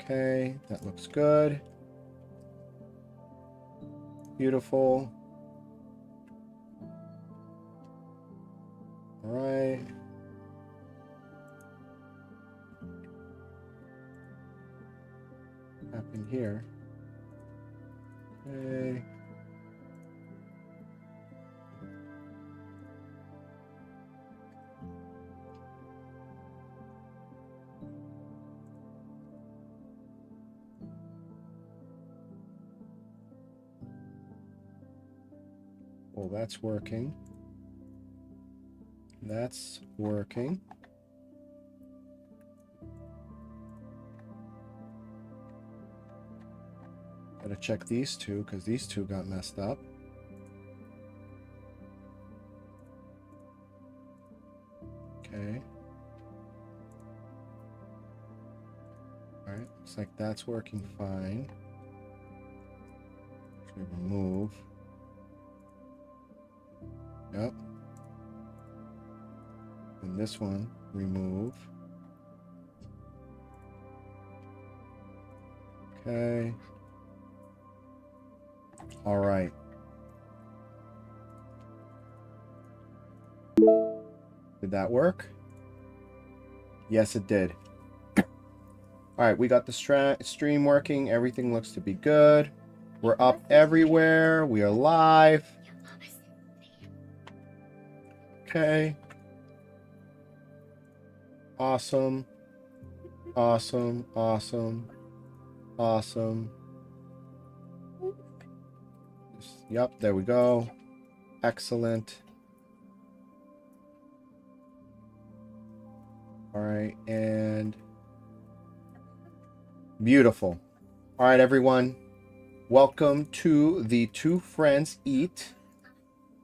Okay, that looks good. Beautiful. All right. What happened here? Okay. Well, that's working. That's working. Gotta check these two because these two got messed up. Okay. Alright, looks like that's working fine. Actually remove. Yep. And this one, remove. Okay. All right. Did that work? Yes, it did. All right, we got the stream working. Everything looks to be good. We're up everywhere. We are live. Okay. Awesome. Awesome. Awesome. Awesome. Yep, there we go. Excellent. All right, and beautiful. All right, everyone. Welcome to the Two Friends Eat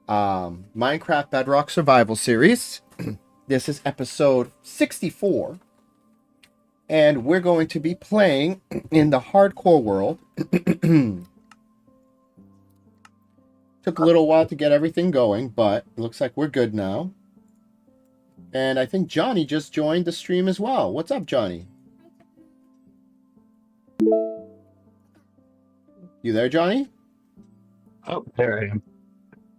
Minecraft Bedrock Survival Series. This is episode 64. And we're going to be playing in the hardcore world. Took a little while to get everything going, but it looks like we're good now. And I think Johnny just joined the stream as well. What's up, Johnny? You there, Johnny? Oh, there I am.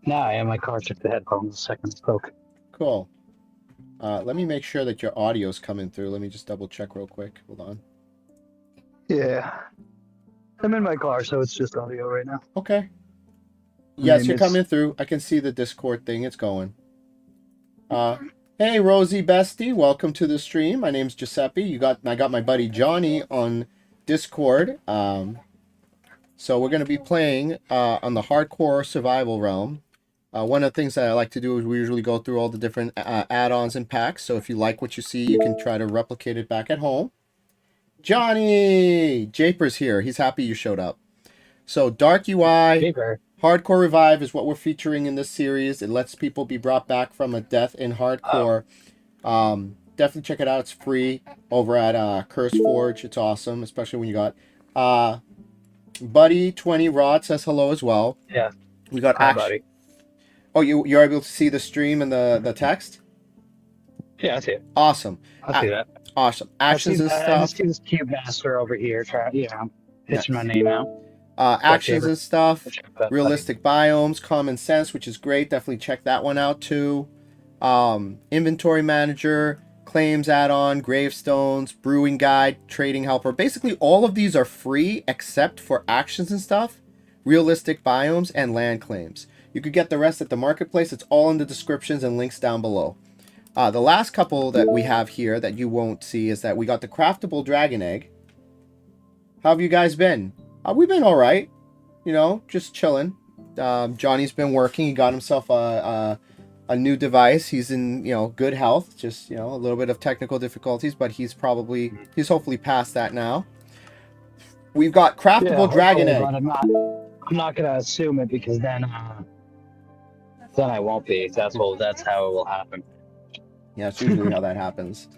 Now I am. My car took the headphones a second spoke. Cool. Let me make sure that your audio's coming through. Let me just double check real quick. Hold on. Yeah. I'm in my car, so it's just audio right now. Okay. Yes, you're coming through. I can see the Discord thing. It's going. Hey, Rosie Bestie. Welcome to the stream. My name's Giuseppe. I got my buddy Johnny on Discord. So we're going to be playing on the hardcore survival realm. One of the things that I like to do is we usually go through all the different add-ons and packs. So if you like what you see, you can try to replicate it back at home. Johnny! Japer's here. He's happy you showed up. So Dark UI, Japer. Hardcore Revive is what we're featuring in this series. It lets people be brought back from a death in hardcore. Definitely check it out. It's free over at Curse Forge. It's awesome, especially when you got... Buddy20 Rod says hello as well. Yeah. We got Hi, buddy. Oh, you're able to see the stream and the text? Yeah, I see it. Awesome. I see that. Awesome. Actions and stuff. I see this Cube Master over here. Pitching my name out. Actions and stuff. Realistic biomes. Common sense, which is great. Definitely check that one out too. Inventory manager. Claims add-on. Gravestones. Brewing guide. Trading helper. Basically, all of these are free except for actions and stuff. Realistic biomes and land claims. You could get the rest at the marketplace. It's all in the descriptions and links down below. The last couple that we have here that you won't see is that we got the craftable dragon egg. How have you guys been? We've been all right. You know, just chilling. Johnny's been working. He got himself a new device. He's in, good health. Just, a little bit of technical difficulties, but he's hopefully past that now. We've got craftable dragon egg. I'm not gonna assume it because then I won't be. That's how it will happen. Yeah, that's usually how that happens.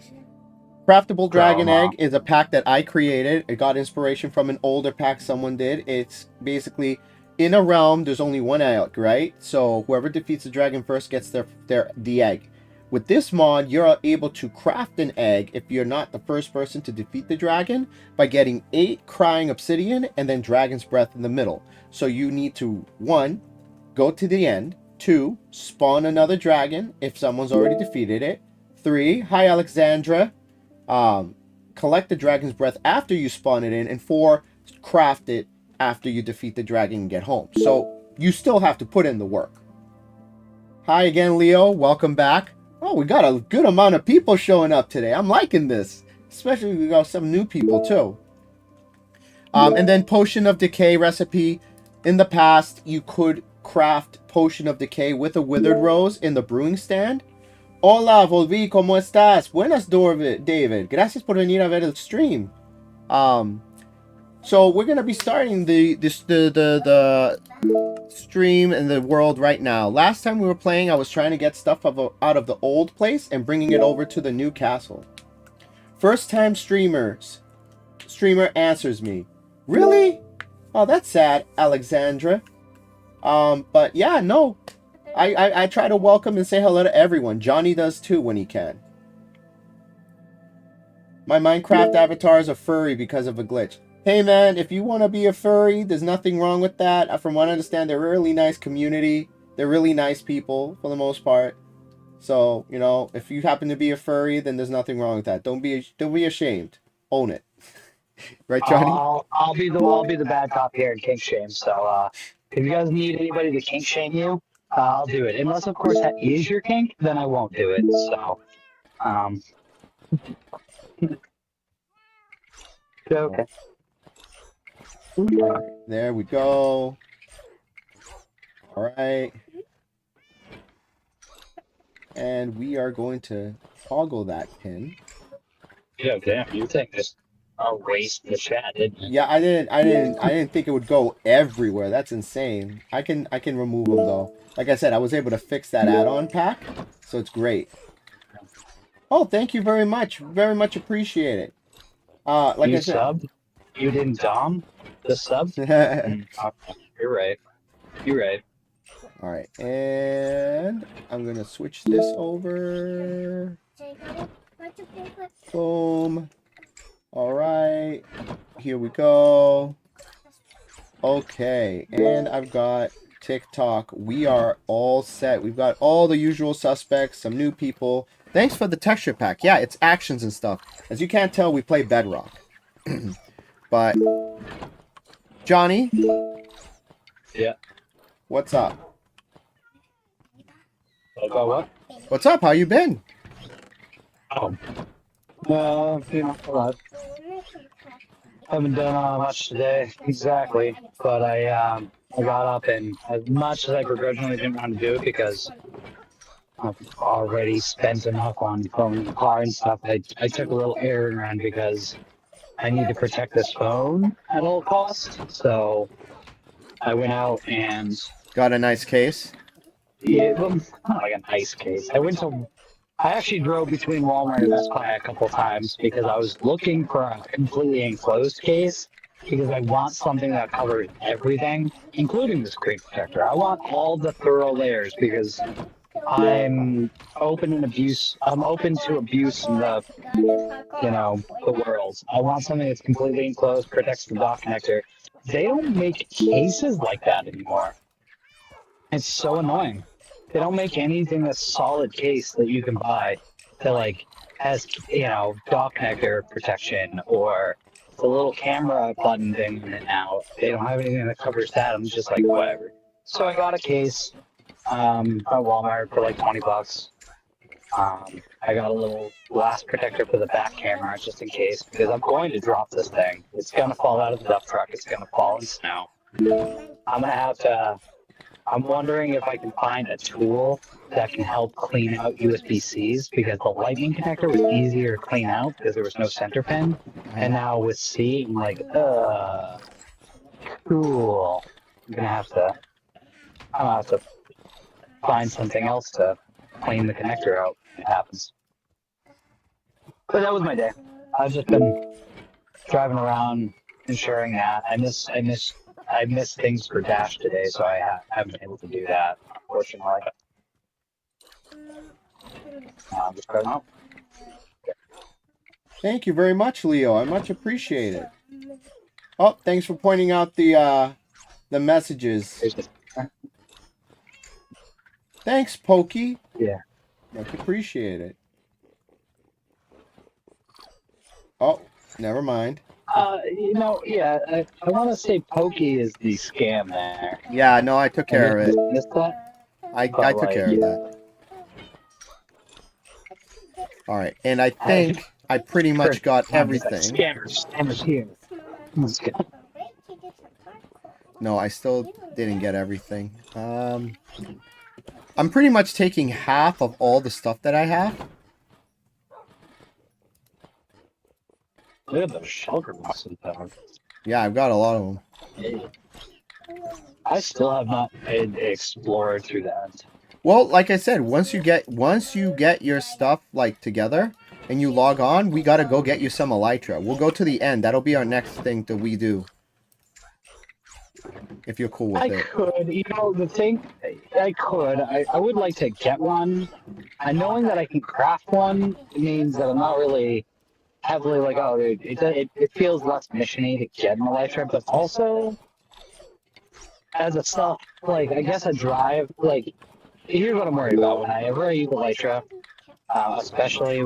Craftable Dragon Egg is a pack that I created. It got inspiration from an older pack someone did. It's basically, in a realm, there's only one egg, right? So whoever defeats the dragon first gets the egg. With this mod, you're able to craft an egg if you're not the first person to defeat the dragon by getting 8 crying obsidian and then dragon's breath in the middle. So you need to, 1, go to the end, 2, spawn another dragon if someone's already defeated it, 3, hi Alexandra, collect the dragon's breath after you spawn it in, and 4, craft it after you defeat the dragon and get home. So you still have to put in the work. Hi again, Leo. Welcome back. Oh, we got a good amount of people showing up today. I'm liking this. Especially we got some new people too. And then Potion of Decay recipe. In the past, you could craft Potion of Decay with a Withered Rose in the brewing stand. Hola, volví, ¿cómo estás? Buenas, David. Gracias por venir a ver el stream. So we're gonna be starting the stream in the world right now. Last time we were playing, I was trying to get stuff out of the old place and bringing it over to the new castle. First time streamer answers me. Really? Oh, that's sad, Alexandra. But yeah, no. I try to welcome and say hello to everyone. Johnny does too when he can. My Minecraft avatar is a furry because of a glitch. Hey man, if you want to be a furry, there's nothing wrong with that. From what I understand, they're a really nice community. They're really nice people for the most part. So, you know, if you happen to be a furry, then there's nothing wrong with that. Don't be ashamed. Own it. Right, Johnny? I'll be the bad cop here in kink shame. So if you guys need anybody to kink shame you, I'll do it. Unless of course that is your kink, then I won't do it. So okay. Right, there we go. All right. And we are going to toggle that pin. Yeah, damn, you think this erased the chat, didn't you? Yeah, I didn't think it would go everywhere. That's insane. I can remove them though. Like I said, I was able to fix that add-on pack, so it's great. Oh, thank you very much. Very much appreciate it. Like you I said, subbed? You didn't dom the sub? You're right. You're right. All right, and I'm gonna switch this over. Boom. All right, here we go. Okay, and I've got TikTok. We are all set. We've got all the usual suspects, some new people. Thanks for the texture pack. Yeah, it's actions and stuff. As you can't tell, we play Bedrock. But Johnny? Yeah. What's up? About what? What's up? How you been? You know, a lot. Haven't done much today, exactly. But I got up, and as much as I begrudgingly didn't want to do it because I've already spent enough on phone and car and stuff, I took a little errand run because I need to protect this phone at all costs. So I went out and Got a nice case? yeah, well, not like a nice case. I actually drove between Walmart and Best Buy a couple times because I was looking for a completely enclosed case because I want something that covers everything, including the screen protector. I want all the thorough layers because I'm open to abuse in the, you know, the world. I want something that's completely enclosed, protects the dock connector. They don't make cases like that anymore. It's so annoying. They don't make anything that's solid case that you can buy that like has, you know, dock connector protection or the little camera button thing in it now. They don't have anything that covers that. I'm just like, whatever. So I got a case at Walmart for like $20. I got a little glass protector for the back camera just in case because I'm going to drop this thing. It's gonna fall out of the dump truck. It's gonna fall in snow. I'm wondering if I can find a tool that can help clean out USB-Cs because the lightning connector was easier to clean out because there was no center pin. And now with C, I'm like, cool. I'm gonna have to find something else to clean the connector out when it happens. But that was my day. I've just been driving around ensuring that. I missed things for Dash today, so I haven't been able to do that, unfortunately. Just put them out. Thank you very much, Leo. I much appreciate it. Oh, thanks for pointing out the messages. Thanks, Pokey. Yeah. Much appreciate it. Oh, never mind. You know, yeah, I want to say Pokey is the scam there. Yeah, no, I took care of it. Missed that? I took care of that. All right, and I think I pretty much got everything. Scammers here. No, I still didn't get everything. I'm pretty much taking half of all the stuff that I have. Look at those shulker boxes, though. Yeah, I've got a lot of them. I still have not explored through that. Well, like I said, once you get your stuff like together and you log on, we gotta go get you some elytra. We'll go to the end. That'll be our next thing that we do. If you're cool with it. I could, you know, the thing, I could. I would like to get one. And knowing that I can craft one means that I'm not really heavily like, oh, dude, it feels less mission-y to get an elytra, but also as a stuff, like, I guess a drive, like, here's what I'm worried about when I ever use elytra, especially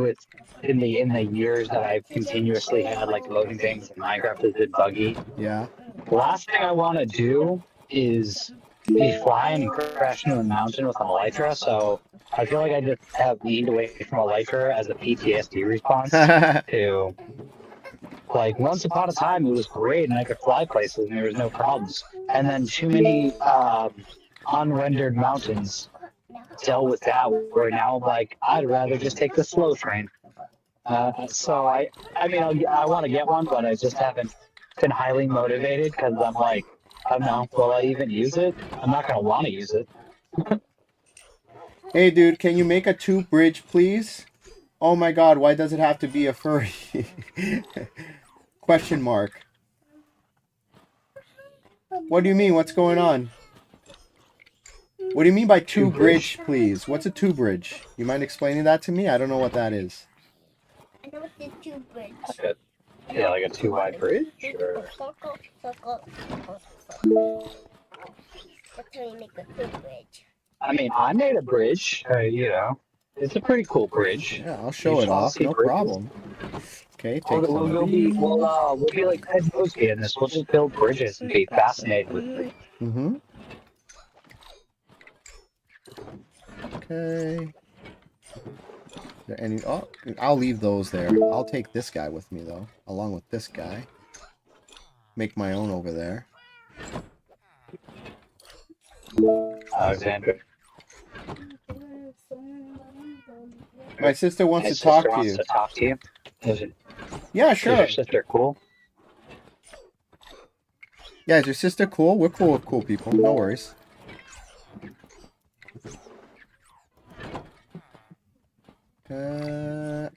in the years that I've continuously had like loading things and Minecraft has been buggy. Yeah. The last thing I want to do is be flying and crashing into a mountain with an elytra, so I feel like I just have leaned away from elytra as a PTSD response to, like, once upon a time it was great and I could fly places and there was no problems. And then too many unrendered mountains dealt with that, where now I'm like, I'd rather just take the slow train. So I mean, I want to get one, but I just haven't been highly motivated because I'm like, I don't know, will I even use it? I'm not going to want to use it. Hey, dude, can you make a 2 bridge, please? Oh my god, why does it have to be a furry? Question mark. What do you mean? What's going on? What do you mean by 2 bridge, please? What's a 2 bridge? You mind explaining that to me? I don't know what that is. I know it's a 2 bridge. Yeah, like a 2-wide bridge? Or... Circle. That's how you make a 2 bridge. I mean, I made a bridge, you know. It's a pretty cool bridge. Yeah, I'll show it off. No problem. Okay, take we'll be like Ted Mosby in this. We'll just build bridges and be fascinated with it. Mm-hmm. Okay. Is there any... Oh, I'll leave those there. I'll take this guy with me, though, along with this guy. Make my own over there. Alexander. My sister wants to talk to you. Yeah, sure. Is your sister cool? Yeah, is your sister cool? We're cool with cool people. No worries.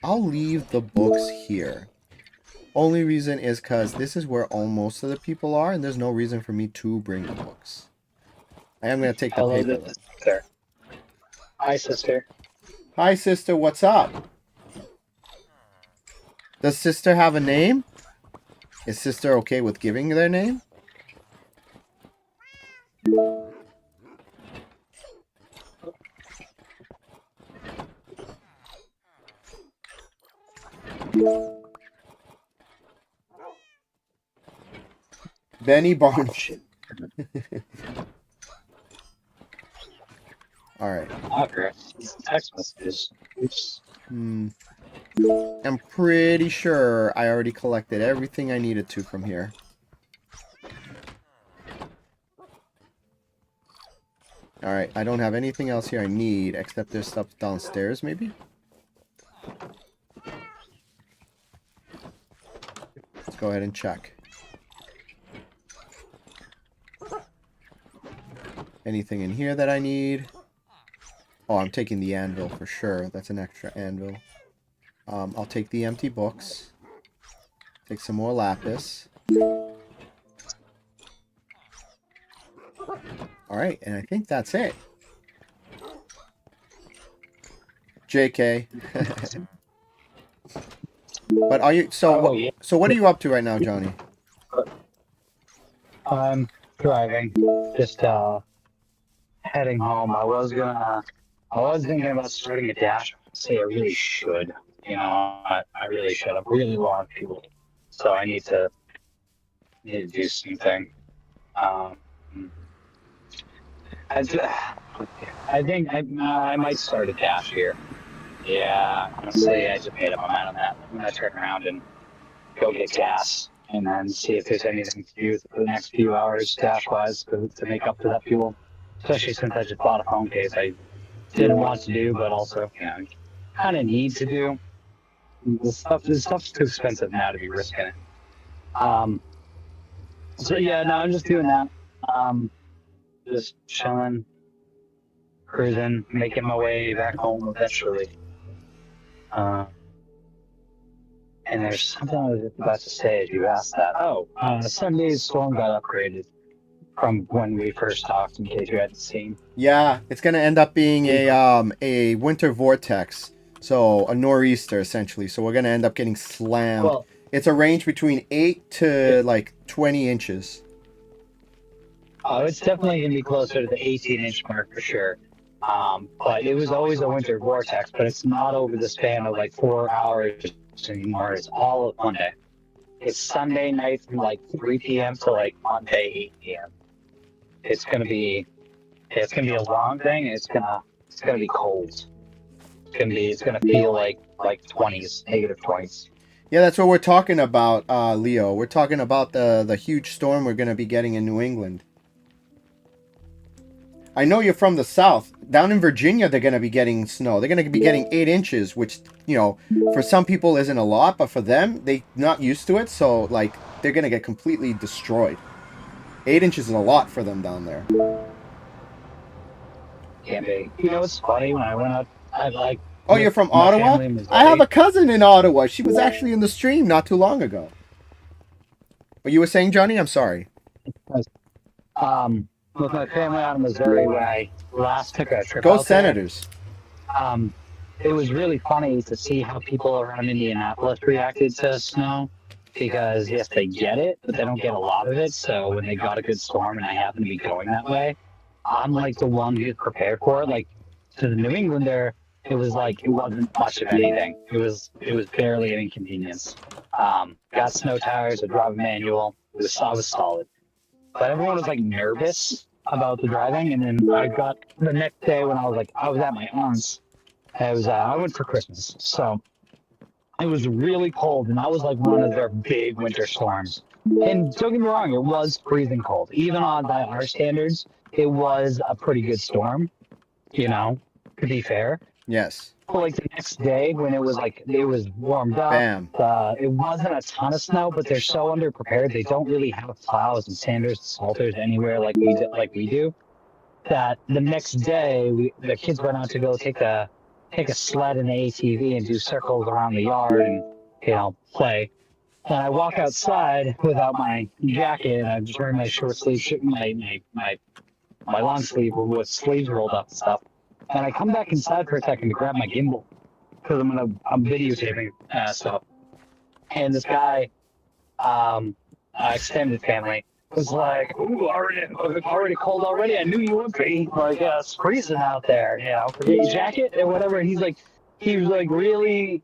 I'll leave the books here. Only reason is because this is where most of the people are, and there's no reason for me to bring the books. I am going to take the paper. Sister. Hi, sister. Hi, sister. What's up? Does sister have a name? Is sister okay with giving their name? Benny Barnes. All right. Text messages. Oops. I'm pretty sure I already collected everything I needed to from here. All right. I don't have anything else here I need except there's stuff downstairs, maybe. Let's go ahead and check. Anything in here that I need? Oh, I'm taking the anvil for sure. That's an extra anvil. I'll take the empty books. Take some more lapis. Alright, and I think that's it. JK. But are you Oh, yeah. so what are you up to right now, Johnny? I'm driving, just heading home. I was thinking about starting a dash. Say I really should. You know, I really should. I'm really low on fuel, so I need to do something. Um, I, I think I might start a dash here. Yeah, honestly, I just made up my mind on that. I'm gonna turn around and go get gas, and then see if there's anything to do for the next few hours, dash-wise, to make up for that fuel. Especially since I just bought a phone case I didn't want to do, but also, you know, kind of need to do. This stuff's too expensive now to be risking it. So yeah, no, I'm just doing that. Just chilling, cruising, making my way back home eventually. And there's something I was about to say as you asked that. Oh, Sunday's storm got upgraded from when we first talked, in case you hadn't seen. Yeah, it's gonna end up being a winter vortex, so a nor'easter essentially. So we're gonna end up getting slammed. Well, it's a range between 8 to like 20 inches. oh, it's definitely gonna be closer to the 18-inch mark for sure. But it was always a winter vortex, but it's not over the span of like 4 hours anymore. It's all of Monday. It's Sunday night from like 3 p.m. to like Monday 8 p.m. It's gonna be a long thing. It's gonna be cold. It's gonna feel like 20s, negative 20s. Yeah, that's what we're talking about, Leo. We're talking about the huge storm we're gonna be getting in New England. I know you're from the south. Down in Virginia, they're going to be getting snow. They're going to be getting 8 inches, which, you know, for some people isn't a lot, but for them, they're not used to it. So, like, they're going to get completely destroyed. 8 inches is a lot for them down there. Can be. You know, it's funny, when I went out, I like... Oh, you're from Ottawa? I have a cousin in Ottawa. She was actually in the stream not too long ago. What you were saying, Johnny? I'm sorry. With my family out in Missouri, when I last took a trip Go out Senators. there, it was really funny to see how people around Indianapolis reacted to snow, because yes, they get it, but they don't get a lot of it. So when they got a good storm and I happen to be going that way, I'm like the one who's prepared for it. Like, to the New Englander, it was like, it wasn't much of anything. It was barely an inconvenience. Got snow tires, a drive manual. I was solid. But everyone was like nervous about the driving, and then I got the next day when I was at my aunt's. I went for Christmas, so it was really cold, and that was like one of their big winter storms. And don't get me wrong, it was freezing cold. Even by our standards, it was a pretty good storm. You know, to be fair. Yes. But like the next day, when it was warmed up, Bam. it wasn't a ton of snow, but they're so underprepared. They don't really have plows and sanders and salters anywhere like we do. That the next day, the kids went out to go take a sled and an ATV and do circles around the yard and, you know, play. And I walk outside without my jacket, and I'm just wearing my short sleeve, my long sleeve with sleeves rolled up and stuff. And I come back inside for a second to grab my gimbal, because I'm videotaping stuff. And this guy, extended family, was like, "Ooh, already cold already. I knew you would be. Like, it's freezing out there. You know, forget your jacket and whatever." And he really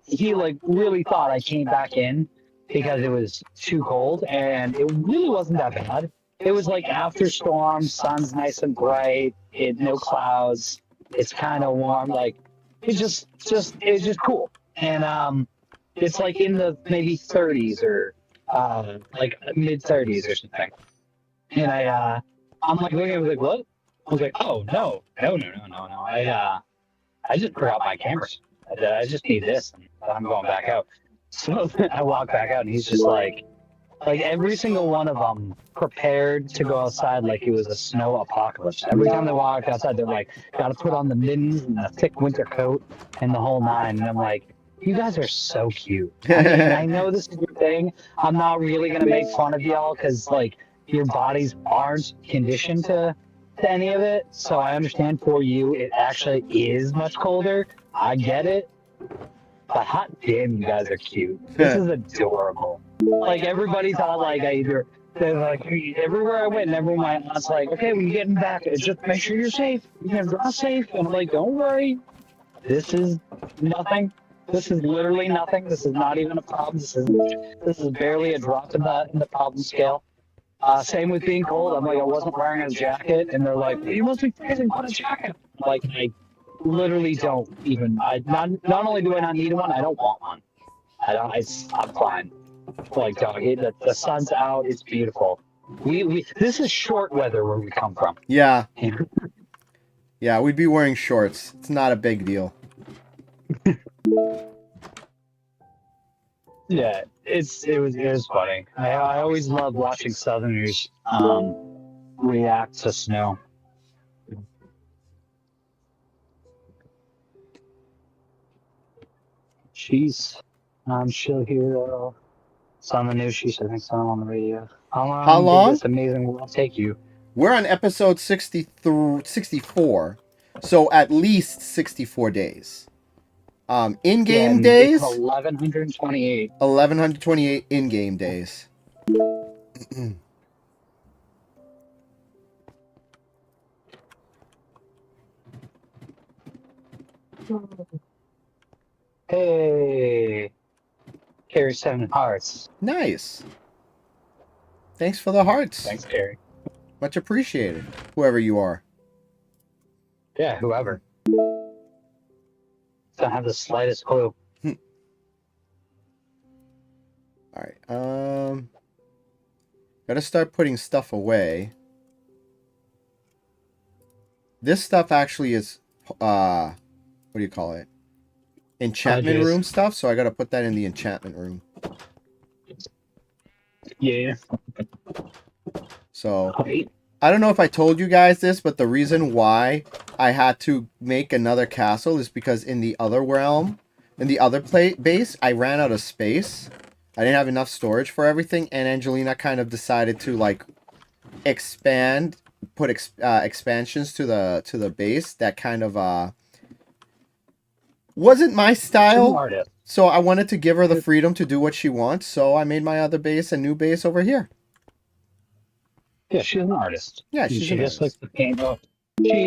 thought I came back in because it was too cold, and it really wasn't that bad. It was like after storm, sun's nice and bright, no clouds. It's kind of warm, like it's just cool, and it's like in the maybe 30s or like mid 30s or something. And I'm like looking at it, like, what? I was like, oh no, I just forgot my camera. I just need this, and I'm going back out. So I walk back out, and he's just like every single one of them prepared to go outside like it was a snow apocalypse. Every time they walked outside, they're like, got to put on the mittens and a thick winter coat and the whole nine. And I'm like, you guys are so cute. I mean, I know this is your thing. I'm not really going to make fun of y'all because, like, your bodies aren't conditioned to to any of it, so I understand for you it actually is much colder. I get it. But hot damn, you guys are cute. This is adorable. Like everybody's all like, they're like everywhere I went, and everyone my aunt's like, okay, when you get back, just make sure you're safe. You can drive safe. And I'm like, don't worry. This is nothing. This is literally nothing. This is not even a problem. This is barely a drop in the problem scale. Same with being cold. I'm like, I wasn't wearing a jacket, and they're like, you must be freezing. Put a jacket. Like, I literally don't even. Not only do I not need one, I don't want one. I'm fine. Like, dog, the sun's out. It's beautiful. This is short weather where we come from. Yeah. Yeah, we'd be wearing shorts. It's not a big deal. Yeah, it was funny. I always love watching Southerners react to snow. She's she'll hear it's on the news. She's I think it's on the radio. How long? Did this amazing world take you? We're on episode 64, so at least 64 days. In-game days? 1128. 1128 in-game days. Hey, Carrie 7 hearts. Nice. Thanks for the hearts. Thanks, Carrie. Much appreciated, whoever you are. Yeah, whoever. Don't have the slightest clue. Alright, gotta start putting stuff away. This stuff actually is, what do you call it? Enchantment room stuff, so I gotta put that in the enchantment room. Yeah. So, I don't know if I told you guys this, but the reason why I had to make another castle is because in the other realm, in the other base, I ran out of space. I didn't have enough storage for everything, and Angelina kind of decided to, like, expand, put expansions to the base that kind of, wasn't my style. So I wanted to give her the freedom to do what she wants, so I made my other base a new base over here. Yeah, she's an artist. Yeah, she just likes to paint.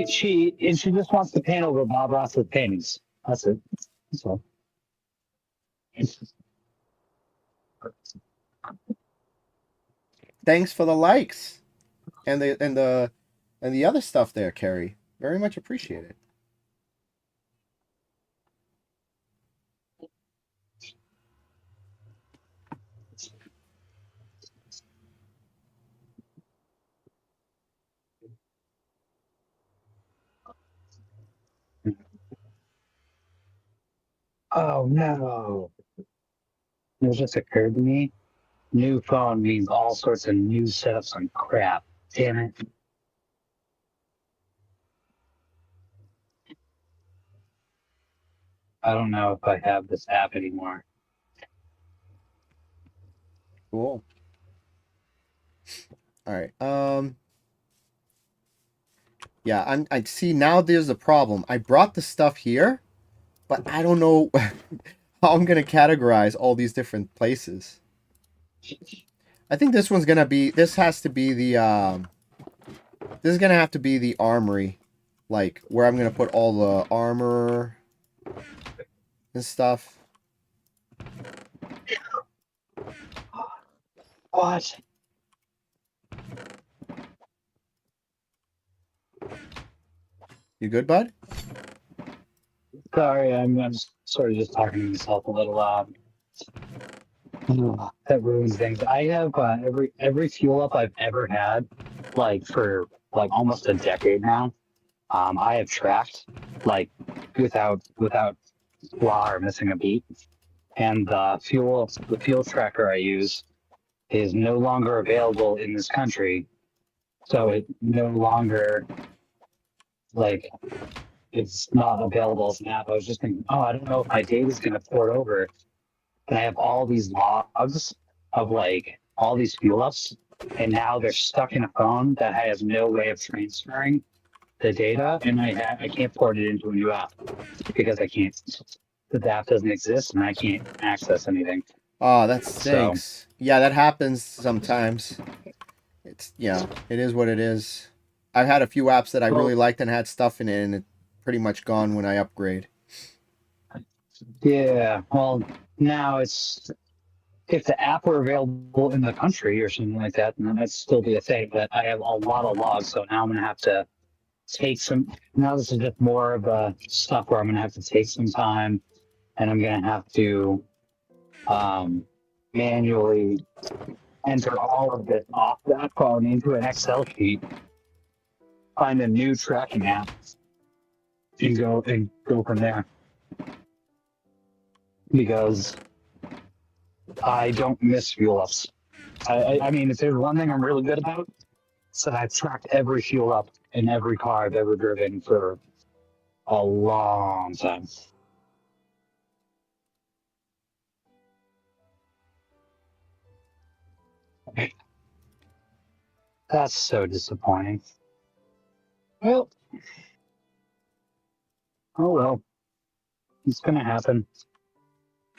She just wants to paint over Bob Ross's paintings. That's it. That's all. Thanks for the likes and the other stuff there, Carrie. Very much appreciated. Oh no! It just occurred to me. New phone means all sorts of new setups and crap. Damn it. I don't know if I have this app anymore. Cool. All right. Yeah, I see now there's a problem. I brought the stuff here, but I don't know how I'm going to categorize all these different places. I think this one's going to be, this has to be the, this is going to have to be the armory. Like, where I'm going to put all the armor and stuff. What? You good, bud? Sorry, I'm sort of just talking to myself a little loud. That ruins things. I have every fuel up I've ever had, like for like almost a decade now. I have tracked like without flaw or missing a beat. And the fuel tracker I use is no longer available in this country, so it no longer like it's not available as an app. I was just thinking, oh, I don't know if my data is going to port over. And I have all these logs of like all these fuel ups and now they're stuck in a phone that has no way of transferring the data, and I can't port it into a new app because I can't. The app doesn't exist, and I can't access anything. Oh, that So stinks. Yeah, that happens sometimes. It's it is what it is. I've had a few apps that I really liked and had stuff in it, and it's pretty much gone when I upgrade. yeah, well, now it's if the app were available in the country or something like that, then that'd still be a thing. But I have a lot of logs, so now I'm gonna have to take some. Now this is just more of a stuff where I'm gonna have to take some time, and I'm gonna have to manually enter all of this off that phone into an Excel sheet, find a new tracking app, and go from there. Because I don't miss fuel ups. I mean, if there's one thing I'm really good about, it's that I've tracked every fuel up in every car I've ever driven for a long time. That's so disappointing. Well, oh well, it's gonna happen.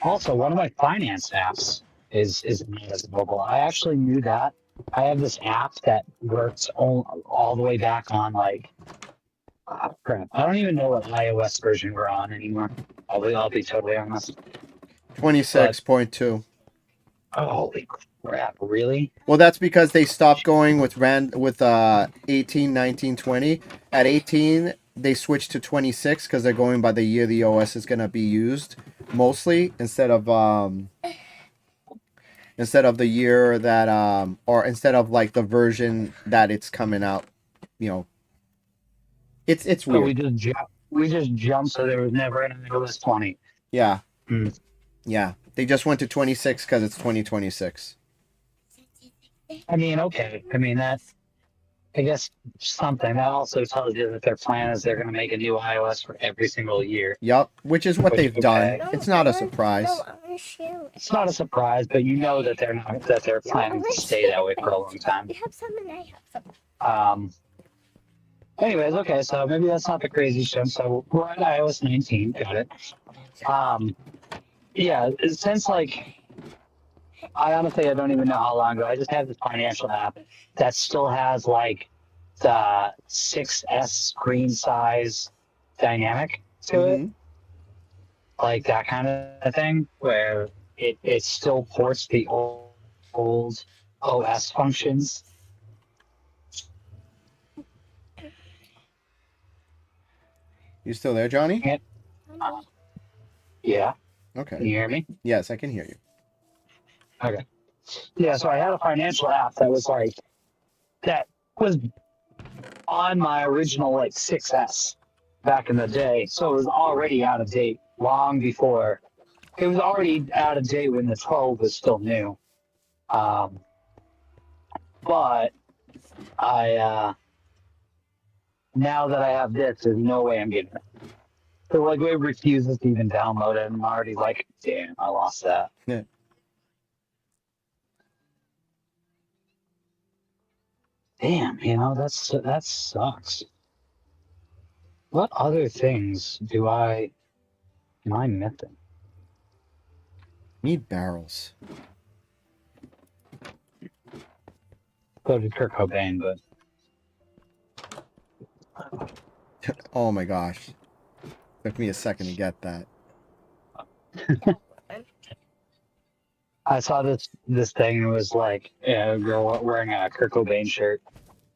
Also, one of my finance apps is not as mobile. I actually knew that. I have this app that works all the way back on like crap. I don't even know what iOS version we're on anymore. I'll be totally honest. 26.2. Oh, holy crap! Really? Well, that's because they stopped going with 18, 19, 20. At 18, they switched to 26 because they're going by the year the OS is going to be used mostly instead of the year that or instead of like the version that it's coming out. It's So weird. we just jumped so there was never an iOS 20. Yeah. Hmm. Yeah. They just went to 26 because it's 2026. I mean, okay. I mean that's I guess something that also tells you that their plan is they're going to make a new iOS for every single year. Yep, which is what they've done. No, It's not a I want- surprise. No, I want to share it. It's not a surprise, but you know that they're planning to stay that way for a long time. You have some and I have some. Anyways, okay, so maybe that's not the crazy shit. So we're at iOS 19, got it. Yeah, since like I honestly I don't even know how long ago. I just have this financial app that still has like the 6S screen size dynamic to it, like that kind of thing, where it still ports the old OS functions. You still there, Johnny? Yeah. Can Okay. you hear me? Yes, I can hear you. Okay. Yeah, so I had a financial app that was on my original like 6S back in the day. So it was already out of date long before. It was already out of date when the 12 was still new. But I now that I have this, there's no way I'm getting it. So like it refuses to even download it, and I'm already like, damn, I lost that. Yeah. Damn, that sucks. What other things am I missing? Need barrels. Go to Kurt Cobain, but Oh my gosh. Took me a second to get that. I saw this thing. It was like a girl wearing a Kurt Cobain shirt,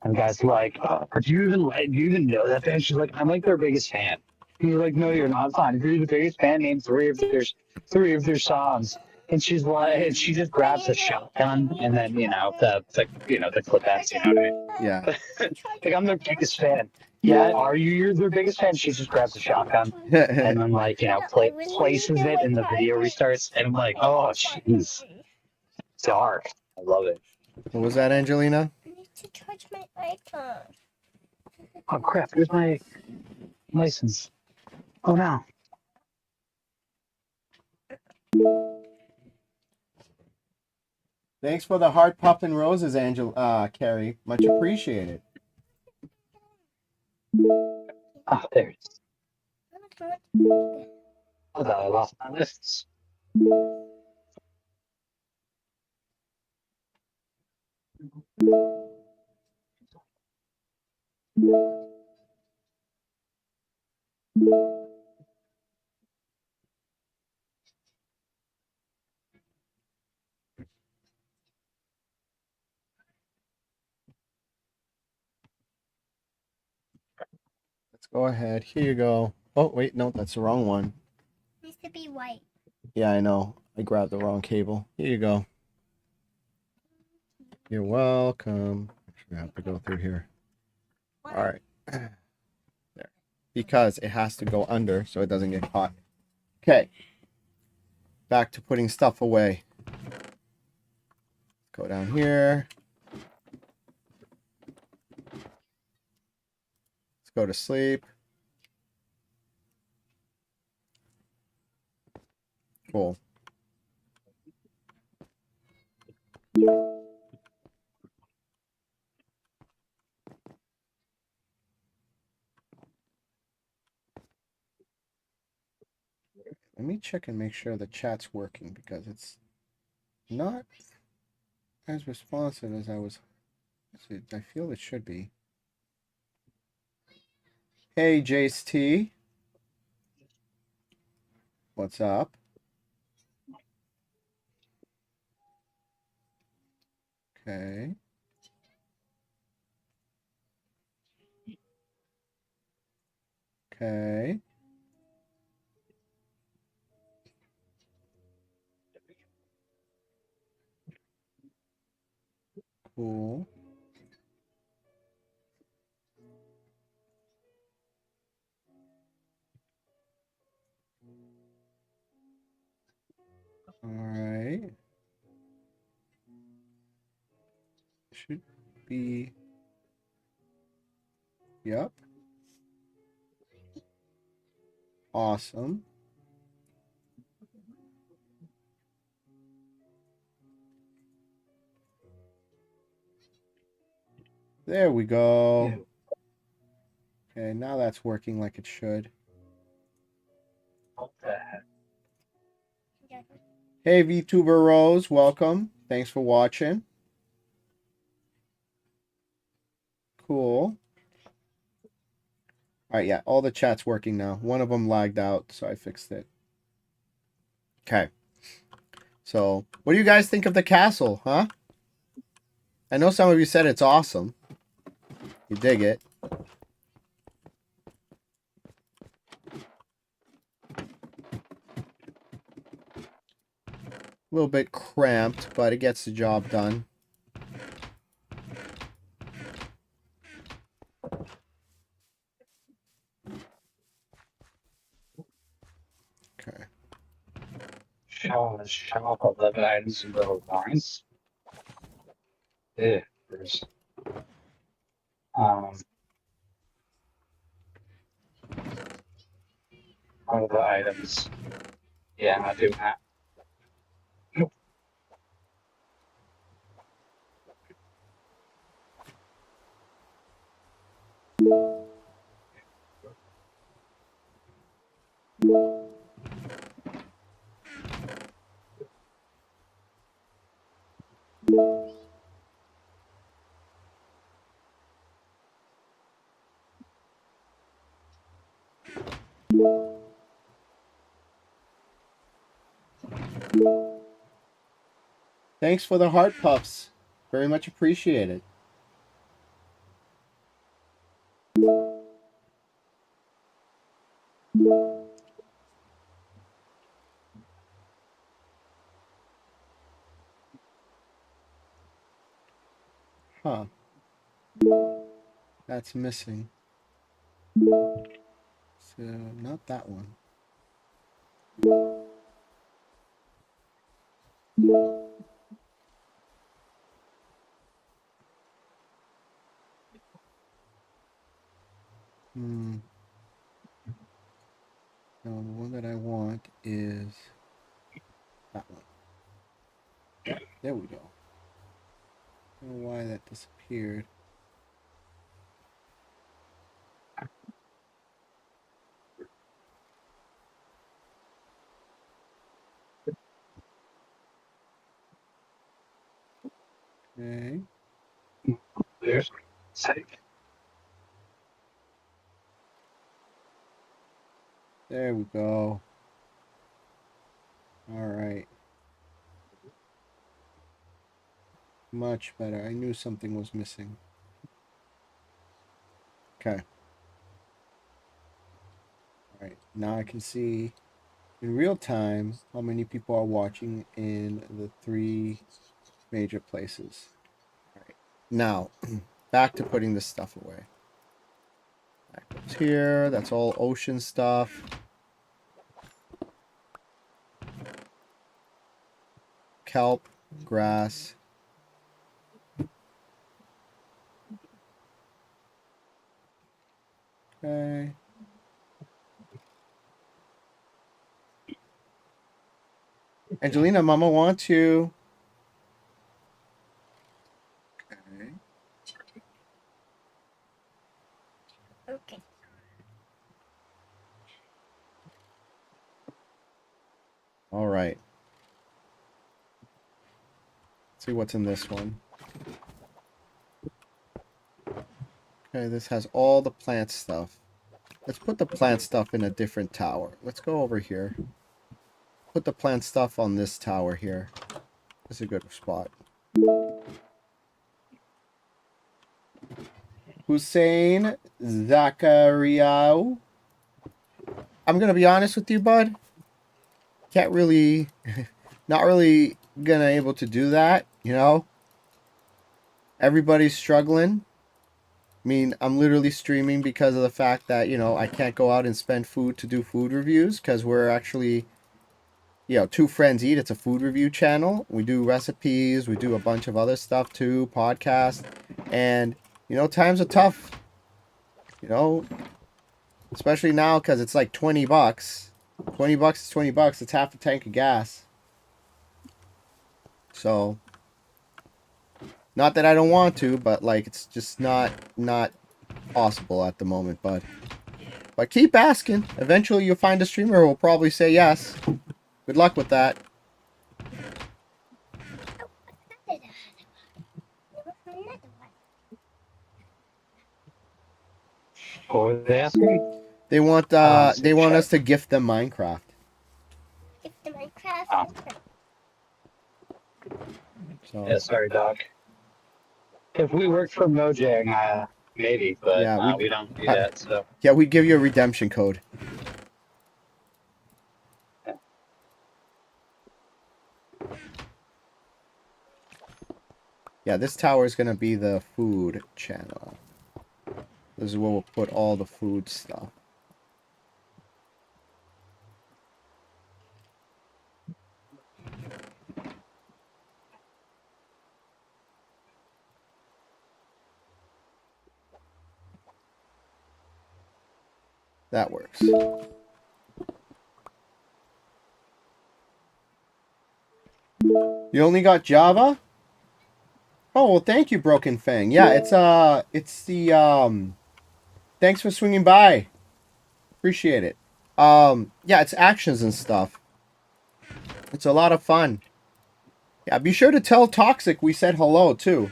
and the guy's like, "Do you even know that band?" She's like, "I'm like their biggest fan." And he's like, "No, you're not. Fine. If you're the biggest fan, name three of their songs." And she's like, and she just grabs a shotgun, and then the clip ends. You know what I mean? Yeah. Like I'm their biggest fan. Yeah, are you? You're their biggest fan. She just grabs a shotgun and then places it, and the video restarts. And I'm like, oh jeez, dark. I love it. What was that, Angelina? I need to charge my iPhone. Oh crap! Here's my license. Oh no. Thanks for the heart puff and roses, Carrie. Much appreciated. Ah, there it is. Oh, that I lost my lists. Let's go ahead. Here you go. Oh, wait, no, that's the wrong one. It needs to be white. Yeah, I know. I grabbed the wrong cable. Here you go. You're welcome. Actually, I have to go through here. All right. There. Because it has to go under so it doesn't get caught. Okay. Back to putting stuff away. Go down here. Let's go to sleep. Cool. Let me check and make sure the chat's working because it's not as responsive as I feel it should be. Hey, JakeCCz. What's up? Okay. Okay. Cool. All right. Should be. Yep. Awesome. There we go. Okay, now that's working like it should. What the heck? Hey, VTuber Rose, welcome. Thanks for watching. Cool. All right, yeah, all the chat's working now. One of them lagged out, so I fixed it. Okay. So, what do you guys think of the castle, huh? I know some of you said it's awesome. You dig it. A little bit cramped, but it gets the job done. Okay. Shop 11 items in little lines. Yeah, there's all the items. Yeah, I'm not doing that. Nope. Thanks for the heart puffs. Very much appreciated. Huh. That's missing. So, not that one. No, the one that I want is that one. There we go. don't know why that disappeared. Okay. There's sake. There we go. All right. Much better. I knew something was missing. Okay. All right. Now I can see in real time how many people are watching in the 3 major places. All right. Now, back to putting this stuff away. That goes here. That's all ocean stuff. Kelp, grass. Okay. Angelina, Mama wants you. Okay. Okay. All right. Let's see what's in this one. Okay, this has all the plant stuff. Let's put the plant stuff in a different tower. Let's go over here. Put the plant stuff on this tower here. This is a good spot. Hussein Zachariah. I'm gonna be honest with you, bud. Can't really, not really gonna able to do that, you know? Everybody's struggling. I mean, I'm literally streaming because of the fact that, you know, I can't go out and spend food to do food reviews because we're actually, you know, 2 friends eat. It's a food review channel. We do recipes. We do a bunch of other stuff too, podcasts. And, you know, times are tough. You know, especially now because it's like 20 bucks. 20 bucks is 20 bucks. It's half a tank of gas. So, not that I don't want to, but like it's just not possible at the moment, bud. But keep asking. Eventually you'll find a streamer who will probably say yes. Good luck with that. What were they asking? They want us to gift them Minecraft. If the Minecraft. Oh. So Yeah, sorry, dog. If we worked for Mojang, maybe, but yeah, we don't do that. So yeah, we'd give you a redemption code. Yeah, this tower is gonna be the food channel. This is where we'll put all the food stuff. That works. You only got Java? Oh, well, thank you, Broken Fang. Yeah, it's the thanks for swinging by. Appreciate it. Yeah, it's actions and stuff. It's a lot of fun. Yeah, be sure to tell Toxic we said hello too.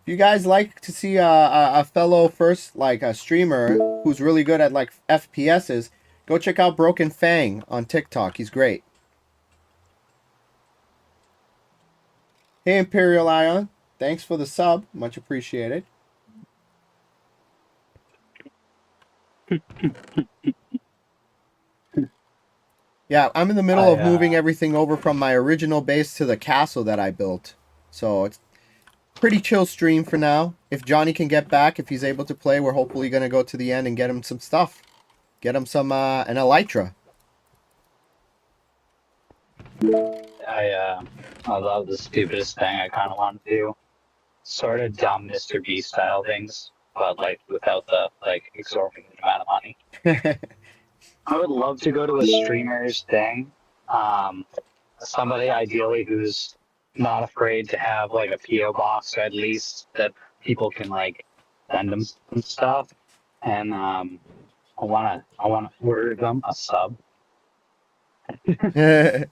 If you guys like to see a fellow a streamer who's really good at like FPSs, go check out Broken Fang on TikTok. He's great. Hey, Imperial Ion. Thanks for the sub. Much appreciated. Yeah, I'm in the middle of moving everything over from my original base to the castle that I built. So it's pretty chill stream for now. If Johnny can get back, if he's able to play, we're hopefully going to go to the end and get him some stuff. Get him some, an Elytra. I love the stupidest thing I kind of want to do. Sort of dumb Mr. Beast style things, but like without the like exorbitant amount of money. I would love to go to a streamer's thing. Somebody ideally who's not afraid to have like a PO box at least that people can like send them some stuff. And I wanna order them a sub. Hey,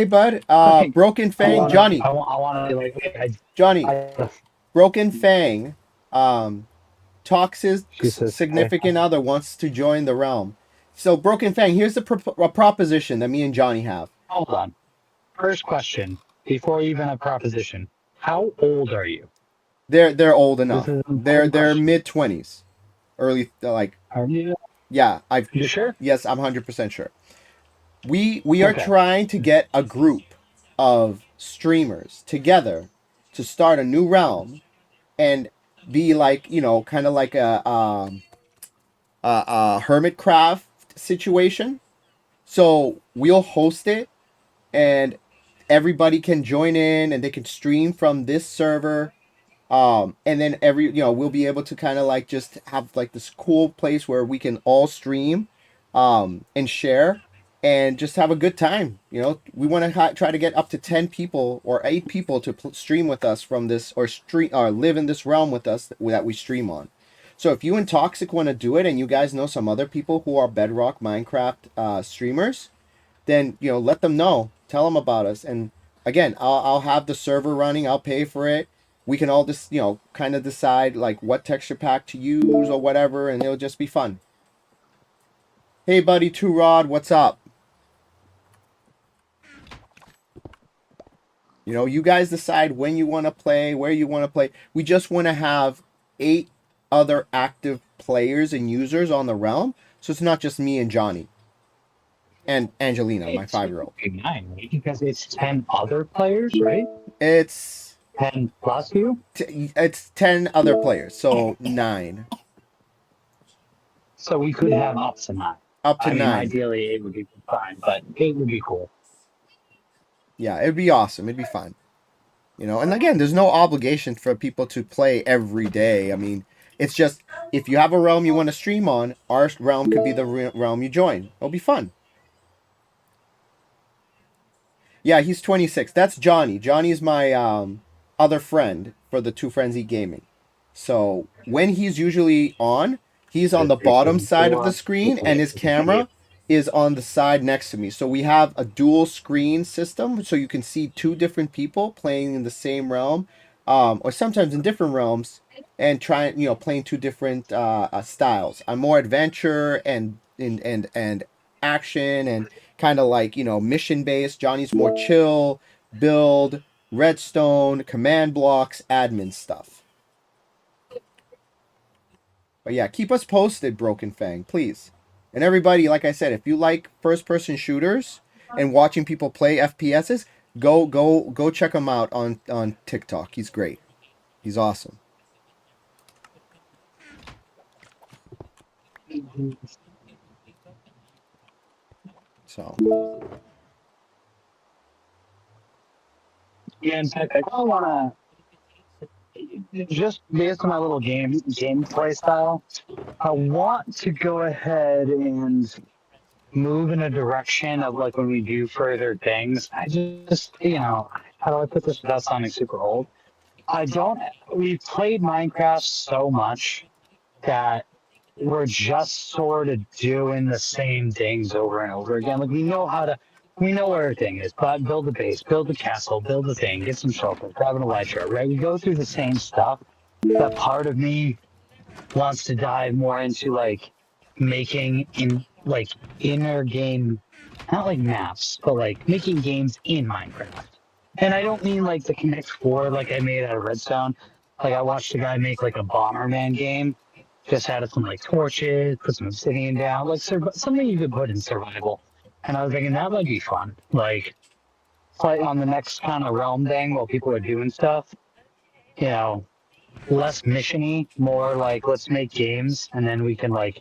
bud. Like, Broken I Fang, wanna Johnny. I wanna be like, okay, Johnny. I Broken Fang. Talks his she says, hey, significant other wants to join the realm. So, Broken Fang, here's the a proposition that me and Johnny have. hold on. First question before even a proposition. How old are you? They're old enough. This is an They're important question. mid-20s, early like Are you? yeah. I've You sure? yes, I'm 100% sure. We are Okay. trying to get a group of streamers together to start a new realm and be like, you know, kind of like a hermit craft situation. So we'll host it and everybody can join in and they can stream from this server. And then we'll be able to kind of like just have like this cool place where we can all stream and share and just have a good time. You know, we want to try to get up to 10 people or 8 people to stream with us from this or stream or live in this realm with us that we stream on. So if you and Toxic want to do it and you guys know some other people who are Bedrock Minecraft streamers, then let them know. Tell them about us. And again, I'll have the server running. I'll pay for it. We can all just kind of decide like what texture pack to use or whatever, and it'll just be fun. Hey, buddy, Two Rod, what's up? You guys decide when you want to play, where you want to play. We just want to have 8 other active players and users on the realm, so it's not just me and Johnny. And Angelina, my 5-year-old. 9, right? Because it's 10 other players, right? It's 10 plus you? it's 10 other players, so 9. So we could have up to 9. Up to 9. Ideally 8 would be fine, but 8 would be cool. Yeah, it'd be awesome. It'd be fun. And again, there's no obligation for people to play every day. I mean, it's just if you have a realm you want to stream on, our realm could be the realm you join. It'll be fun. Yeah, he's 26. That's Johnny. Johnny's my other friend for the Two Frenzy Gaming. So when he's usually on, he's on the bottom side of the screen and his camera is on the side next to me. So we have a dual screen system so you can see 2 different people playing in the same realm or sometimes in different realms and playing 2 different styles. I'm more adventure and action and kind of like mission based. Johnny's more chill, build, redstone, command blocks, admin stuff. But yeah, keep us posted, Broken Fang, please. And everybody, like I said, if you like first person shooters and watching people play FPSs, go check him out on TikTok. He's great. He's awesome. So Yeah, in fact, I don't want to, just based on my little gameplay style, I want to go ahead and move in a direction of like when we do further things. I just, how do I put this without sounding super old? We've played Minecraft so much that we're just sort of doing the same things over and over again. Like we know where everything is, but build a base, build a castle, build a thing, get some shelter, grab an elytra, right? We go through the same stuff. That part of me wants to dive more into like making inner game, not like maps, but like making games in Minecraft. And I don't mean like the Connect 4 like I made out of Redstone. Like I watched a guy make like a Bomberman game. Just added some like torches, put some obsidian down, like something you could put in survival. And I was thinking that would be fun. Like fight on the next kind of realm thing while people are doing stuff. Less missiony, more like let's make games and then we can like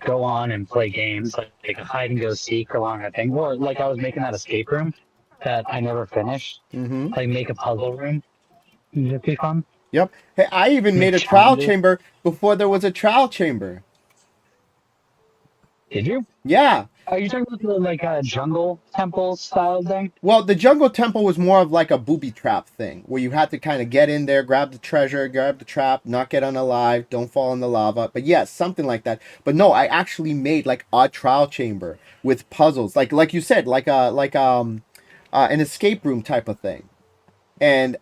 go on and play games like a hide and go seek along that thing. Or like I was making that escape room that I never finished. Mm-hmm. Like make a puzzle room. Would it be fun? Yep. Hey, I even made a trial chamber before there was a trial chamber. Did you? Yeah. Are you talking about the like jungle temple style thing? Well, the jungle temple was more of like a booby trap thing, where you had to kind of get in there, grab the treasure, grab the trap, not get unalive, don't fall in the lava. But yes, something like that. But no, I actually made like a trial chamber with puzzles, like you said, an escape room type of thing. And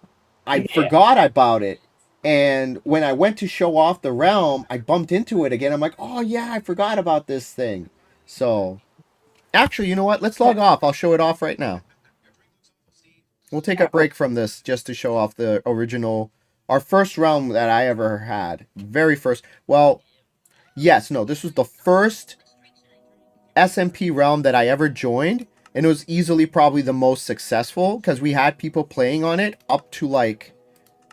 I Yeah. forgot about it. And when I went to show off the realm, I bumped into it again. I'm like, oh yeah, I forgot about this thing. So actually, you know what? Let's log off. I'll show it off right now. We'll take a break from this just to show off the original, our first realm that I ever had. Very first. Well, yes, no, this was the first SMP realm that I ever joined. And it was easily probably the most successful because we had people playing on it up to like,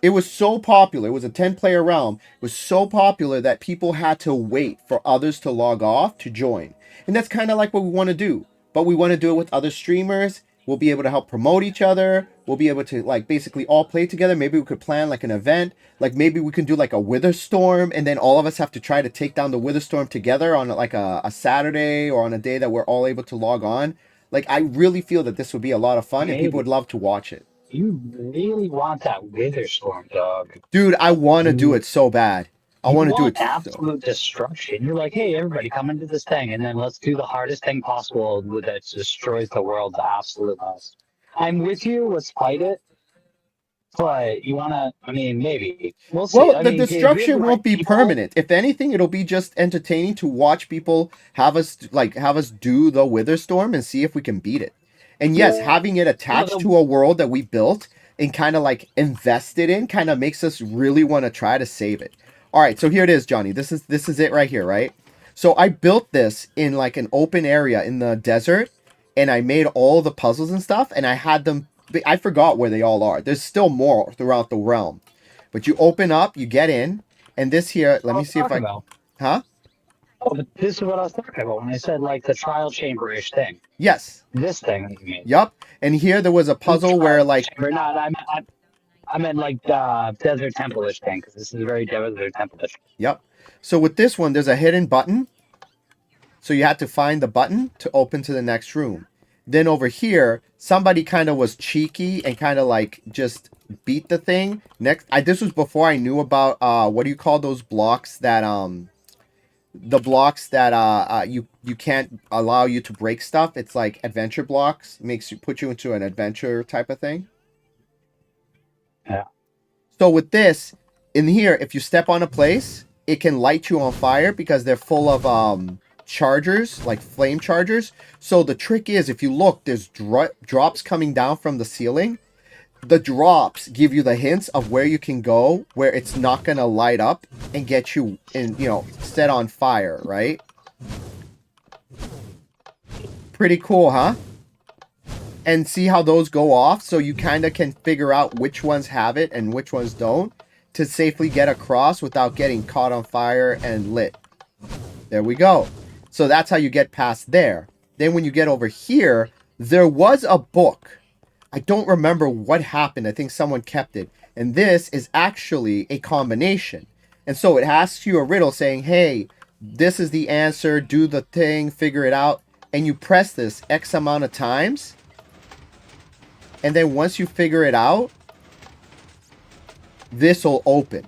it was so popular. It was a 10-player realm. It was so popular that people had to wait for others to log off to join. And that's kind of like what we want to do. But we want to do it with other streamers. We'll be able to help promote each other. We'll be able to like basically all play together. Maybe we could plan like an event. Like maybe we can do like a wither storm and then all of us have to try to take down the wither storm together on like a Saturday or on a day that we're all able to log on. Like I really feel that this would be a lot of fun and people would love to watch it. You really want that wither storm, dog. Dude, I want to do it so bad. I You want to do want it so. absolute destruction. You're like, hey, everybody, come into this thing, and then let's do the hardest thing possible that destroys the world the absolute most. I'm with you. Let's fight it. But you want to, I mean, maybe. We'll see. Well, I the mean, if we have destruction the won't right be people, permanent. If anything, it'll be just entertaining to watch people have us do the wither storm and see if we can beat it. And yes, having it attached to a world that we built and kind of like invested in kind of makes us really want to try to save it. All right, so here it is, Johnny. This is it right here, right? So I built this in like an open area in the desert and I made all the puzzles and stuff and I had them I forgot where they all are. There's still more throughout the realm. But you open up, you get in, and this here, let me see if I about. Huh? Oh, but this is what I was talking about when I said like the trial chamber-ish thing. Yes. This thing that you made. Yup. And here there was a puzzle where like Chamber, not, I meant like desert temple-ish thing, because this is very desert temple-ish. Yep. So with this one, there's a hidden button. So you had to find the button to open to the next room. Then over here, somebody kind of was cheeky and kind of like just beat the thing. This was before I knew about what do you call those blocks that the blocks that you can't allow you to break stuff. It's like adventure blocks. It put you into an adventure type of thing. Yeah. So with this in here, if you step on a place, it can light you on fire because they're full of chargers, like flame chargers. So the trick is, if you look, there's drops coming down from the ceiling. The drops give you the hints of where you can go, where it's not gonna light up and get you in, set on fire, right? Pretty cool, huh? And see how those go off, so you kind of can figure out which ones have it and which ones don't to safely get across without getting caught on fire and lit. There we go. So that's how you get past there. Then when you get over here, there was a book. I don't remember what happened. I think someone kept it. And this is actually a combination. And so it asks you a riddle saying, hey, this is the answer. Do the thing. Figure it out. And you press this X amount of times. And then once you figure it out, this will open.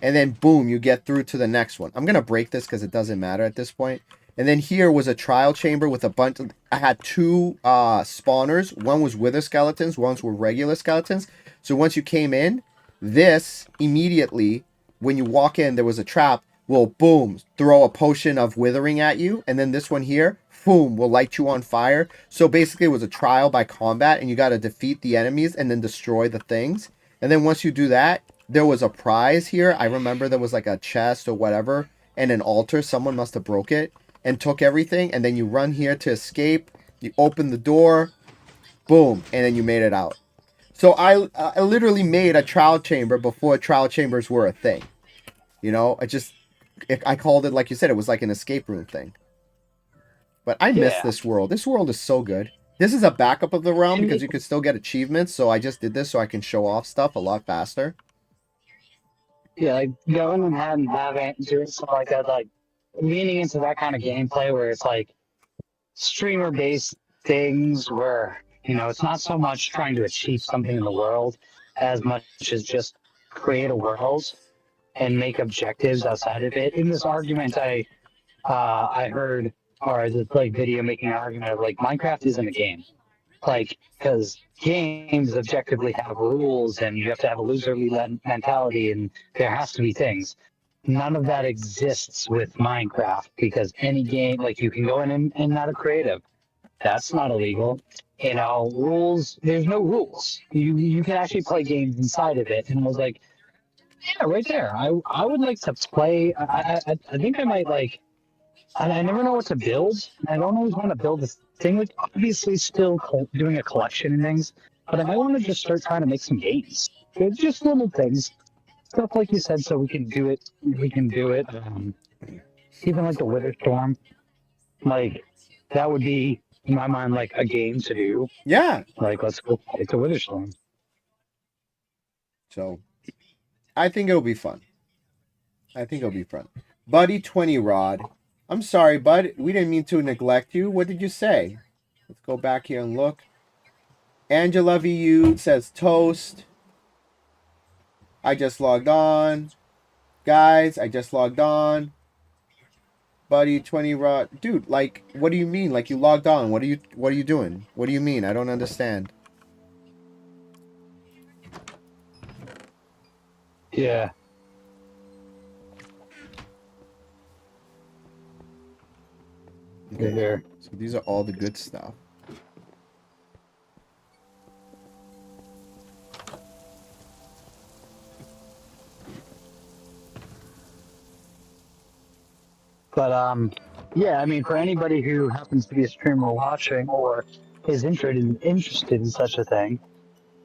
And then, boom, you get through to the next one. I'm going to break this because it doesn't matter at this point. And then here was a trial chamber with a bunch of... I had two spawners. One was wither skeletons. One were regular skeletons. So once you came in, this immediately, when you walk in, there was a trap. Will, boom, throw a potion of withering at you. And then this one here, boom, will light you on fire. So basically it was a trial by combat. And you got to defeat the enemies and then destroy the things. And then once you do that, there was a prize here. I remember there was like a chest or whatever and an altar. Someone must have broke it and took everything. And then you run here to escape. You open the door. Boom. And then you made it out. So I literally made a trial chamber before trial chambers were a thing. I called it, like you said, it was like an escape room thing. But I miss this world. This world is so good. This is a backup of the realm because you can still get achievements. So I just did this so I can show off stuff a lot faster. Yeah, like going and having doing stuff like that, like leaning into that kind of gameplay where it's like streamer-based things where, it's not so much trying to achieve something in the world as much as just create a world and make objectives outside of it. In this argument, I heard, or this like video making an argument of like Minecraft isn't a game, like because games objectively have rules and you have to have a loserly mentality and there has to be things. None of that exists with Minecraft because any game, like you can go in and not a creative. That's not illegal. Rules. There's no rules. You can actually play games inside of it. And I was like, yeah, right there. I would like to play. I think I might like. I never know what to build. I don't always want to build this thing. Like obviously, still doing a collection and things. But I might want to just start trying to make some games. It's just little things, stuff like you said, so we can do it. We can do it. Even like the Wither Storm, like that would be in my mind like a game to do. Yeah. Like let's go. It's a Wither Storm. So, I think it'll be fun. Buddy 20 Rod. I'm sorry, bud. We didn't mean to neglect you. What did you say? Let's go back here and look. Angela VU says toast. I just logged on. Guys, I just logged on. Buddy 20 Rod. Dude, like, what do you mean? Like you logged on. What are you doing? What do you mean? I don't understand. Yeah. Okay. There. So these are all the good stuff. But yeah, I mean, for anybody who happens to be a streamer watching or is interested in such a thing,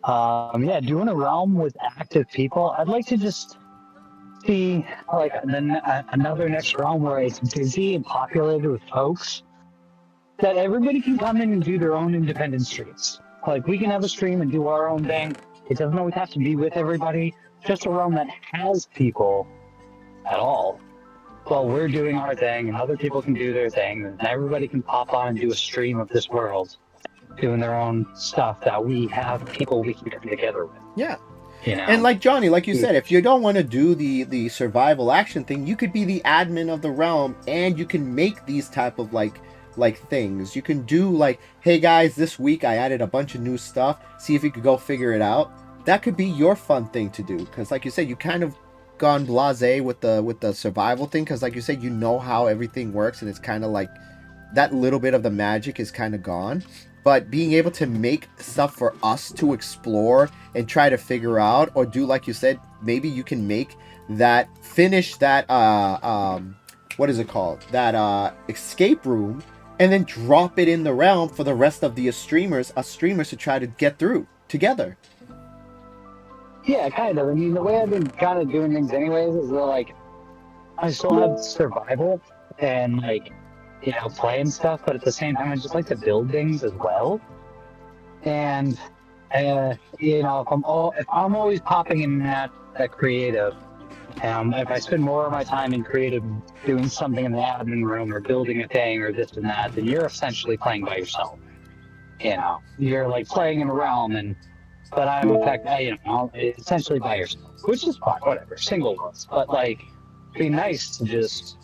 yeah, doing a realm with active people, I'd like to just see like another next realm where it's busy and populated with folks that everybody can come in and do their own independent streams. Like we can have a stream and do our own thing. It doesn't always have to be with everybody. Just a realm that has people at all. Well, we're doing our thing and other people can do their thing and everybody can pop on and do a stream of this world doing their own stuff that we have people we can come together with. Yeah. And like Johnny, like you said, if you don't want to do the survival action thing, you could be the admin of the realm and you can make these type of like things. You can do like, hey guys, this week I added a bunch of new stuff. See if you could go figure it out. That could be your fun thing to do. Because like you said, you kind of gone blasé with the survival thing. Because like you said, you know how everything works and it's kind of like that little bit of the magic is kind of gone. But being able to make stuff for us to explore and try to figure out, or do like you said, maybe you can make that, finish that, what is it called? That escape room, and then drop it in the realm for the rest of the streamers to try to get through together. Yeah, kind of. I mean, the way I've been kind of doing things anyways is that, like, I still have survival and, like, playing stuff, but at the same time, I just like to build things as well. And, if I'm always popping in that creative, if I spend more of my time in creative doing something in the admin room or building a thing or this and that, then you're essentially playing by yourself. You're like playing in a realm, but I'm in fact, essentially by yourself, which is fine, whatever, single ones. But like, it'd be nice to just,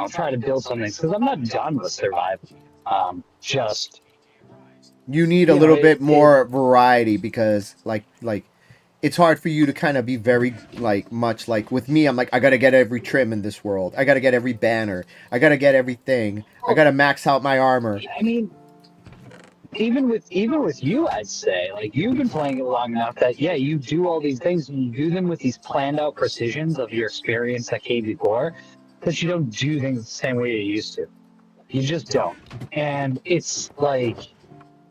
try to build something because I'm not done with survival. Just you need a little bit more variety because like it's hard for you to kind of be very much like with me. I'm like, I gotta get every trim in this world. I gotta get every banner. I gotta get everything. I gotta max out my armor. I mean, even with you, I'd say like you've been playing it long enough that you do all these things and you do them with these planned out precisions of your experience that came before. That you don't do things the same way you used to. You just don't. And it's like,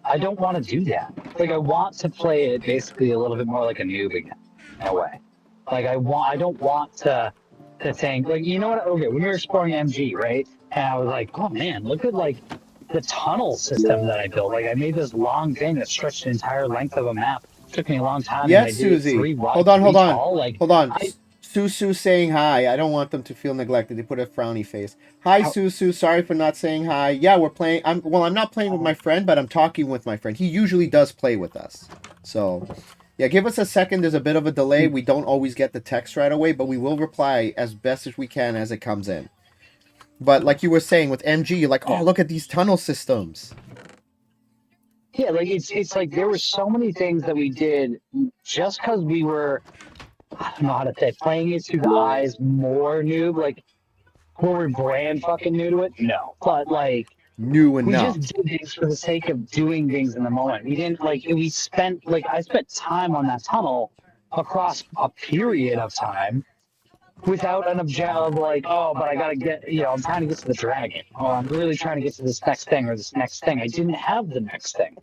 I don't want to do that. Like, I want to play it basically a little bit more like a noob again, in a way. Like, I don't want to think, like, you know what? Okay, when we were exploring MG, right? And I was like, oh man, look at like the tunnel system that I built. Like, I made this long thing that stretched the entire length of a map. It took me a long time. Yes, Susie. Hold on. Susu saying hi. I don't want them to feel neglected. They put a frowny face. Hi, Susu. Sorry for not saying hi. Yeah, we're playing. I'm not playing with my friend, but I'm talking with my friend. He usually does play with us. So, yeah, give us a second. There's a bit of a delay. We don't always get the text right away, but we will reply as best as we can as it comes in. But like you were saying with MG, you're like, oh, look at these tunnel systems. Yeah, like it's like there were so many things that we did just because we were, I don't know how to say, playing it through the eyes more noob. Like, were we brand fucking new to it? No, but like New we enough. just did things for the sake of doing things in the moment. We didn't like we spent like I spent time on that tunnel across a period of time without an objective of like, oh, but I gotta get, I'm trying to get to the dragon. Oh, I'm really trying to get to this next thing or this next thing. I didn't have the next thing.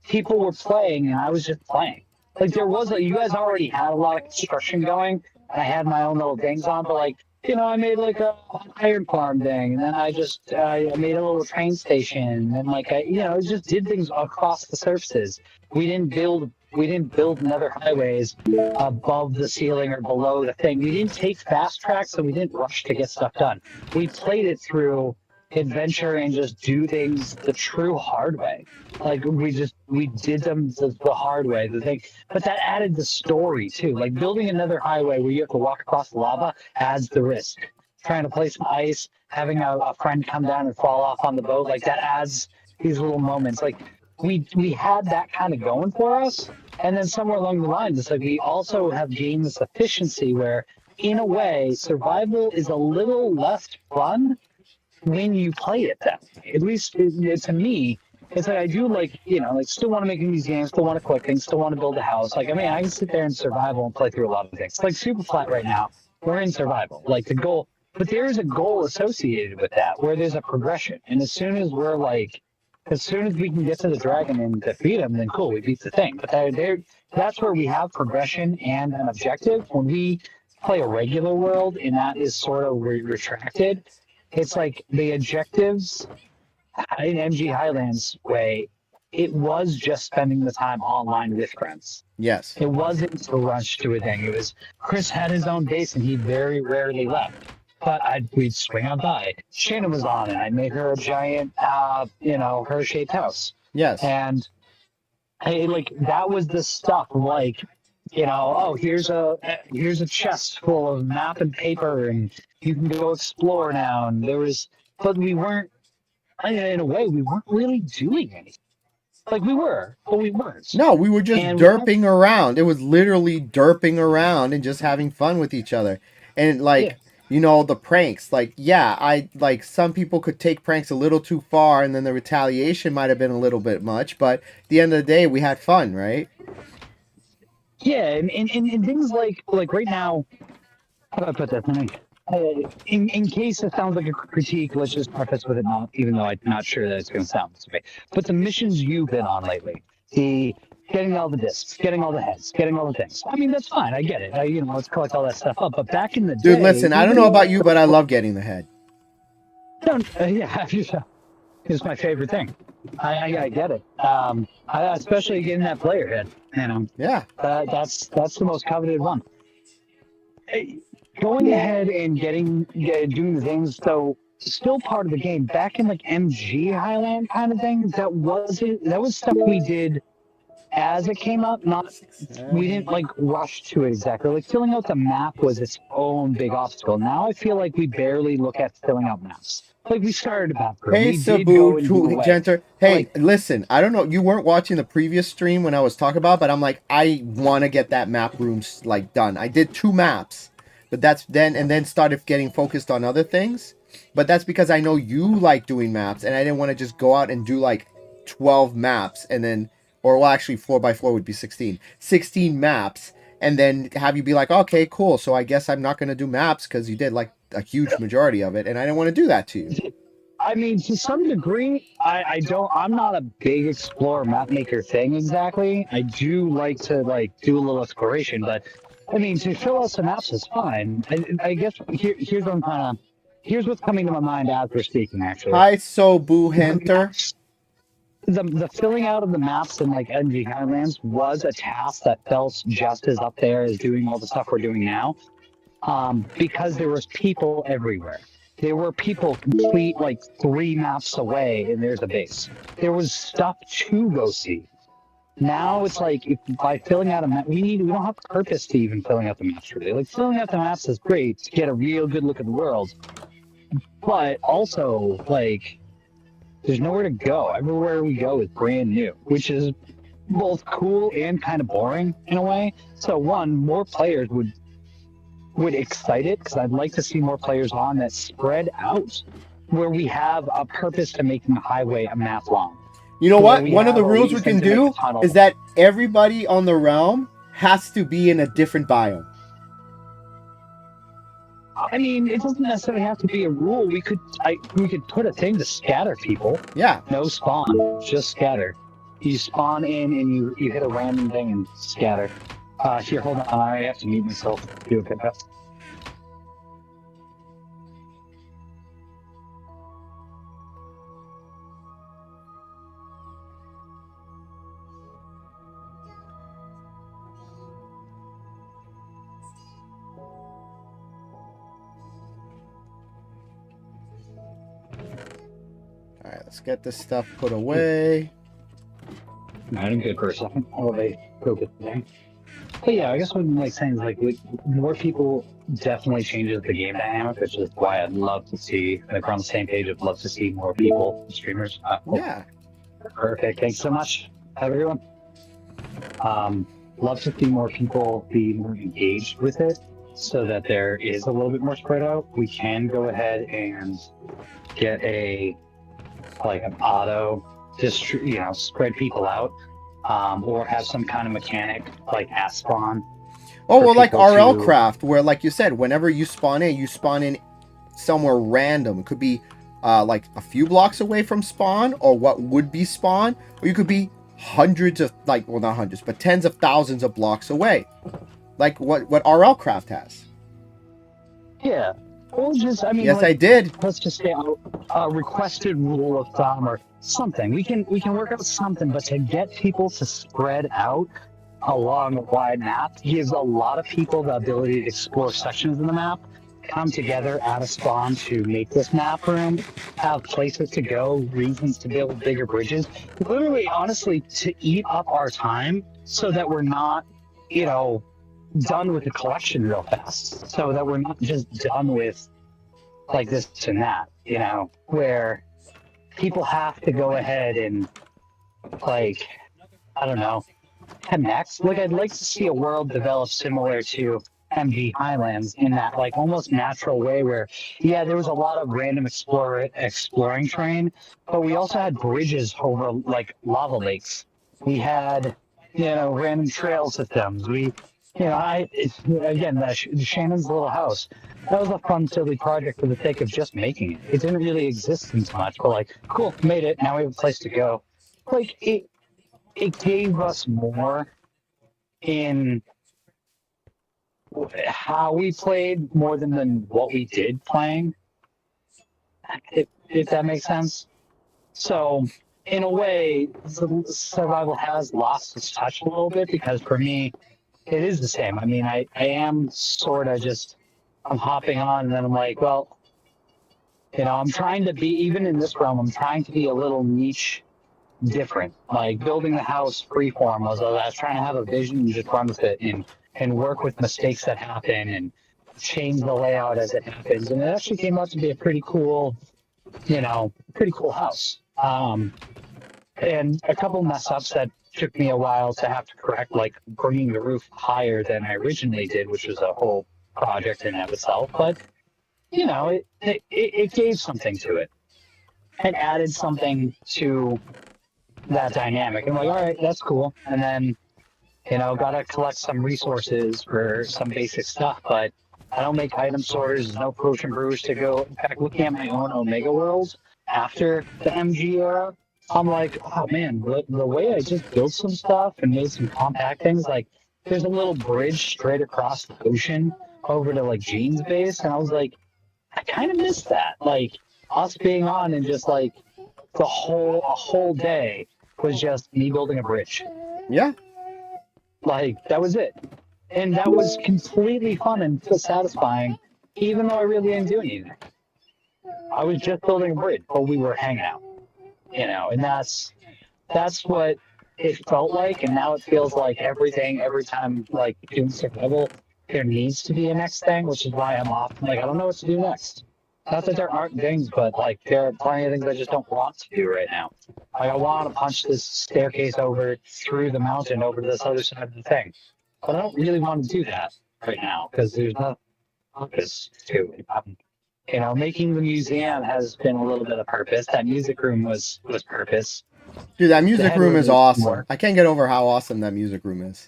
People were playing and I was just playing. Like there was you guys already had a lot of construction going and I had my own little things on, but like, I made like an iron farm thing and then I just I made a little train station and like I just did things across the surfaces. We didn't build nether highways above the ceiling or below the thing. We didn't take fast tracks and we didn't rush to get stuff done. We played it through adventure and just do things the true hard way. Like we did them the hard way, the thing. But that added the story too. Like building another highway where you have to walk across lava adds the risk. Trying to place some ice, having a friend come down and fall off on the boat, like that adds these little moments. Like we had that kind of going for us. And then somewhere along the lines, it's like we also have gained this efficiency where, in a way, survival is a little less fun when you play it that way. At least to me, it's like I do like, still want to make these games, still want to click things, still want to build a house. Like, I mean, I can sit there in survival and play through a lot of things. Like Super Flat right now, we're in survival. Like the goal, but there is a goal associated with that where there's a progression. And as soon as we can get to the dragon and defeat him, then cool, we beat the thing. But that's where we have progression and an objective. When we play a regular world and that is sort of retracted, it's like the objectives in MG Highlands way, it was just spending the time online with friends. Yes. It wasn't to rush to a thing. It was Chris had his own base and he very rarely left. But we'd swing on by. Shannon was on it. I made her a giant, her-shaped house. Yes. And that was the stuff. Like, here's a chest full of map and paper, and you can go explore now. And but we weren't. In a way, we weren't really doing anything. Like we were, but we weren't. No, we were just derping around. It was literally derping around and just having fun with each other. And the pranks, some people could take pranks a little too far and then the retaliation might have been a little bit much, but at the end of the day, we had fun, right? Yeah, and things like right now, how do I put that? In case it sounds like a critique, let's just preface with it not, even though I'm not sure that it's going to sound this way. But the missions you've been on lately, getting all the discs, getting all the heads, getting all the things. I mean, that's fine. I get it. Let's collect all that stuff up. But back in the day... Dude, listen, I don't know about you, but I love getting the head. It's my favorite thing. I get it. Especially getting that player head. Yeah. That's the most coveted one. Going ahead and doing the things, so still part of the game. Back in like MG Highland kind of thing, that was stuff we did as it came up. We didn't like rush to it exactly. Like filling out the map was its own big obstacle. Now I feel like we barely look at filling out maps. Like we started a map. Hey Sabu, Genter. Hey, listen, I don't know. You weren't watching the previous stream when I was talking about, but I'm like, I want to get that map room done. I did 2 maps. But that's then started getting focused on other things. But that's because I know you like doing maps, and I didn't want to just go out and do like 12 maps and then, actually 4x4 would be 16. 16 maps, and then have you be like, okay, cool. So I guess I'm not going to do maps because you did like a huge majority of it, and I didn't want to do that to you. I mean, to some degree, I'm not a big explorer map maker thing exactly. I do like to do a little exploration, but I mean, to fill out some maps is fine. I guess here's what's coming to my mind as we're speaking, actually. Hi, Sobu Hunter. The filling out of the maps in like MG Highlands was a task that felt just as up there as doing all the stuff we're doing now. because there was people everywhere. There were people complete like 3 maps away, and there's a base. There was stuff to go see. Now it's like by filling out a map, we don't have purpose to even filling out the maps really. Like filling out the maps is great to get a real good look at the world, but also like there's nowhere to go. Everywhere we go is brand new, which is both cool and kind of boring in a way. So more players would excite it, because I'd like to see more players on that spread out, where we have a purpose to making a highway a map long. You know what? One of the rules we can do is that everybody on the realm has to be in a different biome. I mean, it doesn't necessarily have to be a rule. We could put a thing to scatter people. Yeah. No spawn, just scatter. You spawn in and you hit a random thing and scatter. Here, hold on. I have to mute myself. Do a pickup. All right, let's get this stuff put away. I'm good for a second. Oh, they broke it there. But yeah, I guess what I'm like saying is like more people definitely changes the game dynamic, which is why I'd love to see, like we're on the same page, I'd love to see more people, streamers. Yeah. Perfect. Thanks so much, everyone. Love to see more people be more engaged with it, so that there is a little bit more spread out. We can go ahead and get an auto spread people out, or have some kind of mechanic like at spawn. Oh, well, like RL Craft, where, like you said, whenever you spawn in somewhere random. It could be like a few blocks away from spawn, or what would be spawn, or you could be hundreds of, like, well, not hundreds, but tens of thousands of blocks away, like what RL Craft has. Yeah. Or just, I mean, yes, I did. Let's just say a requested rule of thumb or something. We can work out something, but to get people to spread out along a wide map gives a lot of people the ability to explore sections of the map, come together at a spawn to make this map room, have places to go, reasons to build bigger bridges. Literally, honestly, to eat up our time so that we're not, done with the collection real fast, so that we're not just done with like this and that, where people have to go ahead and like, I don't know, connect. Like, I'd like to see a world develop similar to MG Highlands in that like almost natural way where, yeah, there was a lot of random exploring terrain, but we also had bridges over like lava lakes. We had, random trail systems. Shannon's little house. That was a fun, silly project for the sake of just making it. It didn't really exist in so much, but like, cool, made it. Now we have a place to go. Like, it gave us more in how we played more than what we did playing. If that makes sense. So, in a way, survival has lost its touch a little bit, because for me, it is the same. I mean, I am sort of just, I'm hopping on and then I'm like, well, I'm trying to be, even in this realm, I'm trying to be a little niche different. Like building the house freeform, I was trying to have a vision and just run with it and work with mistakes that happen and change the layout as it happens. And it actually came out to be a pretty cool house. And a couple mess ups that took me a while to have to correct, like bringing the roof higher than I originally did, which was a whole project in and of itself. But, it gave something to it. It added something to that dynamic. I'm like, all right, that's cool. And then, got to collect some resources for some basic stuff, but I don't make item sorters. There's no potion brewers to go. In fact, looking at my own Omega worlds after the MG era, I'm like, oh man, the way I just built some stuff and made some compact things, like there's a little bridge straight across the ocean over to like Gene's base, and I was like, I kind of missed that. Like us being on and just like a whole day was just me building a bridge. Yeah. Like that was it. And that was completely fun and satisfying, even though I really didn't do anything. I was just building a bridge, but we were hanging out, and that's what it felt like. And now it feels like every time, like doing survival, there needs to be a next thing, which is why I'm often like, I don't know what to do next. Not that there aren't things, but like there are plenty of things I just don't want to do right now. Like I want to punch this staircase over through the mountain over to this other side of the thing, but I don't really want to do that right now because there's no purpose to it. Making the museum has been a little bit of purpose. That music room was purpose. Dude, that music room is awesome. More. I can't get over how awesome that music room is.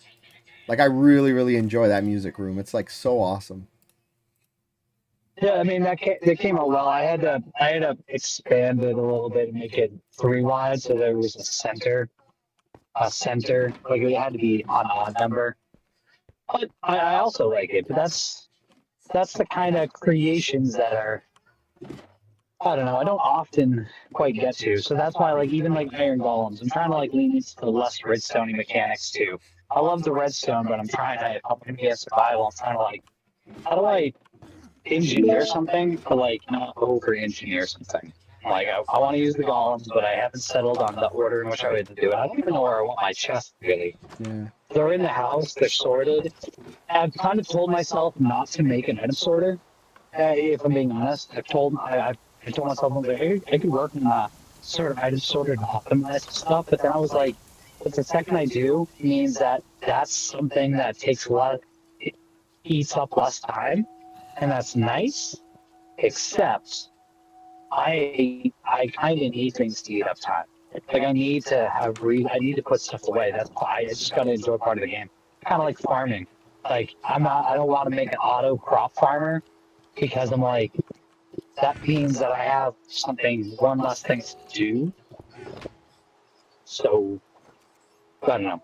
Like, I really, really enjoy that music room. It's, like, so awesome. Yeah, I mean, that came out well. I had to expand it a little bit and make it 3 wide, so there was a center. Like, it had to be an odd number. But I also like it. But that's the kind of creations that are, I don't know, I don't often quite get to. So that's why, like, even like Iron Golems, I'm trying to like lean into the less redstone mechanics too. I love the redstone, but I'm going to be a survival. I'm trying to like, how do I engineer something, but like not over engineer something? Like I want to use the golems, but I haven't settled on the order in which I would do it. I don't even know where I want my chest really. Yeah. They're in the house, they're sorted. I've kind of told myself not to make an item sorter. If I'm being honest, I told myself, hey, I could work in a sort of item sorter to optimize stuff, but then I was like, but the second I do means that's something that takes it eats up less time, and that's nice, except I kind of need things to eat up time. Like I need to put stuff away. That's why I just got to enjoy part of the game. Kind of like farming. Like I don't want to make an auto crop farmer because I'm like, that means that I have one less thing to do. So I don't know.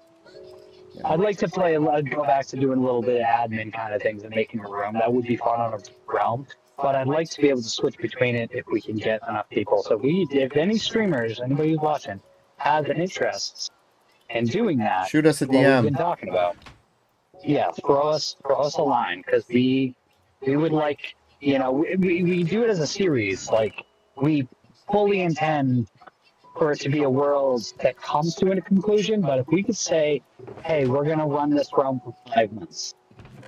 I'd like to go back to doing a little bit of admin kind of things and making a room. That would be fun on a realm. But I'd like to be able to switch between it if we can get enough people. So if any streamers, anybody who's watching, has an interest in doing that, shoot us a DM. What we've been talking about. Yeah, throw us a line because we would like, we do it as a series. Like we fully intend for it to be a world that comes to a conclusion. But if we could say, hey, we're gonna run this realm for 5 months.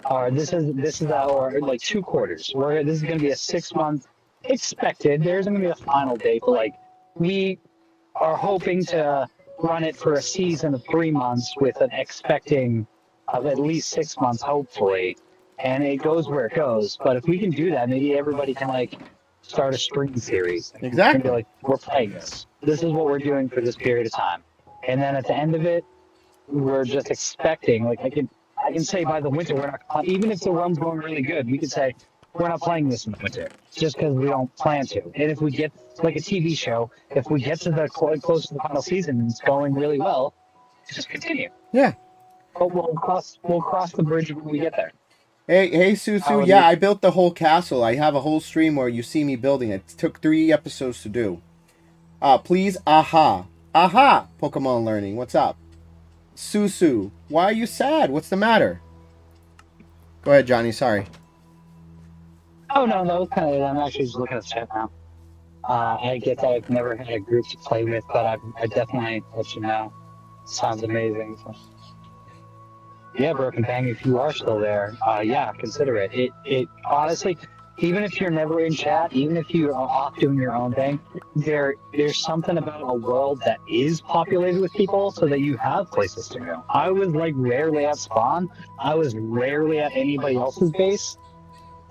Or this is our like 2 quarters. This is going to be a 6-month expected. There isn't going to be a final date, but like we are hoping to run it for a season of 3 months with an expecting of at least 6 months, hopefully. And it goes where it goes. But if we can do that, maybe everybody can like start a stream series. Exactly. Be like, we're playing this. This is what we're doing for this period of time. And then at the end of it, we're just expecting. Like I can say by the winter we're not, even if the run's going really good, we could say we're not playing this in the winter just because we don't plan to. And if we get like a TV show, if we get to the close to the final season and it's going really well, just continue. Yeah. But we'll cross the bridge when we get there. Hey, Susu. Yeah, I built the whole castle. I have a whole stream where you see me building it. It took 3 episodes to do. Please, aha, Pokemon Learning. What's up? Susu, why are you sad? What's the matter? Go ahead, Johnny. Sorry. Oh, no, that was kind of it. I'm actually just looking at the chat now. I get that I've never had a group to play with, but I definitely let you know. Sounds amazing. So. Yeah, Broken Bang, if you are still there, yeah, consider it. It honestly, even if you're never in chat, even if you are off doing your own thing, there's something about a world that is populated with people so that you have places to go. I was like rarely at spawn. I was rarely at anybody else's base.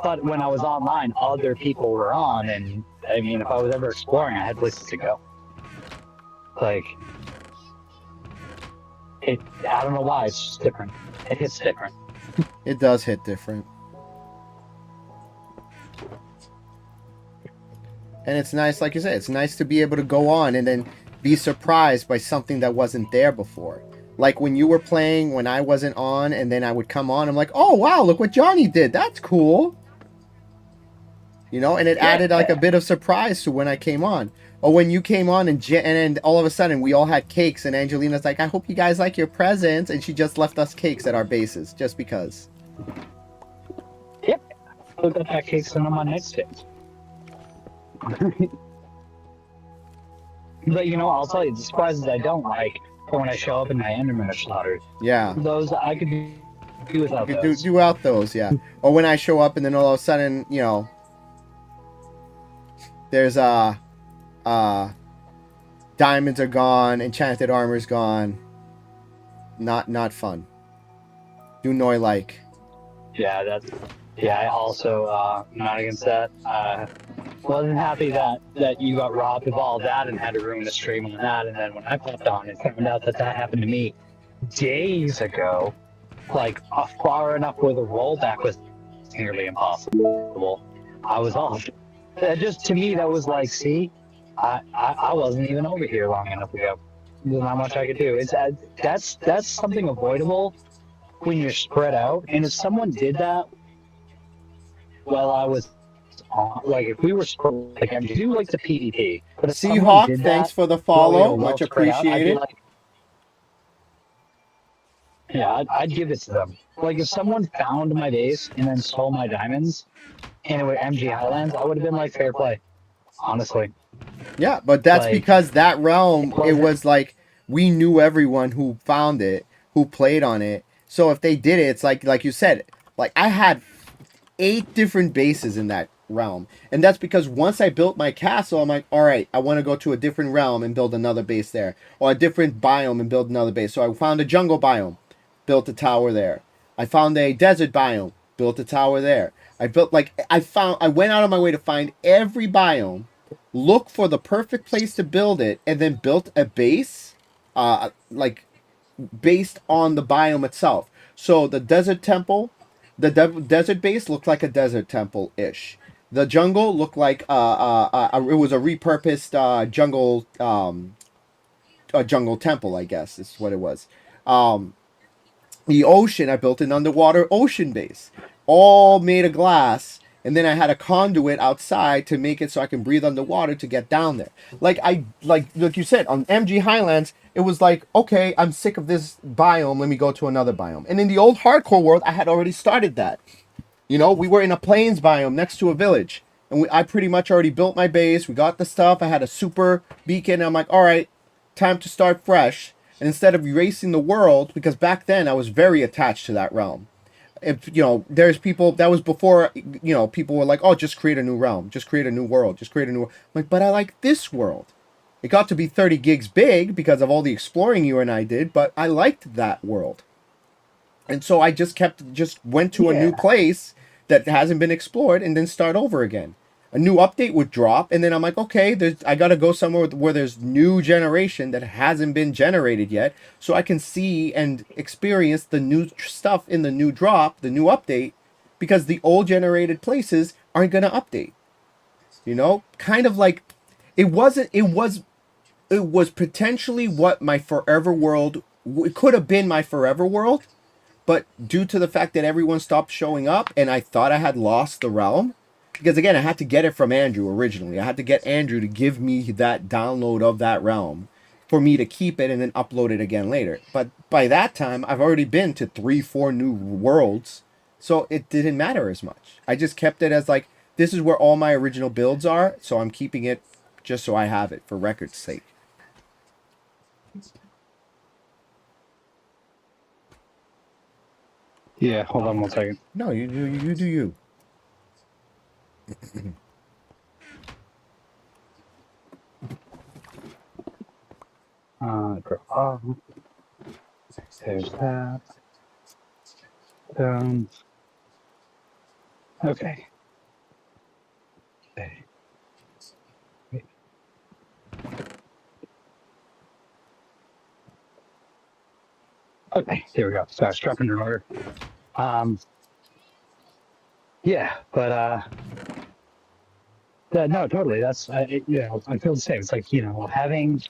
But when I was online, other people were on, and I mean, if I was ever exploring, I had places to go. Like, I don't know why, it's just different. It hits different. It does hit different. And it's nice, like you said, it's nice to be able to go on and then be surprised by something that wasn't there before. Like when you were playing, when I wasn't on, and then I would come on, I'm like, oh, wow, look what Johnny did. That's cool. you know, and it added like a bit of surprise to when I came on. Or when you came on and then all of a sudden we all had cakes and Angelina's like, I hope you guys like your presents, and she just left us cakes at our bases just because. Yep. Look at that cake sitting on my nightstand. But you know, I'll tell you, the surprises I don't like are when I show up in my Enderman are slaughtered. Yeah. Those I could do without those. Do out those, yeah. Or when I show up and then all of a sudden, you know, there's diamonds are gone, enchanted armor's gone. Not fun. Do noi like. Yeah, I also not against that. Wasn't happy that you got robbed of all that and had to ruin the stream on that, and then when I popped on it found out that happened to me days ago, like far enough where the rollback was nearly impossible. I was off. Just to me that was like, see, I wasn't even over here long enough ago. There's not much I could do. It's that's something avoidable when you're spread out, and if someone did that while I was on, like if we were spread, like I do like the PvP. But if Seahawk, did thanks that for the while we follow, were well much spread out, I'd be appreciated. like, yeah, I'd give it to them. Like if someone found my base and then stole my diamonds, and it were MG Highlands, I would have been like, fair play, honestly. Yeah, but that's Like, because that realm, it wasn't- was like we knew everyone who found it, who played on it. So if they did it, it's like you said, like I had 8 different bases in that realm. And that's because once I built my castle, I'm like, all right, I want to go to a different realm and build another base there, or a different biome and build another base. So I found a jungle biome, built a tower there. I found a desert biome, built a tower there. I went out of my way to find every biome, look for the perfect place to build it, and then built a base, like based on the biome itself. So the desert temple, desert base looked like a desert temple ish. The jungle looked like it was a repurposed jungle a jungle temple, I guess is what it was. The ocean, I built an underwater ocean base, all made of glass, and then I had a conduit outside to make it so I can breathe underwater to get down there. Like you said on MG Highlands, it was like, okay, I'm sick of this biome, let me go to another biome. And in the old hardcore world, I had already started that. You know, we were in a plains biome next to a village, and I pretty much already built my base. We got the stuff. I had a super beacon. And I'm like, all right, time to start fresh. And instead of erasing the world, because back then I was very attached to that realm. If you know, there's people that was before, you know, people were like, oh, just create a new realm, just create a new world, just create a new. I'm like, but I like this world. It got to be 30 gigs big because of all the exploring you and I did, but I liked that world. And so I just went to a new place that hasn't been explored and then start over again. A new update would drop, and then I'm like, okay, I got to go somewhere where there's new generation that hasn't been generated yet, so I can see and experience the new stuff in the new drop, the new update, because the old generated places aren't going to update. You know, kind of like it was potentially what my forever world, it could have been my forever world, but due to the fact that everyone stopped showing up and I thought I had lost the realm, because again, I had to get it from Andrew originally. I had to get Andrew to give me that download of that realm for me to keep it and then upload it again later. But by that time, I've already been to 3-4 new worlds, so it didn't matter as much. I just kept it as like, this is where all my original builds are, so I'm keeping it just so I have it for record's sake. Yeah, hold on 1 second. No, you do you. There's that. Okay. Wait. Okay, here we go. So I was dropping in order. Yeah, but no, totally. That's I feel the same. It's like, you know, having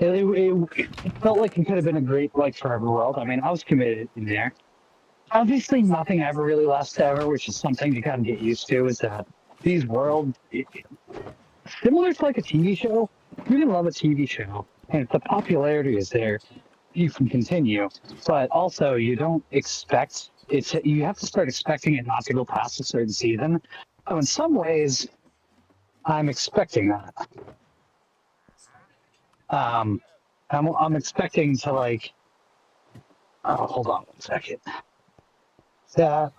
it felt like it could have been a great like forever world. I mean, I was committed in there. Obviously, nothing ever really lasts ever, which is something you kind of get used to. Is that these worlds, similar to like a TV show. You can love a TV show, and if the popularity is there, you can continue. But also, you don't expect it's. You have to start expecting it not to go past a certain season. So in some ways, I'm expecting that. I'm expecting to like. Oh, hold on 1 second. That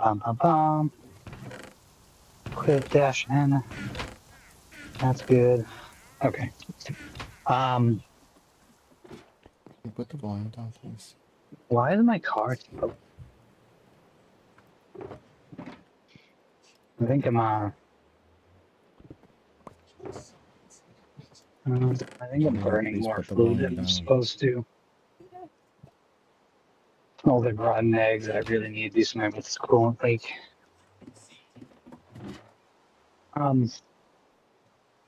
quit dash n. That's good. Okay. You put the volume down, please. Why is my car? I think I think I'm burning Please more put the food volume than I'm down. supposed to. All the rotten eggs. I really need to do something with this coolant leak.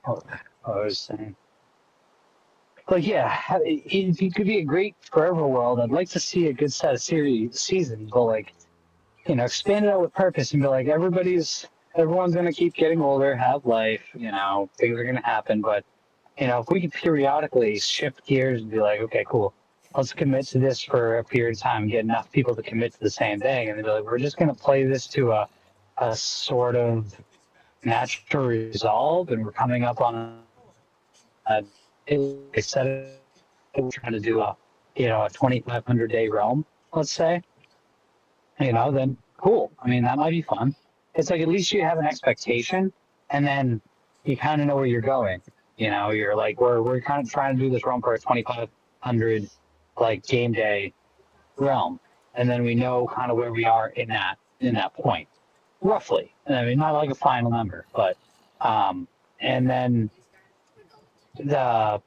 What I was saying. But yeah, it could be a great forever world. I'd like to see a good set of seasons, but like, expand it out with purpose and be like, everyone's gonna keep getting older, have life, things are gonna happen, but if we could periodically shift gears and be like, okay, cool, let's commit to this for a period of time and get enough people to commit to the same thing, and then be like, we're just gonna play this to a sort of natural resolve, and we're coming up on a set of trying to do a 2,500-day realm, let's say, then cool. I mean, that might be fun. It's like at least you have an expectation, and then you kind of know where you're going. You're like, we're kind of trying to do this realm for a 2,500 like game day realm, and then we know kind of where we are in that point, roughly. And I mean, not like a final number, but and then the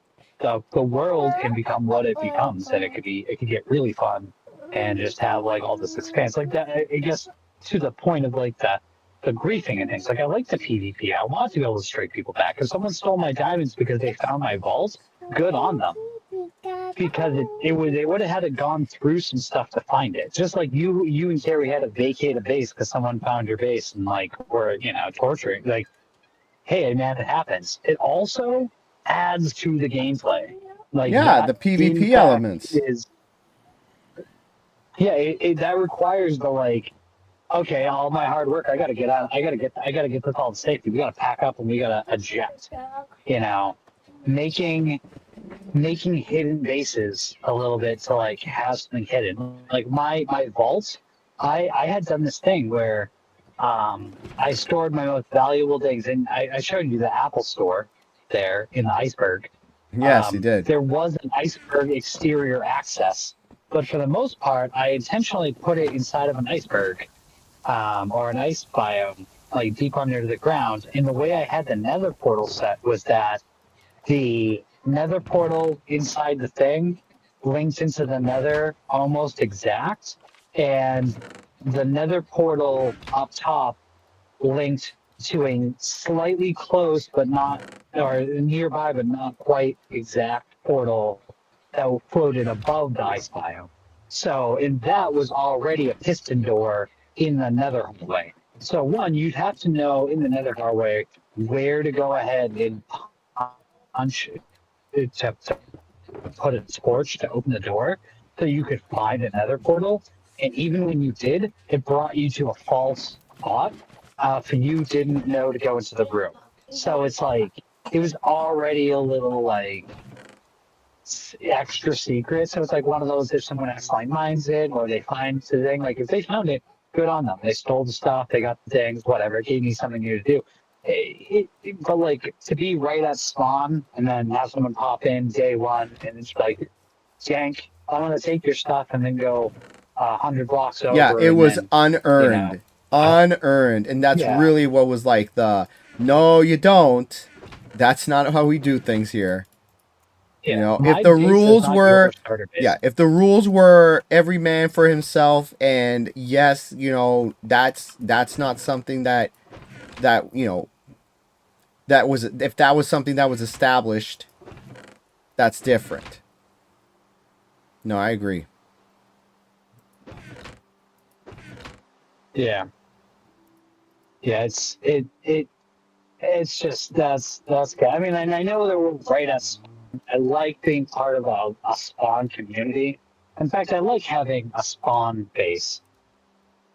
the world can become what it becomes, and it could get really fun and just have like all this expanse like that. I guess to the point of like the griefing and things. Like I like the PvP. I want to be able to strike people back. If someone stole my diamonds because they found my vault, good on them. Because they would have had to gone through some stuff to find it. Just like you and Carrie had to vacate a base because someone found your base and like were torturing. Like, hey man, it happens. It also adds to the gameplay. Like Yeah, that, the in PvP fact, elements. that requires the like, okay, all my hard work, I gotta get out. I gotta get this all to safety. We gotta pack up and we gotta eject. Making hidden bases a little bit to like have something hidden. Like my vaults, I had done this thing where I stored my most valuable things, and I showed you the Apple store there in the iceberg. Yes, you did. There was an iceberg exterior access, but for the most part, I intentionally put it inside of an iceberg or an ice biome, like deep under the ground. And the way I had the nether portal set was that the nether portal inside the thing links into the nether almost exact, and the nether portal up top linked to a slightly close but not, or nearby but not quite exact portal that floated above the ice biome. So, and that was already a piston door in the nether hallway. So one, you'd have to know in the nether hallway where to go ahead and punch to put a torch to open the door so you could find another portal. And even when you did, it brought you to a false spot if you didn't know to go into the room. So it's like, it was already a little like extra secret. So it's like one of those, if someone accidentally mines it or they find the thing, like if they found it, good on them. They stole the stuff, they got the things, whatever. It gave me something new to do. But like to be right at spawn and then have someone pop in day one and it's like, Jank, I want to take your stuff and then go 100 blocks over. Yeah, it was then, unearned. Unearned. And that's really what was like no, you don't. That's not how we do things here. Yeah, if the rules were, if the rules were every man for himself, and yes, that's not something that was, if that was something that was established, that's different. No, I agree. Yeah. Yeah, it's just that's good. I mean, I know that we're right at. I like being part of a spawn community. In fact, I like having a spawn base.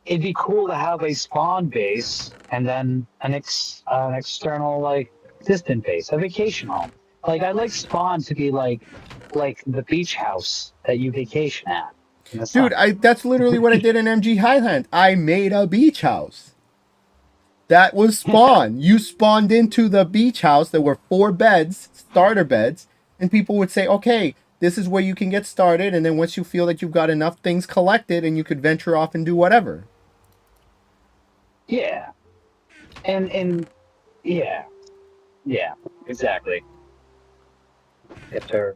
It'd be cool to have a spawn base and then an external like distant base, a vacation home. Like I'd like spawn to be like the beach house that you vacation at. in the Dude, summer. that's literally what I did in MG Highland. I made a beach house. That was spawn. You spawned into the beach house. There were 4 beds, starter beds, and people would say, okay, this is where you can get started. And then once you feel that you've got enough things collected, and you could venture off and do whatever. Yeah, and yeah, yeah, exactly. If they're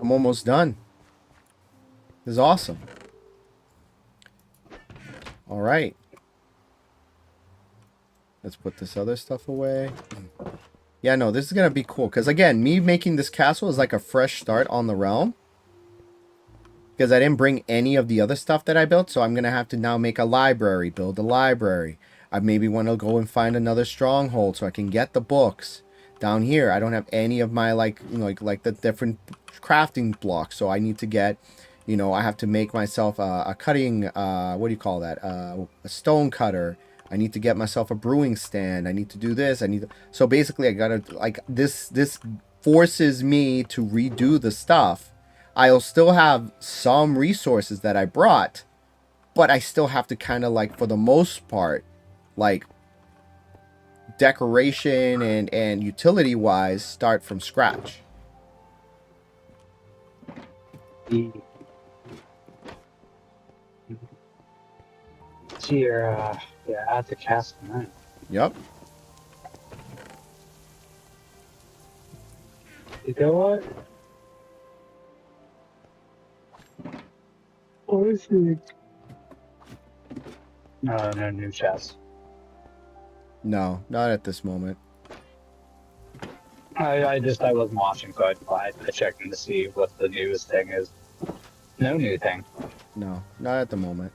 I'm almost done. This is awesome. All right. Let's put this other stuff away. Yeah, no, this is going to be cool. Because, again, me making this castle is like a fresh start on the realm. Because I didn't bring any of the other stuff that I built. So I'm going to have to now make a library, build a library. I maybe want to go and find another stronghold so I can get the books. Down here, I don't have any of my, like, you know, like the different crafting blocks. So I need to get, you know, I have to make myself a cutting, what do you call that? A stone cutter. I need to get myself a brewing stand. I need to do this. So basically I gotta, like, this forces me to redo the stuff. I'll still have some resources that I brought, but I still have to kind of, like, for the most part, like, decoration and utility wise, start from scratch. here, yeah, at the castle night. Yep. You know what? What is it? No, no new chest. No, not at this moment. I wasn't watching, so I checked in to see what the newest thing is. No new thing. No, not at the moment.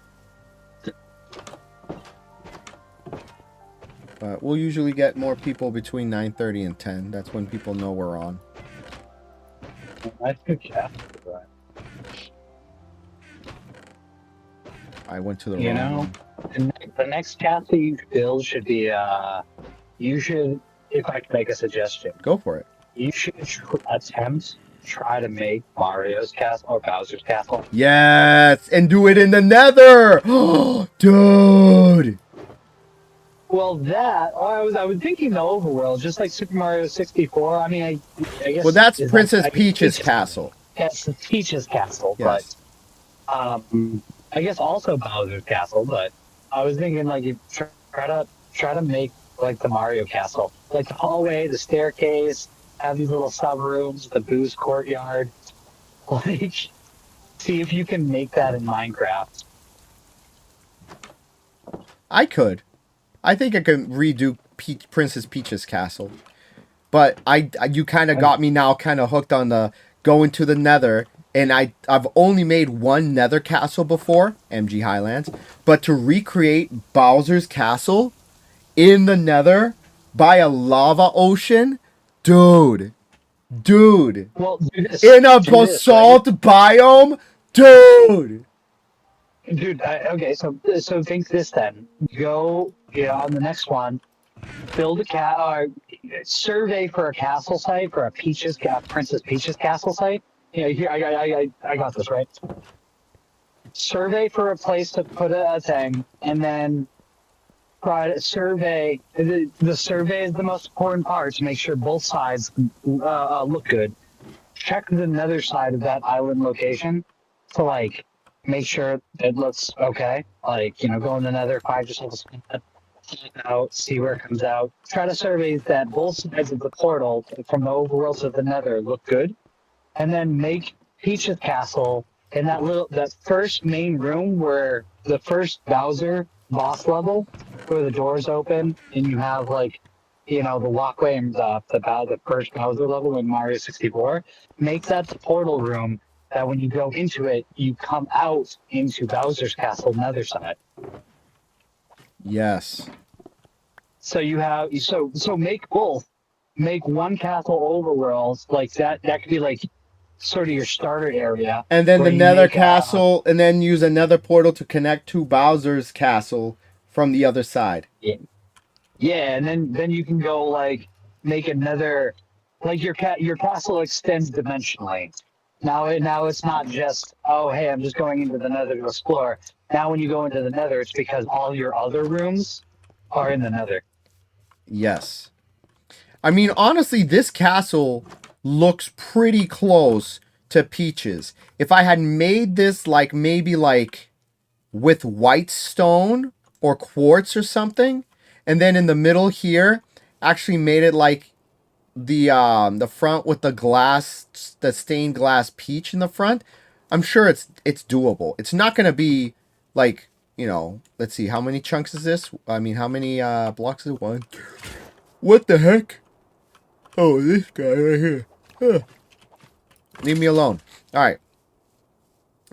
But we'll usually get more people between 9:30 and 10. That's when people know we're on. I think chest, but I went to the you wrong know, one. the next cast that you build should be you should, if I can make a suggestion, Go for it. you should try to make Mario's castle or Bowser's castle. Yes, and do it in the Nether. Dude. Well, that I was thinking the overworld, just like Super Mario 64. I mean, I guess. Well, that's is Princess that, Peach's castle. That's the Peach's castle, Yes. but I guess also Bowser's castle. But I was thinking like you try to make like the Mario castle, like the hallway, the staircase, have these little sub rooms, the booze courtyard. Like, see if you can make that in Minecraft. I could. I think I could redo Princess Peach's castle. But you kind of got me now kind of hooked on the going to the Nether. And I've only made one Nether castle before, MG Highlands. But to recreate Bowser's castle in the Nether by a lava ocean, dude. Well, In a basalt biome, dude. Dude, okay, so think this then. Go, on the next one, build a survey for a castle site for a Princess Peach's castle site. Here I got this right. Survey for a place to put a thing, and then try to survey. The survey is the most important part to make sure both sides look good. Check the nether side of that island location to like make sure it looks okay. Like, go in the nether, find yourself a spot, out, see where it comes out. Try to survey that both sides of the portal from the overworld to the nether look good. And then make Peach's castle in that first main room where the first Bowser boss level, where the doors open and you have like, the walkway and the first Bowser level in Mario 64. Make that the portal room that when you go into it, you come out into Bowser's Castle on the other side. Yes. So you have so make both. Make one castle overworld like that. That could be like sort of your starter area. And then where the you nether make, castle, and then use another portal to connect to Bowser's castle from the other side. Yeah, and then you can go like make another, like your castle extends dimensionally. Now it's not just, oh hey, I'm just going into the nether to explore. Now when you go into the nether, it's because all your other rooms are in the nether. Yes. I mean, honestly, this castle looks pretty close to Peach's. If I had made this like maybe like with white stone or quartz or something, and then in the middle here, actually made it like the front with the glass, the stained glass peach in the front, I'm sure it's doable. It's not gonna be like, you know, let's see, how many chunks is this? I mean, how many blocks is it? One. What the heck? Oh, this guy right here. Huh. Leave me alone. All right.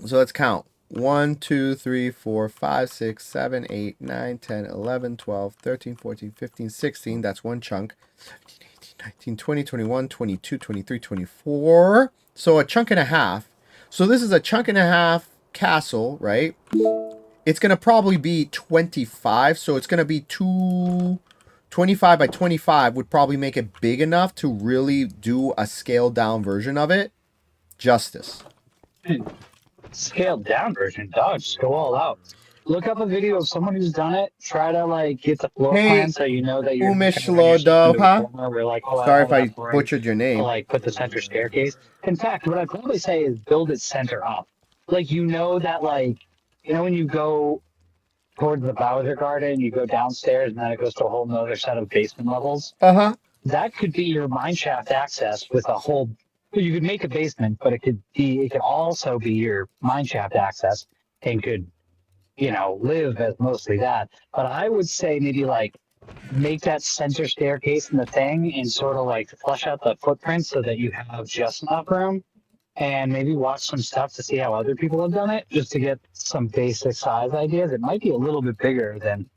So let's count. 1, 2, 3, 4, 5, 6, 7, 8, 9, 10, 11, 12, 13, 14, 15, 16. That's one chunk. 17, 18, 19, 20, 21, 22, 23, 24. So a chunk and a half. So this is a chunk and a half castle, right? It's going to probably be 25. So it's going to be 25 by 25 would probably make it big enough to really do a scaled down version of it. Justice. Scaled down version, dog. Just go all out. Look up a video of someone who's done it. Try to like get the floor plan so you know that you're where like, oh, sorry if I butchered your name. Like put the center staircase. In fact, what I'd probably say is build it center up. Like you know that like when you go towards the Bowser Garden, you go downstairs and then it goes to a whole nother set of basement levels. That could be your mineshaft access with a whole. You could make a basement, but it could also be your mineshaft access and could, live as mostly that. But I would say maybe like make that center staircase in the thing and sort of like flush out the footprint so that you have just enough room, and maybe watch some stuff to see how other people have done it just to get some basic size ideas. It might be a little bit bigger than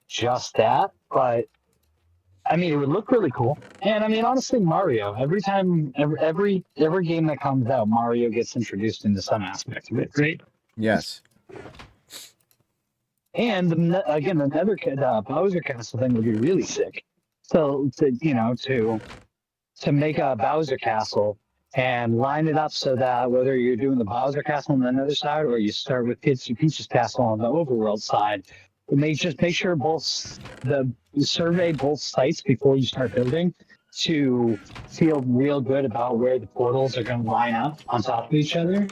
just that, but I mean, it would look really cool. And I mean, honestly, Mario, every game that comes out, Mario gets introduced into some aspect of it, right? Yes. And again, the Bowser Castle thing would be really sick. So to make a Bowser Castle and line it up so that whether you're doing the Bowser Castle on the other side or you start with Peach's Castle on the overworld side, make sure survey both sites before you start building to feel real good about where the portals are going to line up on top of each other,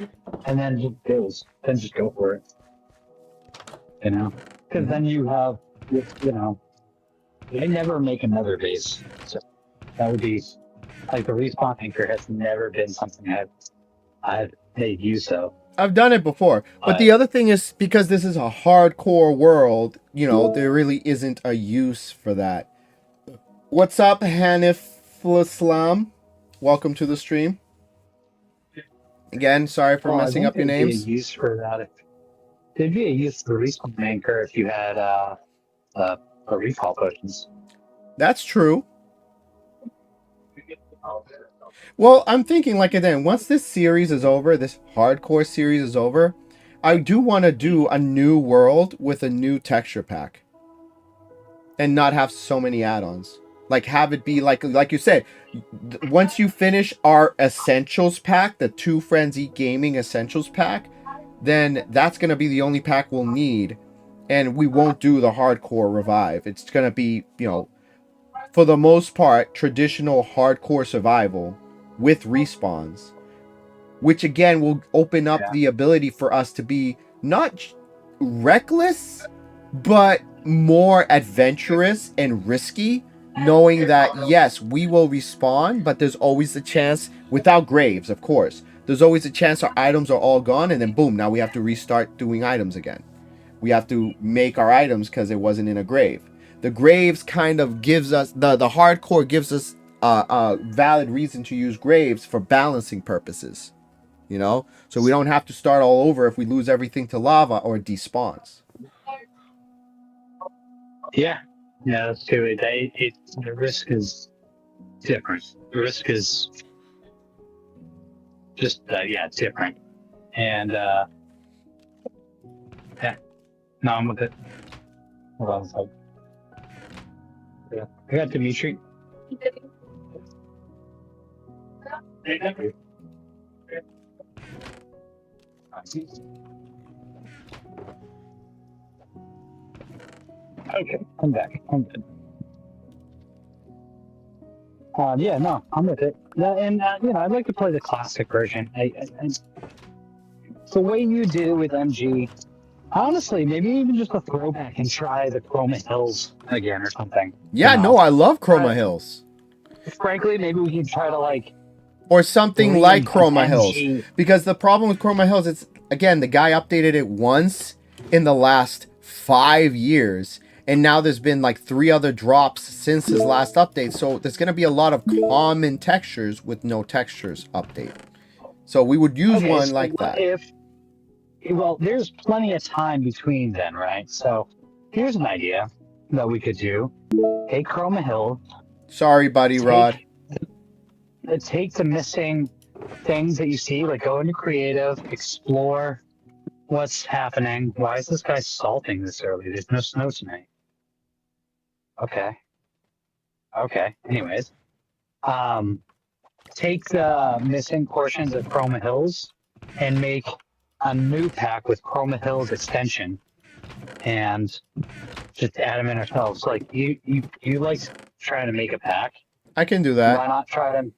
and then just go for it. Because then you have, they never make another base, so that would be like the respawn anchor has never been something I've made use of. I've done it before. But the other thing is, because this is a hardcore world, there really isn't a use for that. What's up, Hanif Islam? Welcome to the stream. Again, sorry for messing up your names. There'd be a use for that. There'd be a use for the respawn anchor if you had recall potions. That's true. Well, I'm thinking like then once this series is over, this hardcore series is over, I do want to do a new world with a new texture pack. And not have so many add-ons. Like have it be like you said, once you finish our essentials pack, the 2 Friends Eat Gaming essentials pack, then that's going to be the only pack we'll need, and we won't do the hardcore revive. It's going to be, for the most part, traditional hardcore survival with respawns, which again will open up the ability for us to be not reckless, but more adventurous and risky, knowing that yes, we will respawn, but there's always a chance, without graves, of course, there's always a chance our items are all gone, and then boom, now we have to restart doing items again. We have to make our items because it wasn't in a grave. The graves kind of gives us, the hardcore gives us a valid reason to use graves for balancing purposes. you know, so we don't have to start all over if we lose everything to lava or it despawns. Yeah, that's true. The risk is different. The risk is just different. And yeah, no, I'm with it. Hold on a second. Yeah, I got Dimitri. Okay, I'm back. I'm good. Yeah, no, I'm with it. Yeah, and I'd like to play the classic version. The way you did it with MG, honestly, maybe even just a throwback and try the Chroma Hills again or something. Yeah, no, I love Chroma Hills. Frankly, maybe we could try to or something like Chroma Hills, MG. because the problem with Chroma Hills, it's again the guy updated it once in the last 5 years, and now there's been like 3 other drops since his last update. So there's going to be a lot of common textures with no textures update. So we would use one like that. Well, there's plenty of time between then, right? So here's an idea that we could do. Take Chroma Hill. Sorry, buddy, Rod. Take the missing things that you see, like go into creative, explore what's happening. Why is this guy salting this early? There's no snow tonight. Okay. Anyways, take the missing portions of Chroma Hills and make a new pack with Chroma Hills extension, and just add them in ourselves. Like you like trying to make a pack. I can do that. Why not try to?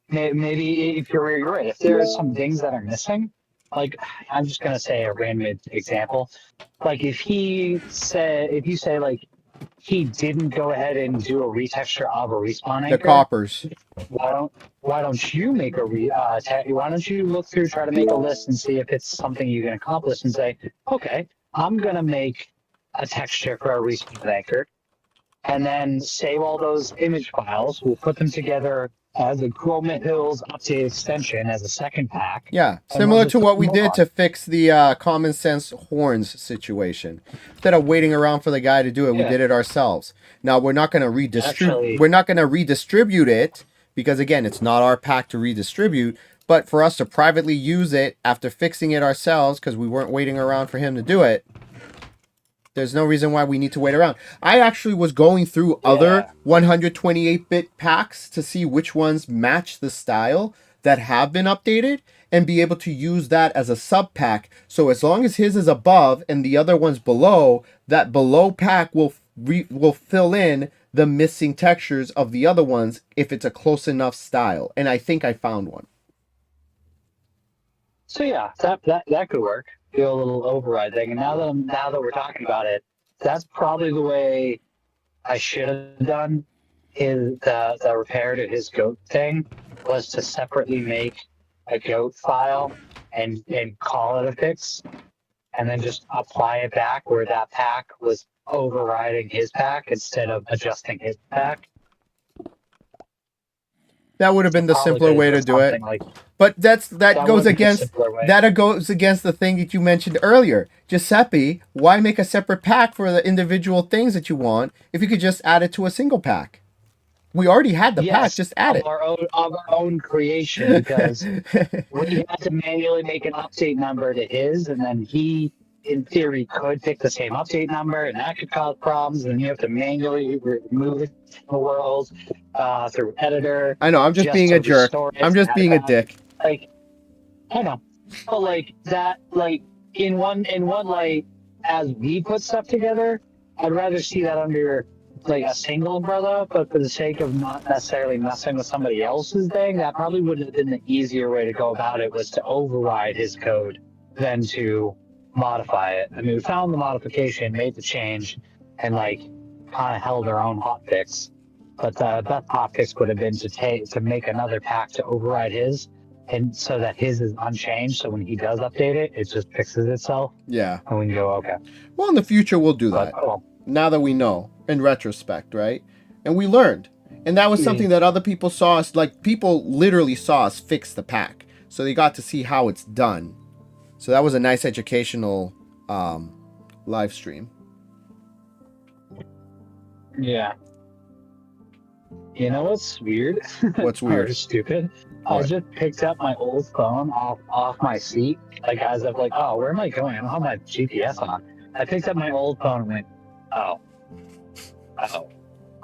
Maybe if you're right, if there are some things that are missing, like I'm just gonna say a random example, like if you say like he didn't go ahead and do a retexture of a respawn anchor, the coppers. Why don't you make why don't you look through, try to make a list and see if it's something you can accomplish and say, okay, I'm gonna make a texture for a respawn anchor, and then save all those image files. We'll put them together as a Chroma Hills update extension as a second pack. Yeah, similar to what we did to fix the common sense horns situation. Instead of waiting around for the guy to do it, we did it ourselves. Now we're not going to redistribute. We're not going to redistribute it because again, it's not our pack to redistribute. But for us to privately use it after fixing it ourselves, because we weren't waiting around for him to do it, there's no reason why we need to wait around. I actually was going through other 128-bit packs to see which ones match the style that have been updated and be able to use that as a sub pack. So as long as his is above and the other one's below, that below pack will fill in the missing textures of the other ones if it's a close enough style. And I think I found one. So yeah, that could work. Do a little override thing. And now that we're talking about it, that's probably the way I should have done the repair to his goat thing, was to separately make a goat file and call it a fix, and then just apply it back where that pack was overriding his pack instead of adjusting his pack. That would have been the simpler way to do it. But that goes against the thing that you mentioned earlier. Giuseppe, why make a separate pack for the individual things that you want if you could just add it to a single pack? We already had the pack, just add it. Of our own creation, because we had to manually make an update number to his, and then he, in theory, could pick the same update number, and that could cause problems, and you have to manually remove it from the world through editor. I know, I'm just being a jerk. I'm just being a dick. Like, I know. But like that, like in one light, as we put stuff together, I'd rather see that under like a single umbrella, but for the sake of not necessarily messing with somebody else's thing, that probably would have been the easier way to go about it, was to override his code than to modify it. I mean, we found the modification, made the change, and like kind of held our own hotfix. But the best hotfix would have been to make another pack to override his, and so that his is unchanged. So when he does update it, it just fixes itself. Yeah. And we can go, okay. Well, in the future, we'll do that. Now that we know, in retrospect, right? And we learned. And that was something that other people saw us, like people literally saw us fix the pack. so they got to see how it's done. So that was a nice educational live stream. Yeah. You know what's weird? What's weird? Or stupid? What? I just picked up my old phone off my seat, like as of like, oh, where am I going? I don't have my GPS on. I picked up my old phone and went, oh.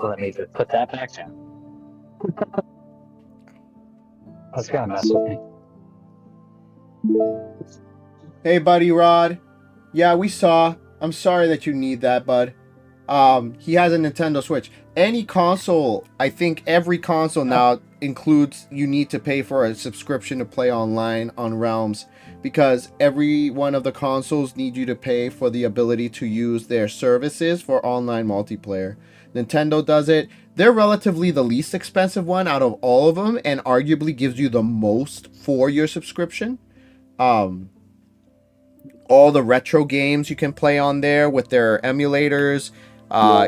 Let me just put that back down. That's gonna mess with me. Hey, buddy Rod. Yeah, we saw. I'm sorry that you need that, bud. He has a Nintendo Switch. Any console, I think every console now includes you need to pay for a subscription to play online on Realms, because every one of the consoles need you to pay for the ability to use their services for online multiplayer. Nintendo does it. They're relatively the least expensive one out of all of them, and arguably gives you the most for your subscription. All the retro games you can play on there with their emulators.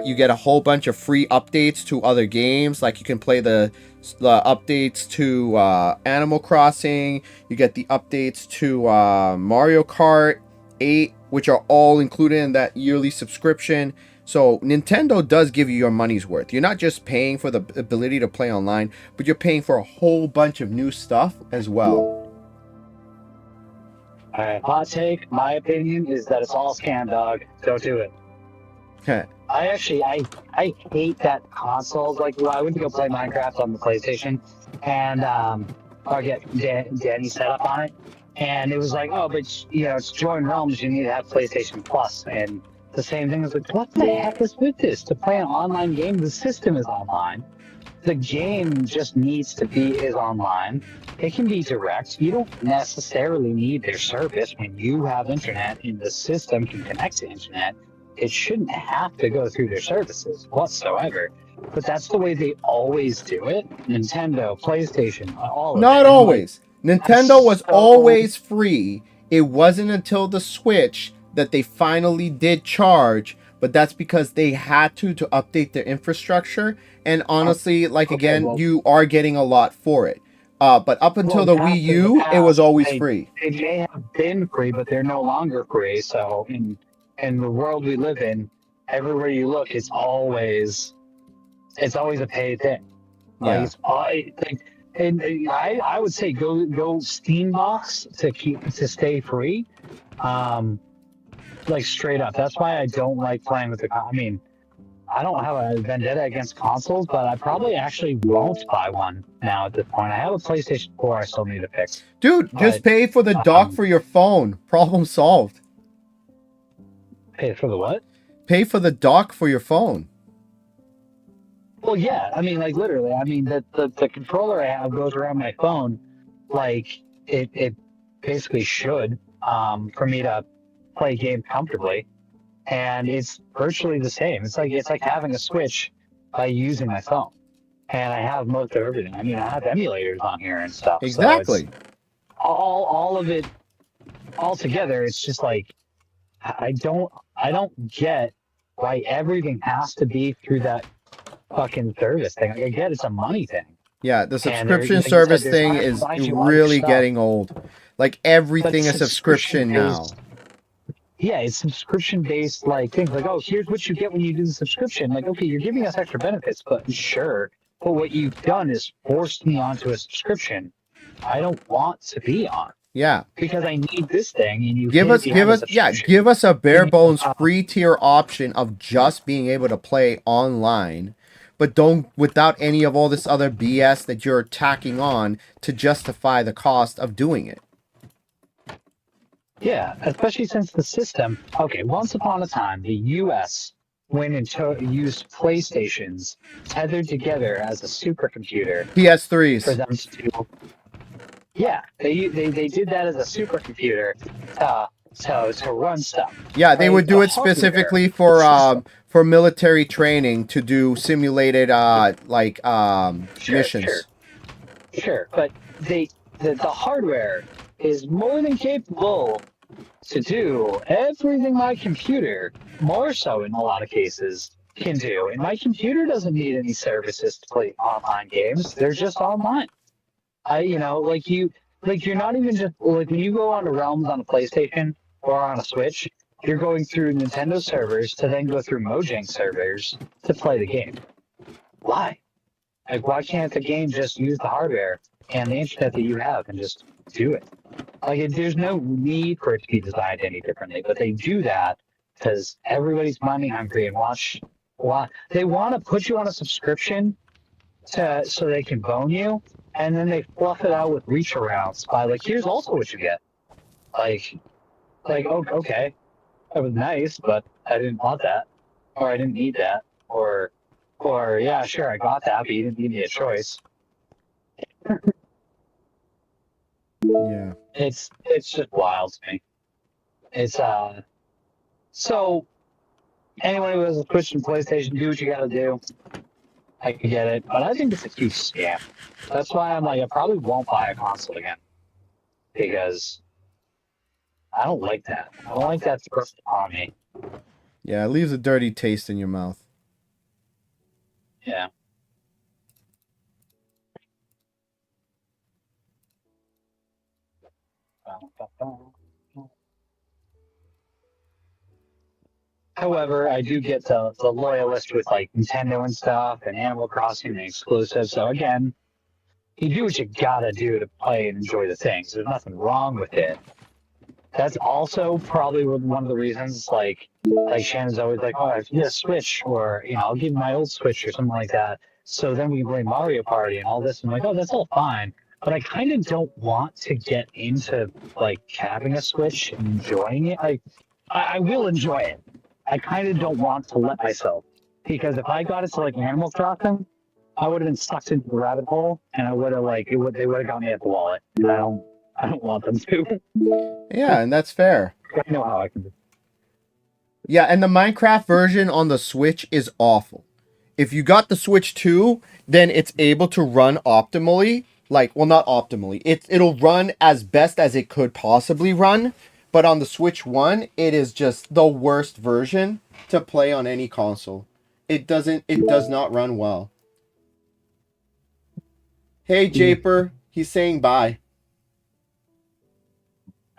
You get a whole bunch of free updates to other games. Like you can play the updates to Animal Crossing. You get the updates to Mario Kart 8, which are all included in that yearly subscription. So Nintendo does give you your money's worth. You're not just paying for the ability to play online, but you're paying for a whole bunch of new stuff as well. Alright, hot take, my opinion is that it's all scam, dog. Don't do it. Okay. I hate that consoles. Like, I went to go play Minecraft on the PlayStation, and or get Danny set up on it, and it was like, oh, but you know, it's join Realms, you need to have PlayStation Plus, and the same thing is like, what the heck is with this? To play an online game, the system is online. The game just needs to be online. It can be direct. You don't necessarily need their service when you have internet and the system can connect to internet. It shouldn't have to go through their services whatsoever. But that's the way they always do it. Nintendo, PlayStation, all of it. Not always. Nintendo was so- always free. It wasn't until the Switch that they finally did charge, but that's because they had to update their infrastructure. And honestly, like again, you are getting a lot for it. But up until the Wii U, it was always free. They may have been free, but they're no longer free. So in the world we live in, everywhere you look, it's always a paid thing. Yeah. And I would say go Steambox to stay free. Like straight up. That's why I don't like playing with I mean, I don't have a vendetta against consoles, but I probably actually won't buy one now at this point. I have a PlayStation 4 I still need to fix. Dude, just pay for the dock for your phone. Problem solved. Pay for the what? Pay for the dock for your phone. Well, yeah. I mean, like literally. I mean, the controller I have goes around my phone, like it basically should, for me to play games comfortably, and it's virtually the same. It's like having a Switch by using my phone, and I have most of everything. I mean, I have emulators on here and stuff. Exactly. So all of it all together. It's just like I don't get why everything has to be through that fucking service thing. Like, I get it's a money thing. Yeah, the subscription service thing is really getting old. Like everything is subscription now. Yeah, it's subscription-based, like, things like, oh, here's what you get when you do the subscription. Like, okay, you're giving us extra benefits, but sure. But what you've done is forced me onto a subscription I don't want to be on. Yeah. Because I need this thing, and you give us a bare bones free tier option of just being able to play online, but don't without any of all this other BS that you're tacking on to justify the cost of doing it. Yeah, especially since the system. Okay, once upon a time, the U.S. went and used PlayStations tethered together as a supercomputer. PS3s. For them to. Yeah, they did that as a supercomputer to run stuff. Yeah, they would do it specifically for military training to do simulated missions. Sure, but the hardware is more than capable to do everything my computer, more so in a lot of cases, can do. And my computer doesn't need any services to play online games. They're just online. like you're not even just like when you go on to Realms on a PlayStation or on a Switch, you're going through Nintendo servers to then go through Mojang servers to play the game. Why? Like, why can't the game just use the hardware and the internet that you have and just do it? Like, there's no need for it to be designed any differently, but they do that because everybody's money hungry and they want to put you on a subscription so they can bone you, and then they fluff it out with reach arounds by like, here's also what you get. Oh, okay, that was nice, but I didn't want that, or I didn't need that, or yeah, sure, I got that, but you didn't give me a choice. Yeah. It's just wild to me. It's so anyone who has a Switch and PlayStation, do what you gotta do. I can get it, but I think it's a huge scam. That's why I'm like, I probably won't buy a console again because I don't like that. I don't like that thrust on me. Yeah, it leaves a dirty taste in your mouth. Yeah. However, I do get the loyalist with like Nintendo and stuff and Animal Crossing and exclusives. So again, you do what you gotta do to play and enjoy the things. There's nothing wrong with it. That's also probably one of the reasons like Shannon's always like, oh, if you get a Switch, or I'll give you my old Switch or something like that. So then we can play Mario Party and all this. And I'm like, oh, that's all fine. But I kind of don't want to get into like having a Switch and enjoying it. I will enjoy it. I kind of don't want to let myself, because if I got it to like Animal Crossing, I would have been sucked into the rabbit hole, and I would have they would have got me at the wallet. And I don't want them to. Yeah, and that's fair. I know how I can do. Yeah, and the Minecraft version on the Switch is awful. If you got the Switch 2, then it's able to run optimally. Like, well, not optimally. It'll run as best as it could possibly run. But on the Switch 1, it is just the worst version to play on any console. It does not run well. Hey, Japer. He's saying bye.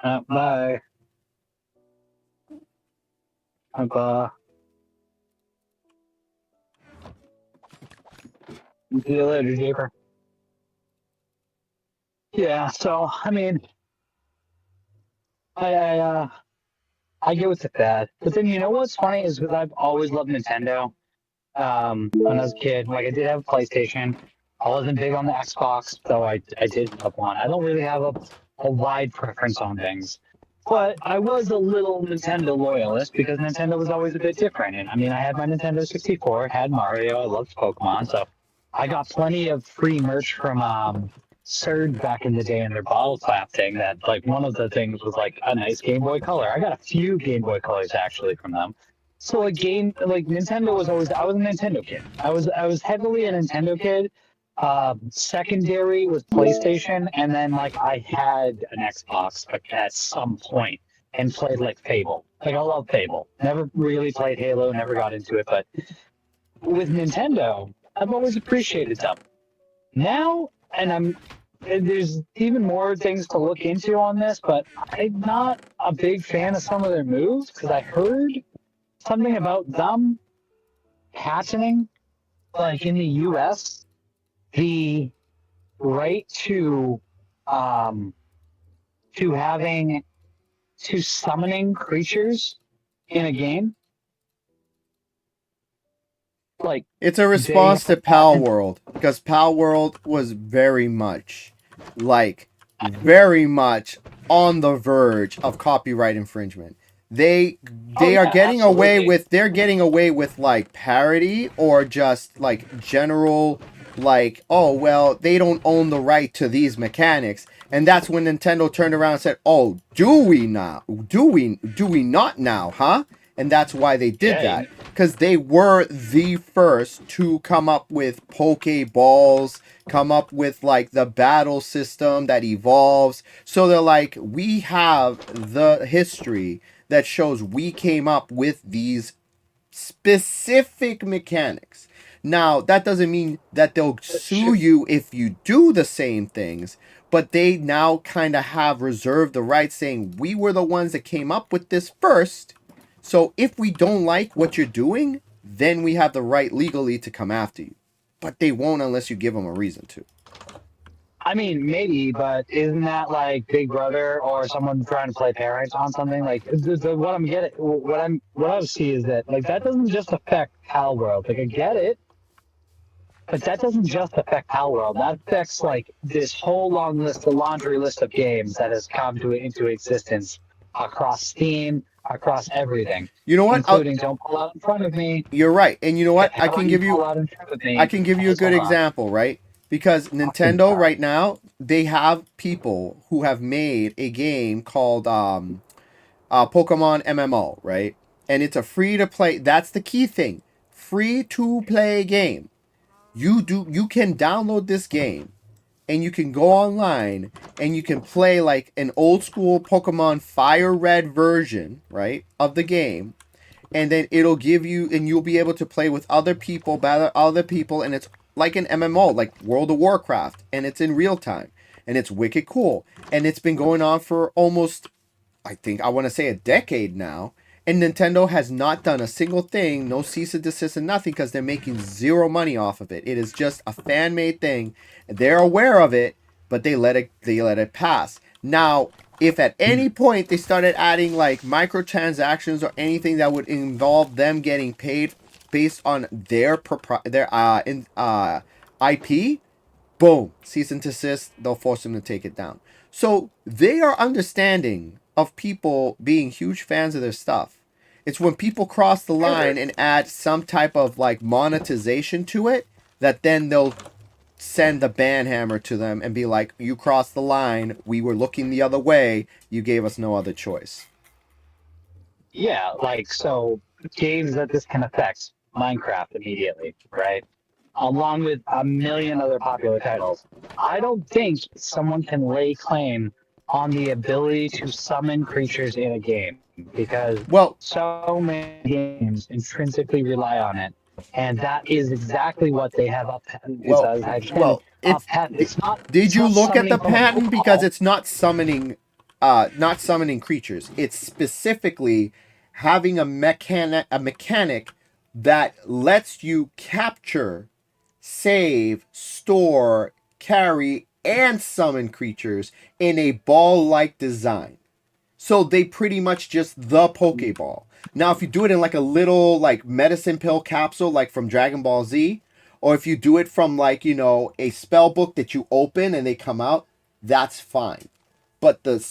Bye. Bye. See you later, Japer. Yeah, so I mean, I get what's bad, but then what's funny is because I've always loved Nintendo. When I was a kid, like I did have a PlayStation. I wasn't big on the Xbox, though I did have one. I don't really have a wide preference on things, but I was a little Nintendo loyalist because Nintendo was always a bit different. And I mean, I had my Nintendo 64, had Mario, I loved Pokemon, so I got plenty of free merch from Surge back in the day in their bottle flap thing. That like one of the things was like a nice Game Boy Color. I got a few Game Boy Colors actually from them. So like Nintendo was always, I was a Nintendo kid. I was heavily a Nintendo kid. Secondary was PlayStation, and then like I had an Xbox at some point and played like Fable. Like I love Fable. Never really played Halo, never got into it, but with Nintendo, I've always appreciated them. Now, and there's even more things to look into on this, but I'm not a big fan of some of their moves because I heard something about them patenting, like in the U.S., the right to summoning creatures in a game. Like it's a response to Pal World, because Pal World was very much on the verge of copyright infringement. They're getting away with like parody or just like general like, oh well, they don't own the right to these mechanics. And that's when Nintendo turned around and said, oh, do we not now, huh? And that's why they did that. Because they were the first to come up with Pokeballs, come up with like the battle system that evolves. So they're like, we have the history that shows we came up with these specific mechanics. Now, that doesn't mean that they'll sue you if you do the same things, but they now kind of have reserved the right, saying we were the ones that came up with this first. So if we don't like what you're doing, then we have the right legally to come after you. But they won't unless you give them a reason to. I mean, maybe, but isn't that like Big Brother or someone trying to play parent on something? Like, what I'm getting, what I see is that like that doesn't just affect Pal World. Like, I get it, but that doesn't just affect Pal World. That affects like this whole long list, the laundry list of games that has come into existence across Steam, across everything. You know what? Including Don't Pull Out in Front of Me. You're right, and you know what? I can give you a good on. example, right? Because Nintendo right now, they have people who have made a game called Pokemon MMO, right? And it's a free to play. That's the key thing. Free to play game. You can download this game and you can go online and you can play like an old school Pokemon Fire Red version, right, of the game. And then it'll give you, and you'll be able to play with other people, battle other people, and it's like an MMO, like World of Warcraft, and it's in real time, and it's wicked cool, and it's been going on for almost, I think, I want to say a decade now, and Nintendo has not done a single thing, no cease and desist and nothing, because they're making zero money off of it. It is just a fan-made thing. They're aware of it, but they let it pass. Now, if at any point they started adding like microtransactions or anything that would involve them getting paid based on their IP, boom, cease and desist, they'll force them to take it down. So they are understanding of people being huge fans of their stuff. It's when people cross the line and add some type of like monetization to it that then they'll send the ban hammer to them and be like, you crossed the line, we were looking the other way, you gave us no other choice. Yeah, like, so games that this can affect, Minecraft immediately, right? Along with a million other popular titles. I don't think someone can lay claim on the ability to summon creatures in a game because so many games intrinsically rely on it. And that is exactly what they have up patent. It's not. Did you look at the patent? Because it's not summoning creatures. It's specifically having a mechanic that lets you capture, save, store, carry, and summon creatures in a ball-like design. So they pretty much just the Pokeball. Now, if you do it in like a little like medicine pill capsule, like from Dragon Ball Z, or if you do it from like, you know, a spell book that you open and they come out, that's fine. But the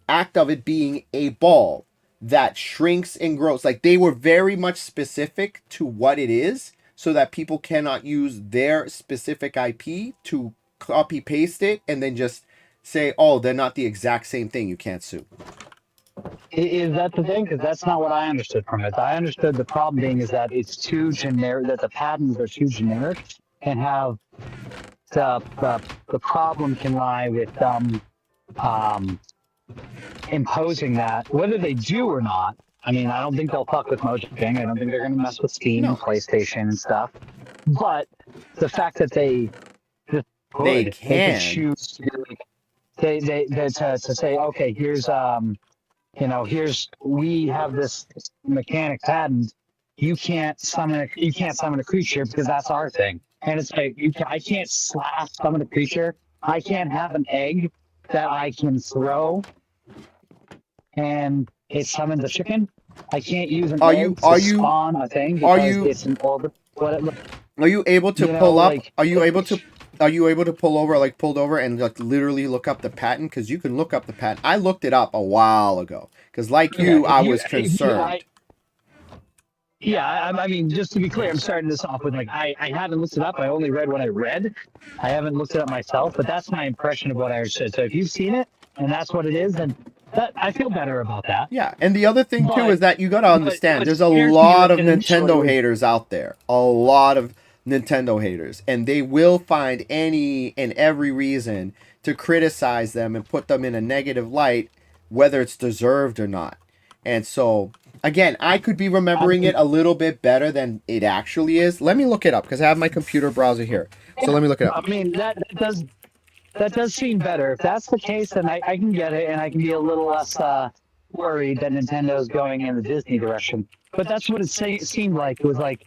act of it being a ball that shrinks and grows, like they were very much specific to what it is so that people cannot use their specific IP to copy paste it and then just say, oh, they're not the exact same thing, you can't sue. Is that the thing? Because that's not what I understood from it. I understood the problem being is that it's too generic, that the patents are too generic, and have the problem can lie with imposing that, whether they do or not. I mean, I don't think they'll fuck with Mojang. I don't think they're going to mess with Steam and PlayStation and stuff. But the fact that they can choose to say, okay, here's we have this mechanic patent. You can't summon a creature because that's our thing. And it's like I can't summon a creature. I can't have an egg that I can throw and it summons a chicken. I can't use an egg to spawn a thing because it's an orbit. Are you able to pull up? Like, are you able to pull over, like pulled over, and like literally look up the patent? Because you can look up the patent. I looked it up a while ago. Because like you, I was concerned. I mean, just to be clear, I'm starting this off with like I haven't looked it up. I only read what I read. I haven't looked it up myself, but that's my impression of what I said. So if you've seen it and that's what it is, then I feel better about that. Yeah, and the other thing too is that you got to understand, there's a lot of Nintendo haters out there. A lot of Nintendo haters, and they will find any and every reason to criticize them and put them in a negative light, whether it's deserved or not. And so, again, I could be remembering it a little bit better than it actually is. Let me look it up because I have my computer browser here. So let me look it up. I mean, that does that does seem better. If that's the case, then I can get it, and I can be a little less worried that Nintendo's going in the Disney direction. But that's what it seemed like. It was like,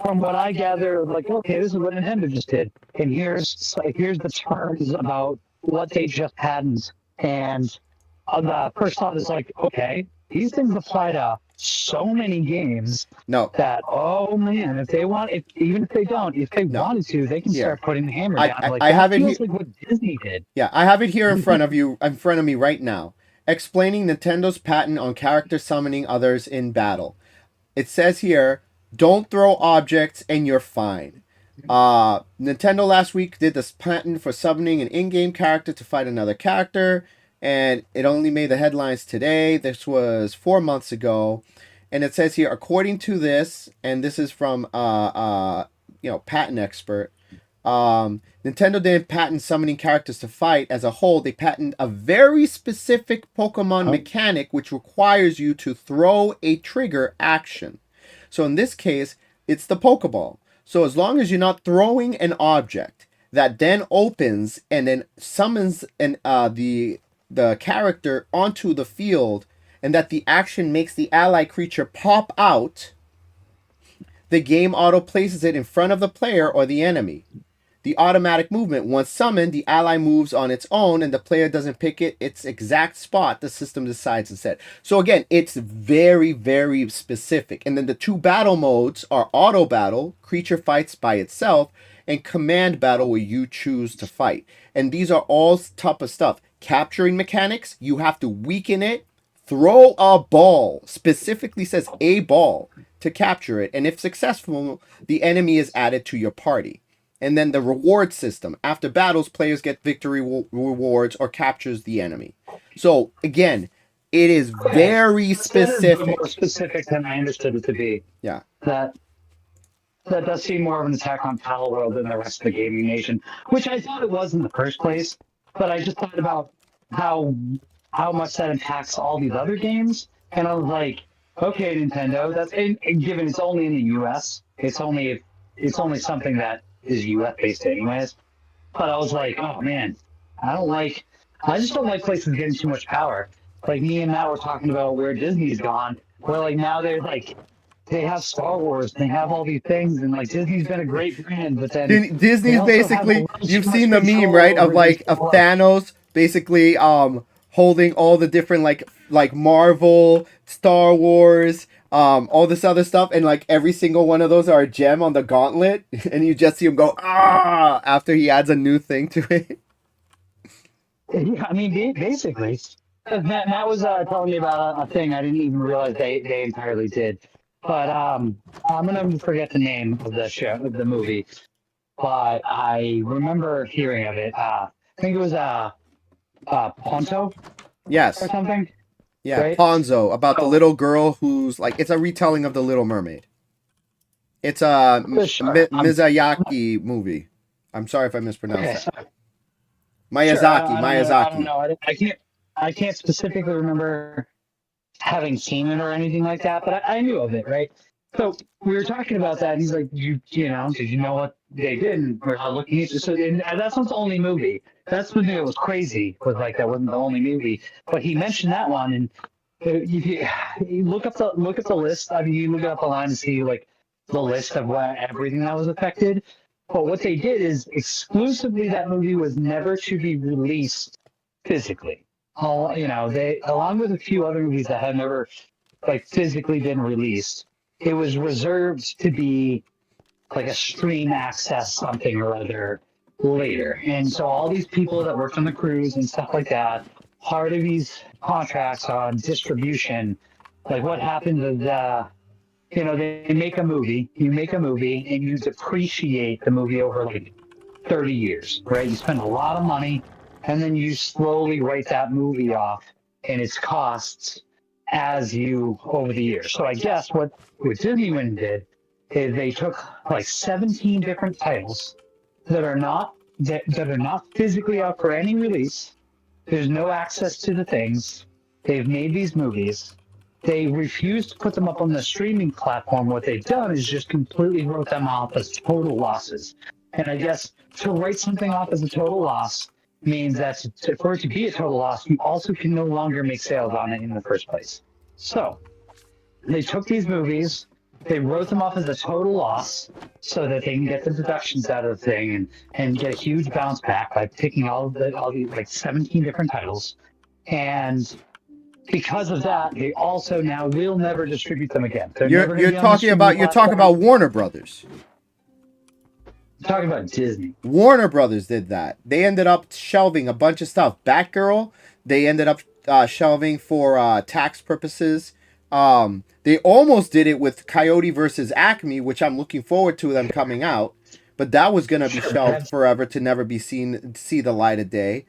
from what I gather, like, okay, this is what Nintendo just did, and here's the terms about what they just hadn't. And the first thought is like, okay, these things apply to so many games No. that, oh man, if they want, even if they don't, if they wanted to, they can start putting the hammer down. I have it feels like what Disney did. Yeah, I have it here in front of me right now, explaining Nintendo's patent on character summoning others in battle. It says here, don't throw objects and you're fine. Nintendo last week did this patent for summoning an in-game character to fight another character, and it only made the headlines today. This was 4 months ago. And it says here, according to this, and this is from patent expert, Nintendo didn't patent summoning characters to fight as a whole. They patented a very specific Pokemon mechanic which requires you to throw a trigger action. So in this case, it's the Pokeball. So as long as you're not throwing an object that then opens and then summons the character onto the field, and that the action makes the ally creature pop out, the game auto places it in front of the player or the enemy. The automatic movement, once summoned, the ally moves on its own and the player doesn't pick its exact spot. The system decides instead. So again, it's very, very specific. And then the two battle modes are auto battle, creature fights by itself, and command battle where you choose to fight. And these are all type of stuff. Capturing mechanics, you have to weaken it, throw a ball, specifically says a ball, to capture it. And if successful, the enemy is added to your party. And then the reward system. After battles, players get victory rewards or captures the enemy. So, again, it is very specific. More specific than I understood it to be. Yeah. That does seem more of an attack on Pal World than the rest of the gaming nation, which I thought it was in the first place. But I just thought about how much that impacts all these other games. And I was like, okay, Nintendo, and given it's only in the US, it's only something that is US based anyways. But I was like, oh man, I just don't like places getting too much power. Like me and Matt were talking about where Disney's gone, where like now they have Star Wars, they have all these things, and like Disney's been a great brand, but then Disney's basically, you've seen the meme, right, of Thanos basically holding all the different like Marvel, Star Wars, all this other stuff, and like every single one of those are a gem on the gauntlet, and you just see him go after he adds a new thing to it. Yeah, I mean, basically, Matt was telling me about a thing I didn't even realize they entirely did. But I'm gonna forget the name of the movie, but I remember hearing of it. I think it was Ponto. Yes. Or something. Yeah, right? Ponzo, about the little girl who's like, it's a retelling of The Little Mermaid. It's a Miyazaki movie. I'm sorry if I mispronounced that. Miyazaki. I don't know. I can't specifically remember having seen it or anything like that, but I knew of it, right? So we were talking about that, and he's like, did you know what they did? And we're looking at it. So that's not the only movie. That's the thing that was crazy, was like that wasn't the only movie. But he mentioned that one, and you look up the list. I mean, you look it up online and see like the list of everything that was affected. But what they did is exclusively that movie was never to be released physically. They, along with a few other movies that had never like physically been released, it was reserved to be like a stream access something or other later. And so all these people that worked on the cruise and stuff like that, part of these contracts on distribution, like what happens is, they make a movie, and you depreciate the movie over like 30 years, right? You spend a lot of money, and then you slowly write that movie off and its costs over the years. So I guess what Disney did is they took like 17 different titles that are not physically out for any release. There's no access to the things. They've made these movies. They refused to put them up on the streaming platform. What they've done is just completely wrote them off as total losses. And I guess to write something off as a total loss, means that for it to be a total loss, you also can no longer make sales on it in the first place. So they took these movies, they wrote them off as a total loss so that they can get the deductions out of the thing and get a huge bounce back by picking all the like 17 different titles. And because of that, they also now will never distribute them again. You're talking about Warner Brothers. I'm talking about Disney. Warner Brothers did that. They ended up shelving a bunch of stuff. Batgirl, they ended up shelving for tax purposes. They almost did it with Coyote versus Acme, which I'm looking forward to them coming out. But that was going to be shelved forever to never be see the light of day.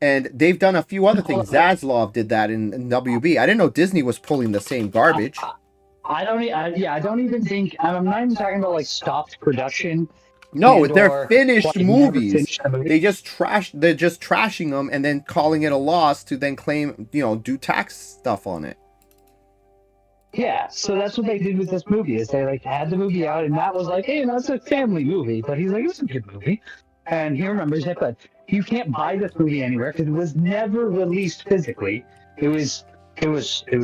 And they've done a few other things. Zaslav did that in WB. I didn't know Disney was pulling the same garbage. I don't even think, I'm not even talking about like stopped production. No, they're finished movies. They're just trashing them and then calling it a loss to then claim, do tax stuff on it. Yeah, so that's what they did with this movie. Is they like had the movie out, and Matt was like, "Hey, that's a family movie," but he's like, "It's a good movie," and he remembers it. But you can't buy this movie anywhere because it was never released physically. It was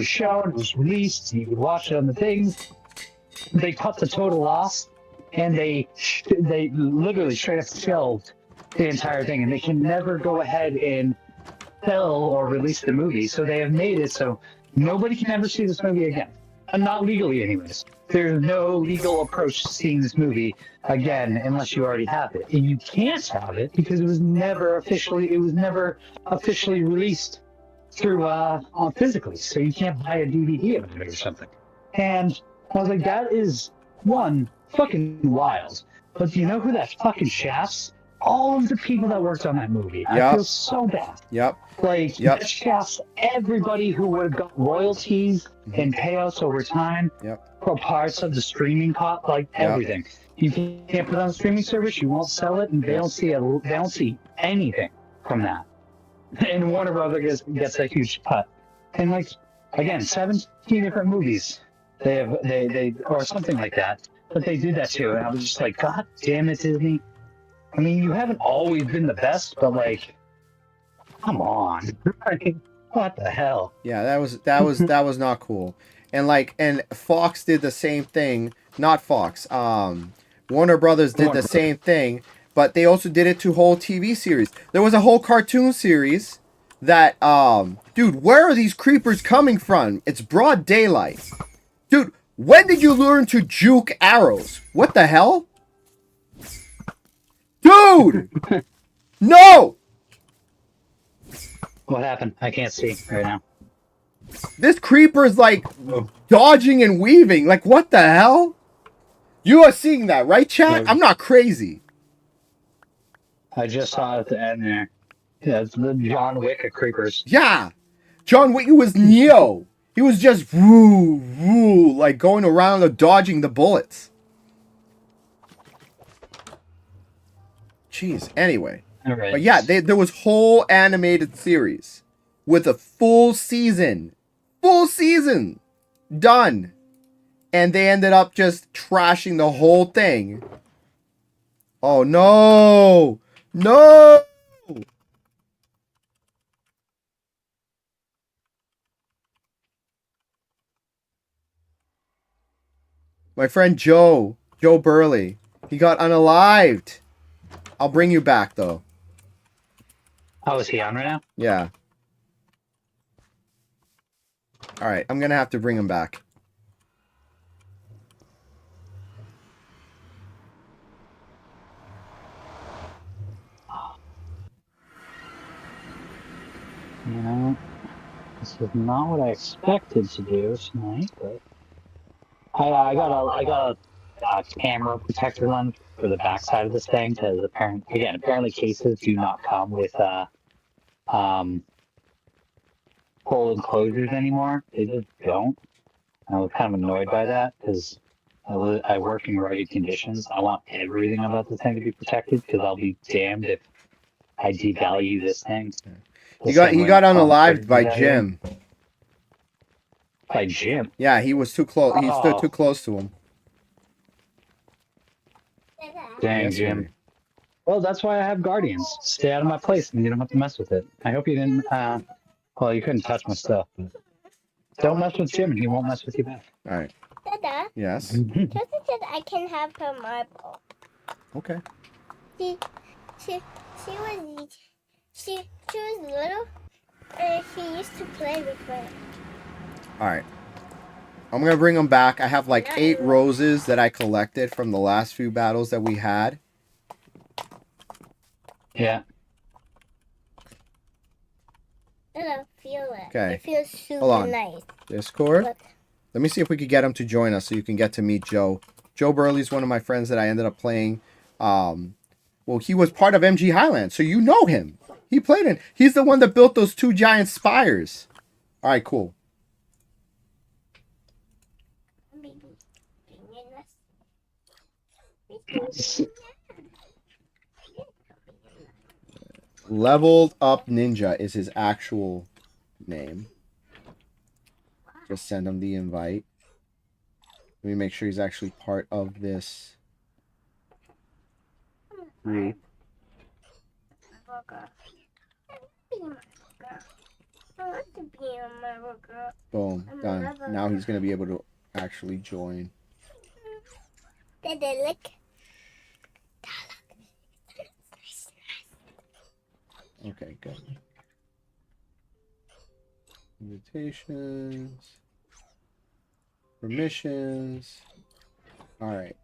shown, it was released. You could watch it on the things. They cut the total loss, and they literally straight up shelved the entire thing, and they can never go ahead and sell or release the movie. So they have made it so nobody can ever see this movie again. Not legally, anyways. There's no legal approach to seeing this movie again unless you already have it. And you can't have it because it was never officially released through physically. So you can't buy a DVD of it or something. And I was like, that is one fucking wild. But do you know who that fucking shafts? All of the people that worked on that movie. Yep. I feel so bad. Yep. That shafts everybody who would have got royalties and payouts over time for parts of the streaming cost, everything. You can't put on a streaming service, you won't sell it, and they don't see anything from that. And Warner Brothers gets a huge cut. And again, 17 different movies they or something like that. But they did that too, and I was just like, God damn it, Disney. I mean, you haven't always been the best, but come on. What the hell? Yeah, that was not cool. And Fox did the same thing. Not Fox. Warner Brothers did the same thing, but they also did it to whole TV series. There was a whole cartoon series that dude, where are these creepers coming from? It's broad daylight. Dude, when did you learn to juke arrows? What the hell? Dude! No! What happened? I can't see right now. This creeper is dodging and weaving. What the hell? You are seeing that, right, chat? I'm not crazy. I just saw it at the end there. Yeah, it's the John Wick of creepers. Yeah! John Wick was Neo. He was just woo, woo, going around and dodging the bullets. Jeez. Anyway. All right. But yeah, there was whole animated series with a full season done, and they ended up just trashing the whole thing. Oh no! My friend Joe Burley, he got unalived. I'll bring you back, though. Oh, is he on right now? Yeah. Alright, I'm gonna have to bring him back. This is not what I expected to do tonight, but I got a camera protector on for the backside of this thing because apparently cases do not come with full enclosures anymore. They just don't. I was kind of annoyed by that because I work in rugged conditions. I want everything about the thing to be protected because I'll be damned if I devalue this thing. He got unalived by Jim. By Jim? Yeah, he was too close. He stood too close to him. Dang, Jim. Well, that's why I have guardians. Stay out of my place, and you don't have to mess with it. I hope you didn't. Well, you couldn't touch my stuff. But don't mess with Jim, and he won't mess with you back. All right. Dada, Yes. Josie said I can have her marble. Okay. She was little, and she used to play with it. All right. I'm gonna bring them back. I have like 8 roses that I collected from the last few battles that we had. Yeah. Dada, feel it. Okay. It feels super Hold on. nice. Discord. Look. Let me see if we could get him to join us so you can get to meet Joe. Joe Burley's one of my friends that I ended up playing. Well, he was part of MG Highland, so you know him. He played in. He's the one that built those 2 giant spires. All right, cool. Leveled Up Ninja is his actual name. Just send him the invite. Let me make sure he's actually part of this group. Boom, done. Now he's going to be able to actually join. Okay, good. Invitations. Permissions. Alright.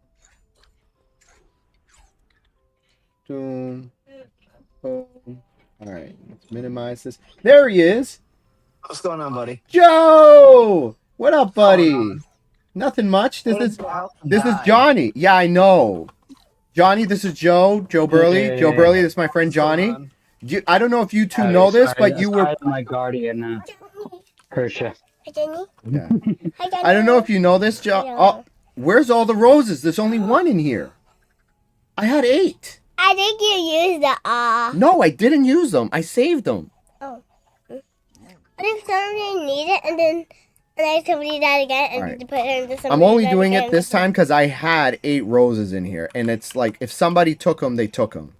Boom. Boom. Alright, let's minimize this. There he is! What's going on, buddy? Joe! What up, buddy? Nothing much. This is Johnny. Yeah, I know. Johnny, this is Joe. Joe Burley. Yeah. Joe Burley, this is my friend Johnny. I don't know if you two know this, but you were... my guardian, Kershaw. Hi, Jenny. Yeah. Hi, Jenny. I don't know if you know this, Joe. Oh, where's all the roses? There's only 1 in here. I had 8. I think you used the No, I didn't use them. I saved them. Oh. I think somebody need it, and then somebody died again, and Alright. then put it into somebody. I'm only died doing again. it this time because I had 8 roses in here. And it's like, if somebody took them, they took them.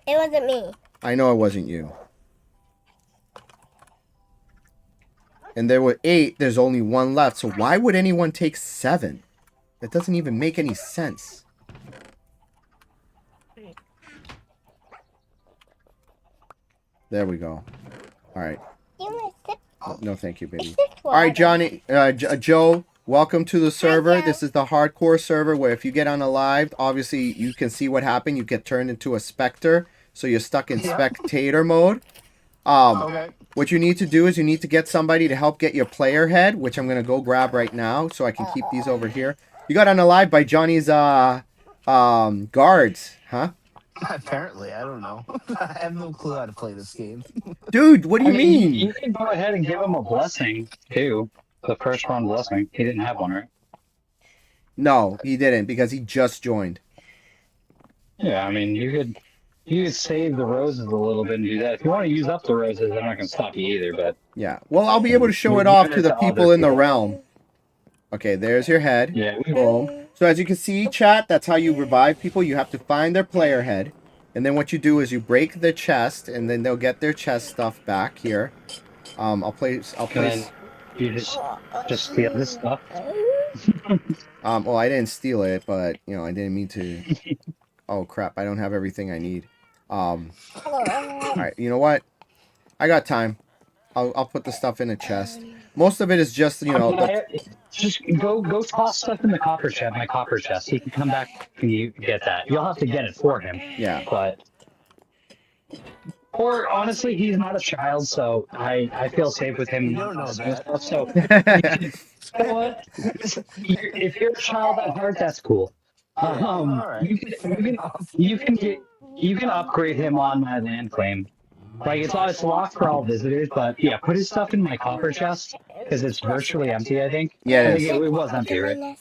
It wasn't me. I know it wasn't you. And there were 8. There's only 1 left. So why would anyone take 7? That doesn't even make any sense. There we go. All right. You must sip. No, thank you, baby. It's just All right, water. Johnny, Joe, welcome to the server. Joe. This is the hardcore server where if you get on a live, obviously you can see what happened. You get turned into a specter, so you're stuck in spectator mode. Okay. What you need to do is you need to get somebody to help get your player head, which I'm gonna go grab right now, so I can keep these over here. You got on a live by Johnny's guards, huh? Apparently, I don't know. I have no clue how to play this game. Dude, what do you I mean, mean? you can go ahead and give him a blessing, too. The first round blessing. He didn't have one, right? No, he didn't because he just joined. Yeah, I mean, you could save the roses a little bit and do that. If you want to use up the roses, I'm not going to stop you either, but... Yeah. Well, I'll be able to show it off to the people in the realm. Okay, there's your head. Yeah, Boom. So as you can see, chat, that's how you revive people. You have to find their player head. And then what you do is you break the chest, and then they'll get their chest stuff back here. I'll place... and then you just steal this stuff. Well, I didn't steal it, but, you know, I didn't mean to... Oh, crap. I don't have everything I need. Alright, you know what? I got time. I'll put the stuff in a chest. Most of it is just, you know... Just go toss stuff in the copper chest, my copper chest. He can come back and you get that. You'll have to get it for him. Yeah. But... Or, honestly, he's not a child, so I feel safe with him. You don't know that. So, you know what? If you're a child at heart, that's cool. Alright. You can upgrade him on my land claim. Like it's locked for all visitors, but yeah, put his stuff in my copper chest because it's virtually empty. I think. Yeah, it I is. think it was empty, right?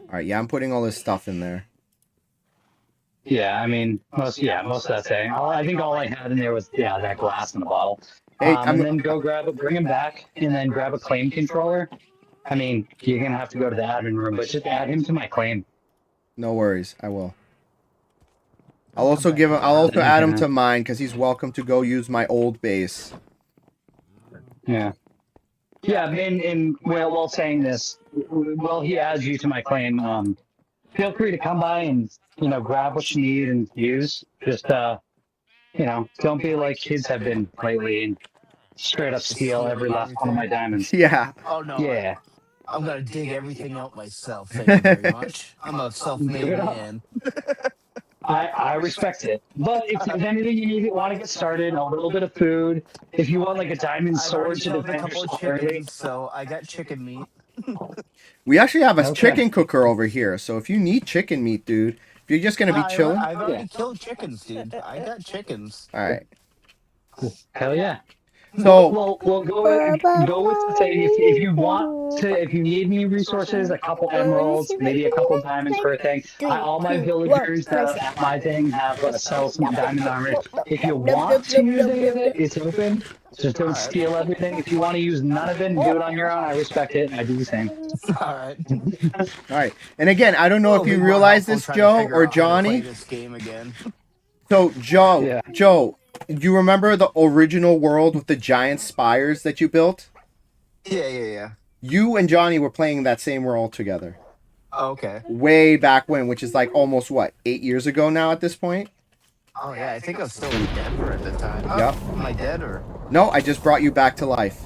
Alright, yeah, I'm putting all this stuff in there. Yeah, I mean most of that thing. I think all I had in there was that glass in the bottle. Hey, And then go bring him back, and then grab a claim controller. I mean, you're gonna have to go to the admin room, but just add him to my claim. No worries. I will. I'll also give him. I'll also add him to mine because he's welcome to go use my old base. Yeah. Yeah, and while saying this, while he adds you to my claim, feel free to come by and, grab what you need and use. Just, don't be like kids have been lately and straight up steal every last one of my diamonds. Yeah. Oh no. Yeah. I'm gonna dig everything out myself. Thank you very much. I'm a self-made man. I respect it. But if there's anything you want to get started, a little bit of food, if you want like a diamond I've sword already to killed a defend couple of yourself early, chickens, so I got chicken meat. We actually have a Okay. chicken cooker over here, so if you need chicken meat, dude, if you're just gonna be chilling, I've already killed chickens, dude. I got chickens. all right. hell yeah. So We'll go with saying if you want to, if you need any resources, a couple emeralds, maybe a couple diamonds for a thing. All my villagers at my thing have sell some diamond armor. If you want to use any of it, it's open. Just don't steal everything. If you want to use none of it and do it on your own, I respect it. I do the same. All right. all right, and again, I don't know if you realize this, Joe or Johnny. This game again. So Joe, Yeah. Joe, do you remember the original world with the giant spires that you built? Yeah. You and Johnny were playing that same world together. Oh, okay. Way back when, which is like almost what, 8 years ago now at this point? Oh yeah, I think I was still in Denver at the time. Oh, Yep. Am I dead or? No, I just brought you back to life.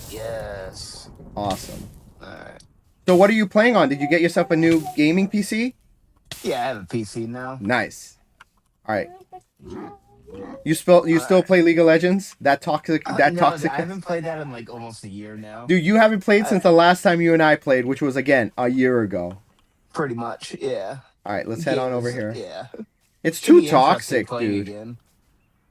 Yes. Awesome. All right. So what are you playing on? Did you get yourself a new gaming PC? Yeah, I have a PC now. Nice. All right. You still play League of Legends? That toxic. That No, toxic. I haven't played that in like almost a year now. Dude, you haven't played since the last time you and I played, which was again a year ago. Pretty much, yeah. All right, let's head on over here. Yeah. It's Should be too toxic, interesting playing dude. again.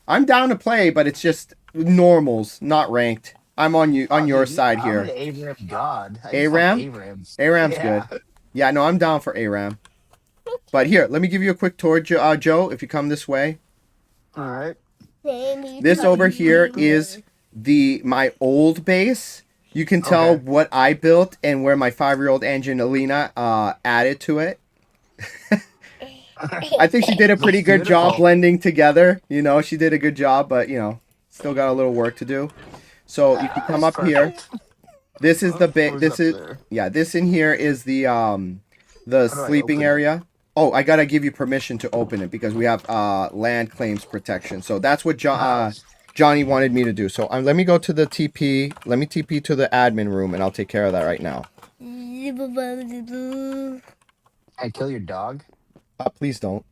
I'm down to play, but it's just normals, not ranked. I'm on your Dude, side I'm here. an ARAM god. I just ARAM? like ARAMs. ARAM's Yeah. good. Yeah, no, I'm down for ARAM. But here, let me give you a quick tour, Joe, if you come this way. All right. This over here is my old base. You can tell Okay. what I built and where my 5-year-old Angelina added to it. I think she did a pretty good job beautiful. blending together. She did a good job, but still got a little work to do. So if you come up here, this is the bit. Who's This up is there? this in here is the do I sleeping open it? area. Oh, I gotta give you permission to open it because we have land claims protection. So that's what Johnny wanted me to do. So let me go to the TP. Let me TP to the admin room, and I'll take care of that right now. I kill your dog. Please don't.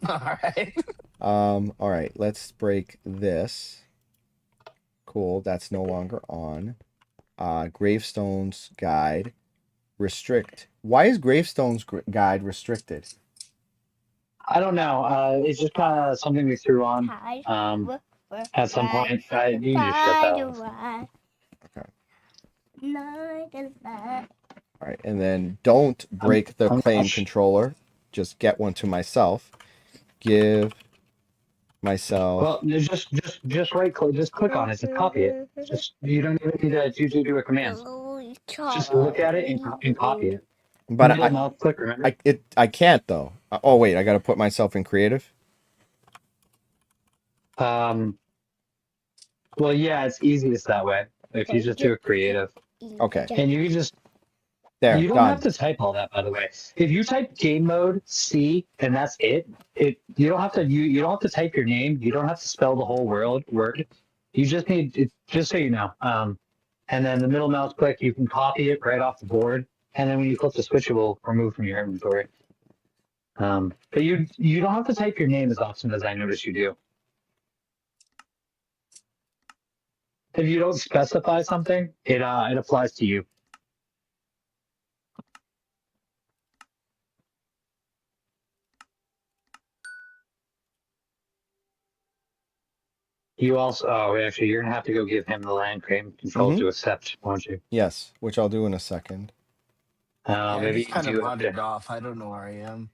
All right. All right, let's break this. Cool, that's no longer on. Gravestones guide. Restrict. Why is Gravestones guide restricted? I don't know. It's just kind of something we threw on at some point. You can just shut that off. Okay. All right, and then don't break the I'm claim not controller. Just get one to myself. Give myself. Well, just right click, just click on it, just copy it. Just you don't even need to do a command. Just look at it and copy it. But Middle mouse click, remember? I can't though. Oh wait, I got to put myself in creative. Well, yeah, it's easiest that way. If you just do a creative, Okay, and you can just there, you don't done. have to type all that, by the way. If you type game mode C and that's it, you don't have to you don't have to type your name. You don't have to spell the whole word. You just need it, just so you know. And then the middle mouse click, you can copy it right off the board, and then when you flip the switch, it will remove from your inventory. But you don't have to type your name as often as I notice you do. If you don't specify something, it applies to you. You also, actually, you're gonna have to go give him the land claim control to accept, won't you? Yes, which I'll do in a second. Maybe I just kind you of do have wandered to, off. I don't know where I am.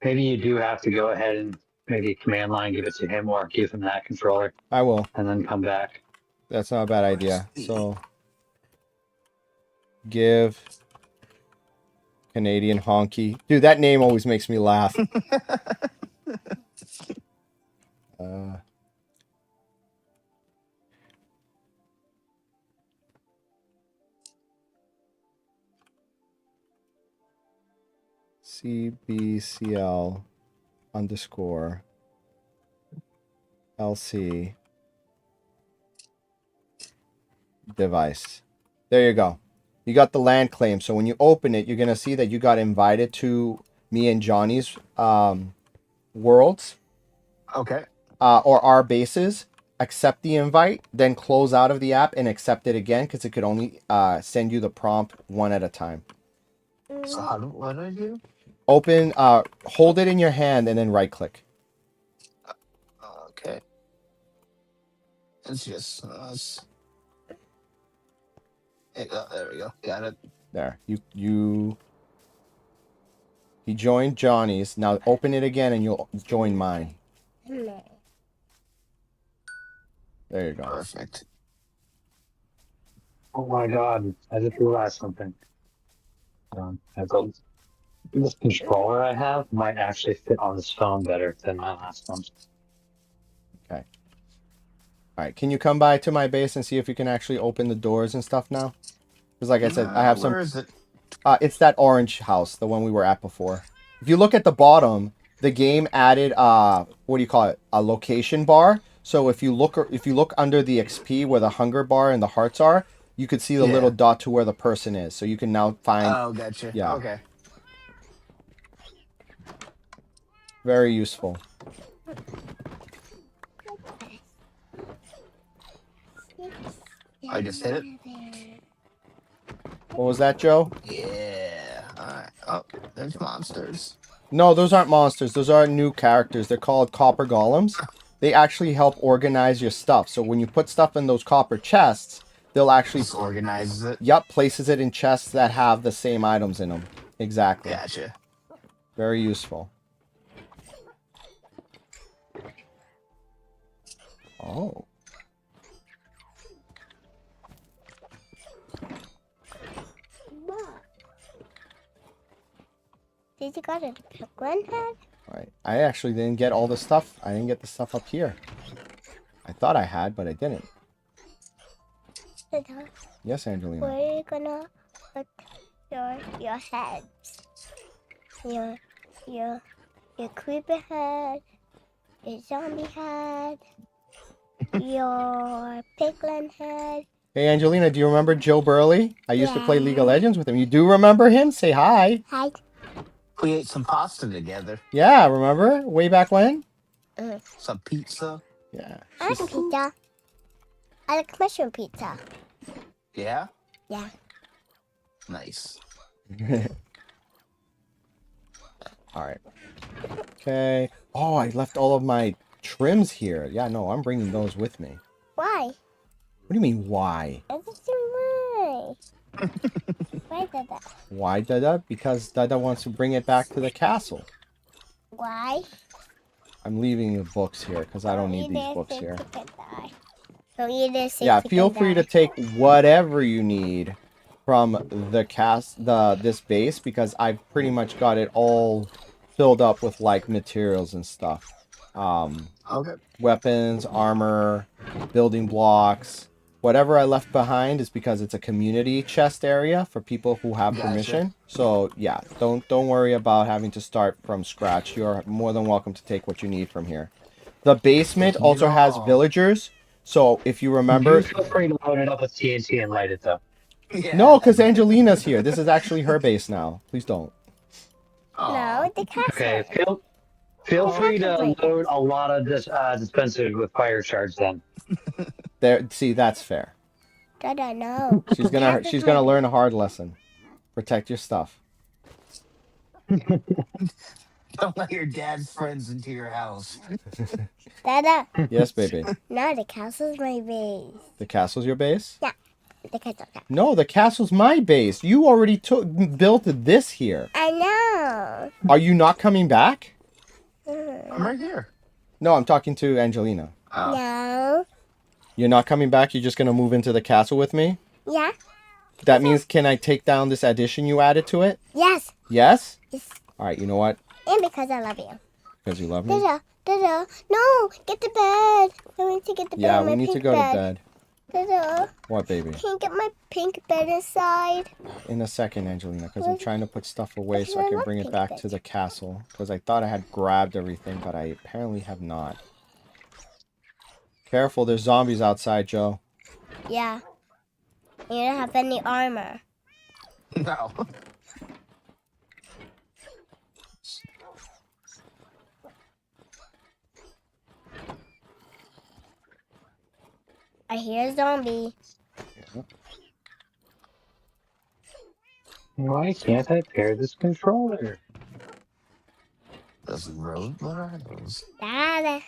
maybe you do have to go ahead and maybe command line give it to him or give him that controller I will. and then come back. That's not a bad idea. So give Canadian honky. Dude, that name always makes me laugh. CBCL _ LC device. There you go. You got the land claim. So when you open it, you're going to see that you got invited to me and Johnny's worlds. Okay. Or our bases. Accept the invite, then close out of the app and accept it again because it could only send you the prompt one at a time. So what do I do? Open, hold it in your hand and then right click. Okay. It's just us. There we go. Got it. There. He joined Johnny's. Now open it again and you'll join mine. There you go. Perfect. Oh my god, I just realized something. This controller I have might actually fit on this phone better than my last one. Okay. Alright, can you come by to my base and see if you can actually open the doors and stuff now? Because like I said, I have some... Where is it? It's that orange house, the one we were at before. If you look at the bottom, the game added, what do you call it? A location bar. So if you look under the XP where the hunger bar and the hearts are, you could see the little dot to where the person is. So you can now find... Oh, gotcha. Yeah. Okay. Very useful. I just hit it. What was that, Joe? Yeah. Alright. Oh, there's monsters. No, those aren't monsters. Those are new characters. They're called copper golems. They actually help organize your stuff. So when you put stuff in those copper chests, they'll actually... Just organizes it. Yep, places it in chests that have the same items in them. Exactly. Gotcha. Very useful. Oh. Did you got a penguin head? Right. I actually didn't get all the stuff. I didn't get the stuff up here. I thought I had, but I didn't. Yes, Angelina. Where are you gonna put your heads? Your creeper head, your zombie head, your piglin head. Hey, Angelina, do you remember Joe Burley? I used to play Yeah. League of Legends with him. You do remember him? Say hi. Hi. We ate some pasta together. Yeah, remember? Way back when? Some pizza. Yeah. I like pizza. I like mushroom pizza. Yeah? Yeah. Nice. Alright. Okay. Oh, I left all of my trims here. Yeah, no, I'm bringing those with me. Why? What do you mean, why? I just why. Why did that? Why, Dada? Because Dada wants to bring it back to the castle. Why? I'm leaving the books here because I don't need these books here. Yeah, feel free to take whatever you need from the this base because I've pretty much got it all filled up with like materials and stuff. Okay. Weapons, armor, building blocks. Whatever I left behind is because it's a community chest area for people who have permission. So yeah, don't worry about having to start from scratch. You're more than welcome to take what you need from here. The basement also has villagers. So if you remember... Feel free to load it up with TNT and light it though. Yeah. No, because Angelina's here. This is actually her base now. Please don't. No, the castle. Okay, feel free to load a lot of dispensers with fire charge then. There, see, that's fair. Dada, no. She's gonna learn a hard lesson. Protect your stuff. Don't let your dad's friends into your house. Dada. Yes, baby. No, the castle's my base. The castle's your base? Yeah, the castle. No, the castle's my base. You already built this here. I know. Are you not coming back? I'm right here. No, I'm talking to Angelina. No. You're not coming back? You're just gonna move into the castle with me? Yeah. That means, can I take down this addition you added to it? Yes. Yes? Yes. All right, you know what? And because I love you. Because you love me? Dada, dada. No, get to bed. I want to get to bed. Yeah, my we need to pink go bed. to bed. Dada. What, baby? Can you get my pink bed inside? In a second, Angelina, because I'm trying to put stuff away so I can bring it back to the castle. Because I thought I had grabbed everything, but I apparently have not. Careful, there's zombies outside, Joe. Yeah. You don't have any armor. No. I hear a zombie. Why can't I pair this controller? Those road bars. Dada.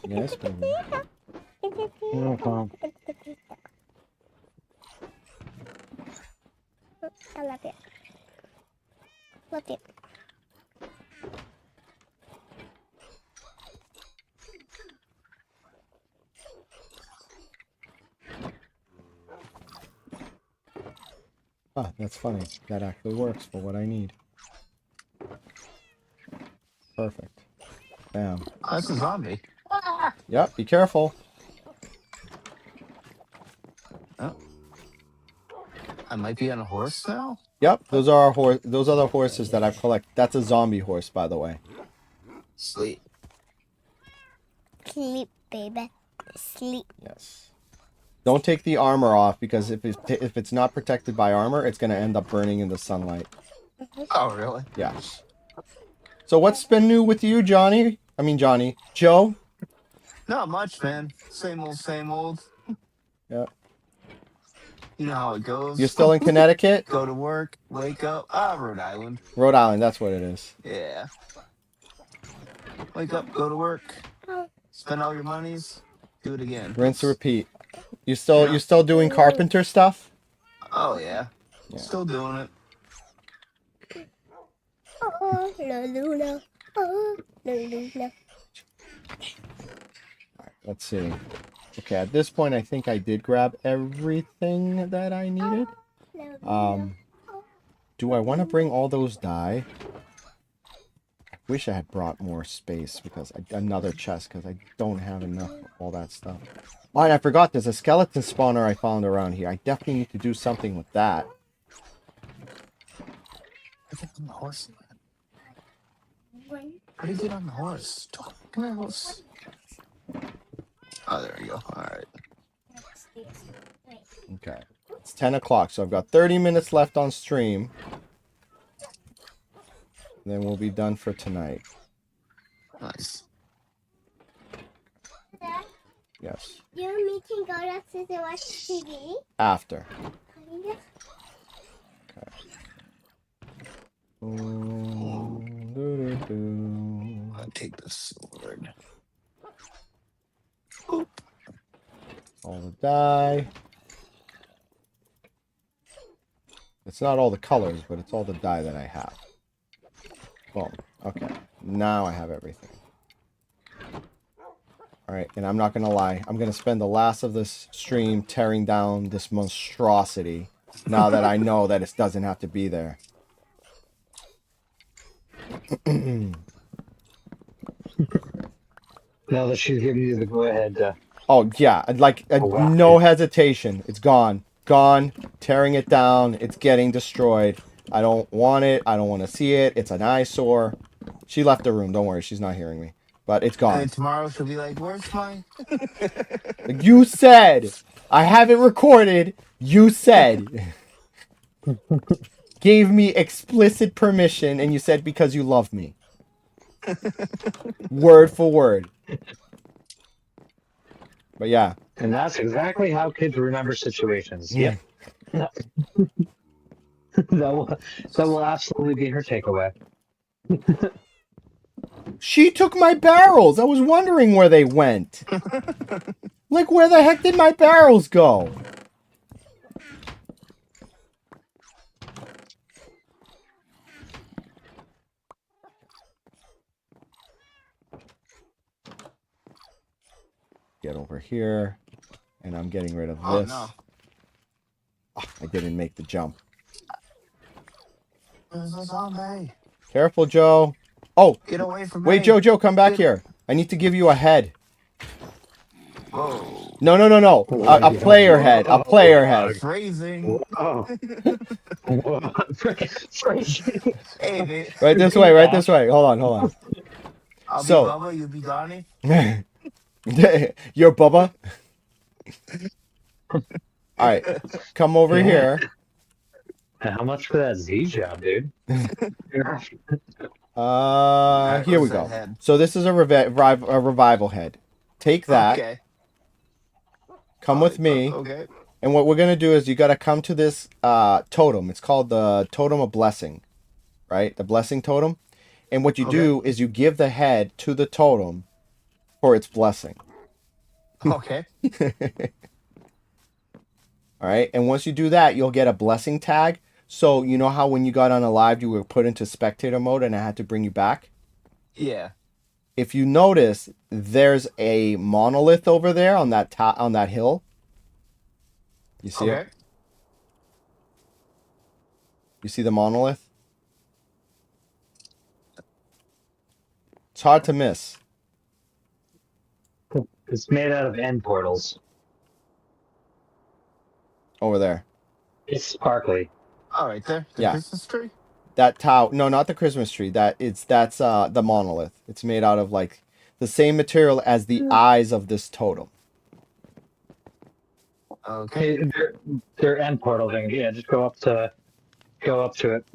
Yes, baby. I love you. Love you. Ah, that's funny. That actually works for what I need. Perfect. Bam. Oh, that's a zombie. Yep, be careful. Oh. I might be on a horse now. Yep, those are our those are the horses that I've collected. That's a zombie horse, by the way. Sweet. Sleep, baby. Sleep. Yes. Don't take the armor off, because if it's not protected by armor, it's going to end up burning in the sunlight. Oh, really? Yeah. So what's been new with you, Johnny? I mean, Johnny. Joe? Not much, man. Same old, same old. Yeah. You know how it goes. You're still in Connecticut? Go to work, wake up. Rhode Island. Rhode Island, that's what it is. Yeah. Wake up, go to work, spend all your monies, do it again. Rinse and repeat. You still doing carpenter stuff? Oh yeah. Still doing it. Oh, Luna. Oh, Luna. Let's see. Okay, at this point, I think I did grab everything that I needed. Do I want to bring all those dye? I wish I had brought more space, because another chest, because I don't have enough of all that stuff. Oh, and I forgot, there's a skeleton spawner I found around here. I definitely need to do something with that. I think on the horse. How do you get on the horse? Come here, horse. Oh, there we go. All right. Okay. It's 10 o'clock, so I've got 30 minutes left on stream. Then we'll be done for tonight. Nice. Dad, Yes. you and me can go downstairs and watch TV? After. Yes. I'll take the sword. All the dye. It's not all the colors, but it's all the dye that I have. Boom. Okay. Now I have everything. Alright, and I'm not going to lie. I'm going to spend the last of this stream tearing down this monstrosity. Now that I know that it doesn't have to be there. Now that she's giving you the go-ahead. Oh, yeah. Like, wow. no hesitation. It's gone. Gone. Tearing it down. It's getting destroyed. I don't want it. I don't want to see it. It's an eyesore. She left the room. Don't worry. She's not hearing me. But it's gone. And tomorrow she'll be like, where's my... You said. I have it recorded. You said. Gave me explicit permission, and you said because you love me. Word for word. But yeah. And that's exactly how kids remember situations. Yep. that will absolutely be her takeaway. She took my barrels. I was wondering where they went. Like, where the heck did my barrels go? Get over here. And I'm getting rid of this. no. Oh, I didn't make the jump. There's a zombie. Careful, Joe. Oh, Get away from wait, me. Joe, come back here. I need to give you a head. Whoa. No. A player head. A player head. Phrasing. Oh. Hey, man. Right this way. Right this way. Hold on. I'll So- be Bubba, you be Donnie. You're Bubba. All right, come over here. How much for that Z job, dude? Here we Where's that go. head? So this is a revival head. Take that. Okay. Come with me. Okay. And what we're gonna do is you gotta come to this totem. It's called the Totem of Blessing, right? The Blessing Totem. And what you do is you give the head to the totem for its blessing. Okay. All right. And once you do that, you'll get a blessing tag. So you know how when you got on a live, you were put into spectator mode and I had to bring you back? Yeah. If you notice, there's a monolith over there on that on that hill. You see it? You see the monolith? It's hard to miss. It's made out of end portals. Over there. It's sparkly. Oh, right there. The Yeah. Christmas tree? That tower. No, not the Christmas tree. That's the monolith. It's made out of like the same material as the eyes of this totem. Okay. Hey, they're end portal things. Yeah, just go up to it.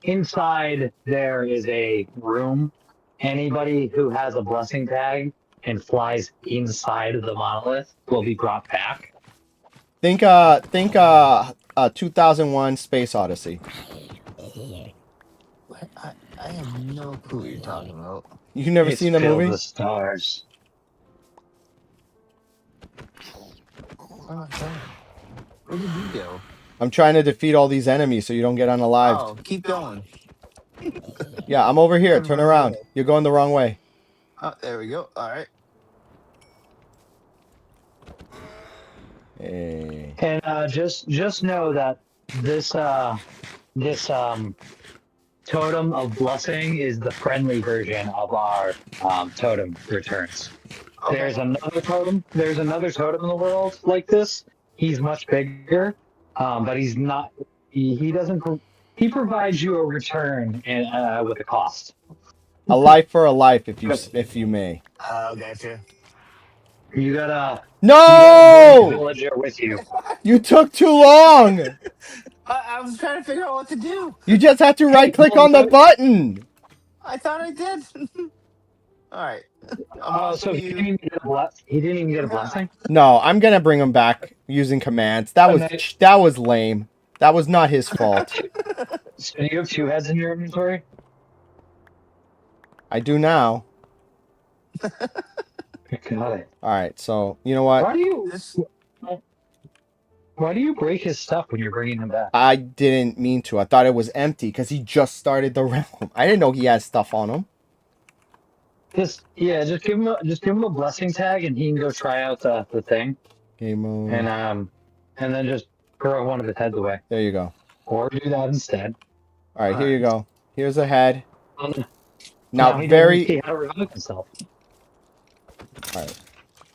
Inside there is a room. Anybody who has a blessing tag and flies inside of the monolith will be brought back. Think 2001 Space Odyssey. I have no clue what you're talking about. You've never It's seen the filled movie? with stars. Oh, okay. Where did you go? I'm trying to defeat all these enemies so you don't get unalived. Oh, keep going. Yeah, I'm over here. Turn around. You're going the wrong way. Oh, there we go. All right. Hey. And just know that this totem of blessing is the friendly version of our totem returns. Okay. There's another totem in the world like this. He's much bigger, but he's not. He doesn't. He provides you a return and with a cost. A life for a life, if you may. Oh, gotcha. You gotta No! bring the villager with you. You took too long. I was trying to figure out what to do. You just have to right click on the button. I thought I did. All right. Oh, so he didn't even get a blessing. No, I'm gonna bring him back using commands. That was lame. That was not his fault. So you have 2 heads in your inventory? I do now. Got it. All right, so you know what? Why do you break his stuff when you're bringing him back? I didn't mean to. I thought it was empty because he just started the realm. I didn't know he had stuff on him. Just give him a blessing tag and he can go try out the thing. Game mode. And then just throw one of his heads away. There you go. Or do that instead. All right, here you go. Here's a head. Now he doesn't see how to revive himself. All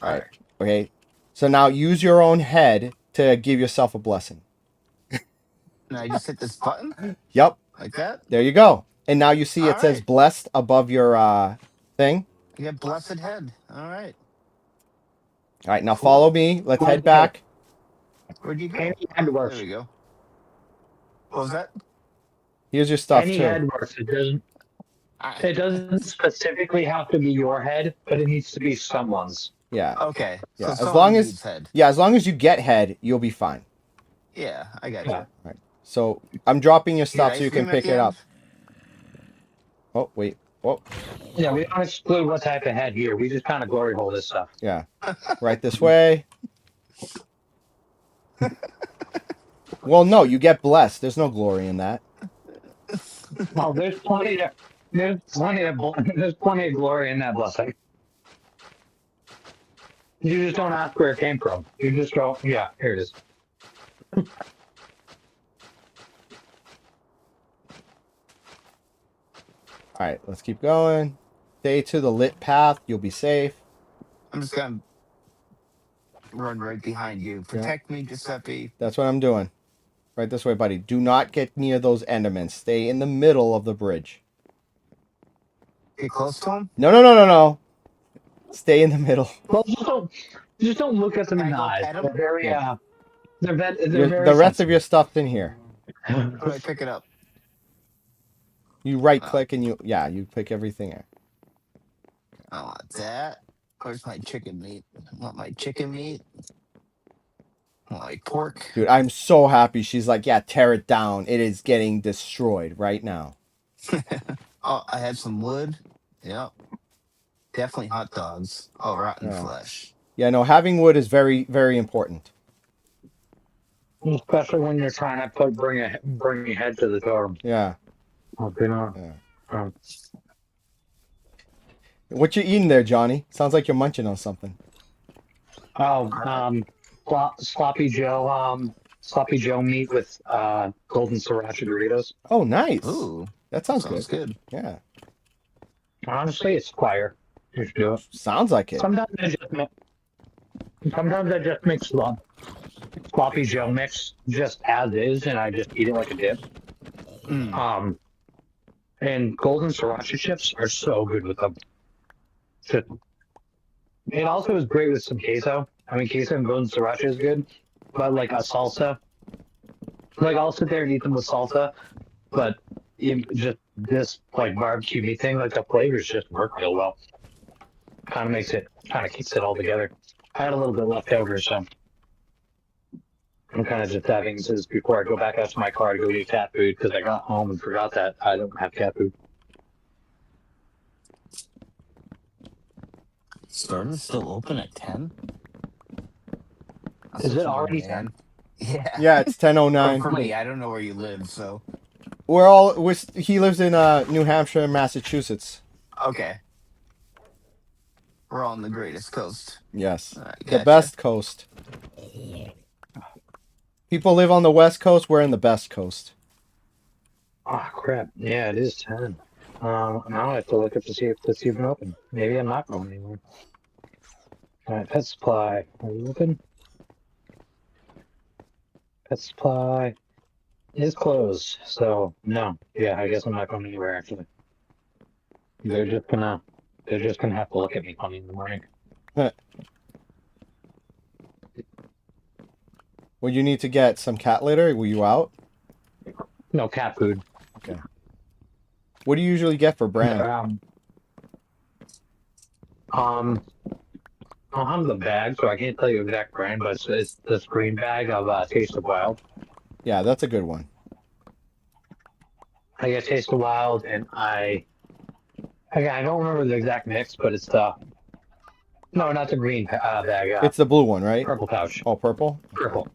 right. Okay. So now use your own head to give yourself a blessing. And I just hit this button? Yep. Like that? There you go. And now you see it says right. blessed above your thing. You got blessed head. All right. All right, now follow me. Let's head back. Where'd you go? Any head works. There we go. What was that? Here's your stuff Any too. head works. It doesn't specifically have to be your head, but it needs to be someone's. Yeah. Okay. Yeah. So As someone long needs as head. you get head, you'll be fine. Yeah, I got Yeah. you. So I'm dropping your stuff ice so you can cream at pick the it up. end? Oh wait. Oh Yeah, we don't exclude what type of head here. We just kind of glory hole this stuff. yeah. Right this way. Well, no, you get blessed. There's no glory in that. Well, there's plenty of glory in that blessing. You just don't ask where it came from. You just go, yeah, here it is. All right, let's keep going. Stay to the lit path. You'll be safe. I'm just gonna run right behind you. Protect me, Giuseppe. That's what I'm doing. Right this way, buddy. Do not get near those endermen. Stay in the middle of the bridge. Get close to him. No. Stay in the middle. Well, just don't look at them in Can the I go eyes. pet 'em? They're very they're very The rest of your stuff's in here. How do I pick it up? You right click and you pick everything up. I want that. Where's my chicken meat? I want my chicken meat. I want my pork. Dude, I'm so happy. She's like, yeah, tear it down. It is getting destroyed right now. Oh, I have some wood. Yep. Definitely hot dogs. Oh, rotten Yeah. flesh. Yeah, no, having wood is very, very important. Especially when you're trying to bring your head to the totem. Yeah. Okay, no. Yeah. What you eating there, Johnny? Sounds like you're munching on something. Oh, sloppy Joe meat with golden sriracha Doritos. Oh, nice. Ooh, That sounds good. Yeah. Honestly, it's fire. You should do it. Sounds like it. Sometimes I just mix sloppy Joe mix just as is, and I just eat it like a dip. Mm. And golden sriracha chips are so good with them. It also is great with some queso. I mean, queso and golden sriracha is good, but like a salsa, like I'll sit there and eat them with salsa, but just this like barbecue meat thing, like the flavors just work real well. Kind of keeps it all together. I had a little bit left over, so I'm kind of just diving into this before I go back out to my car to go get cat food because I got home and forgot that I don't have cat food. Store is still open at 10? Is it already 10? Yeah. Yeah, it's 10:09. For me, I don't know where you live, so. He lives in New Hampshire, Massachusetts. Okay. We're on the greatest coast. Yes. Right, The gotcha. best coast. People live on the West Coast, we're in the best coast. Oh crap! Yeah, it is 10. Now I have to look up to see if it's even open. Maybe I'm not going anymore. All right, pet supply. Are you open? Pet supply is closed, so no. Yeah, I guess I'm not going anywhere actually. They're just gonna have to look at me funny in the morning. Well, you need to get some cat litter. Were you out? No cat food. Okay. What do you usually get for brand? I don't have the bag, so I can't tell you exact brand, but it's this green bag of Taste of Wild. Yeah, that's a good one. I get Taste of Wild, and I don't remember the exact mix, but it's the no, not the green bag. It's the blue one, right? Purple pouch. Oh, purple? Purple.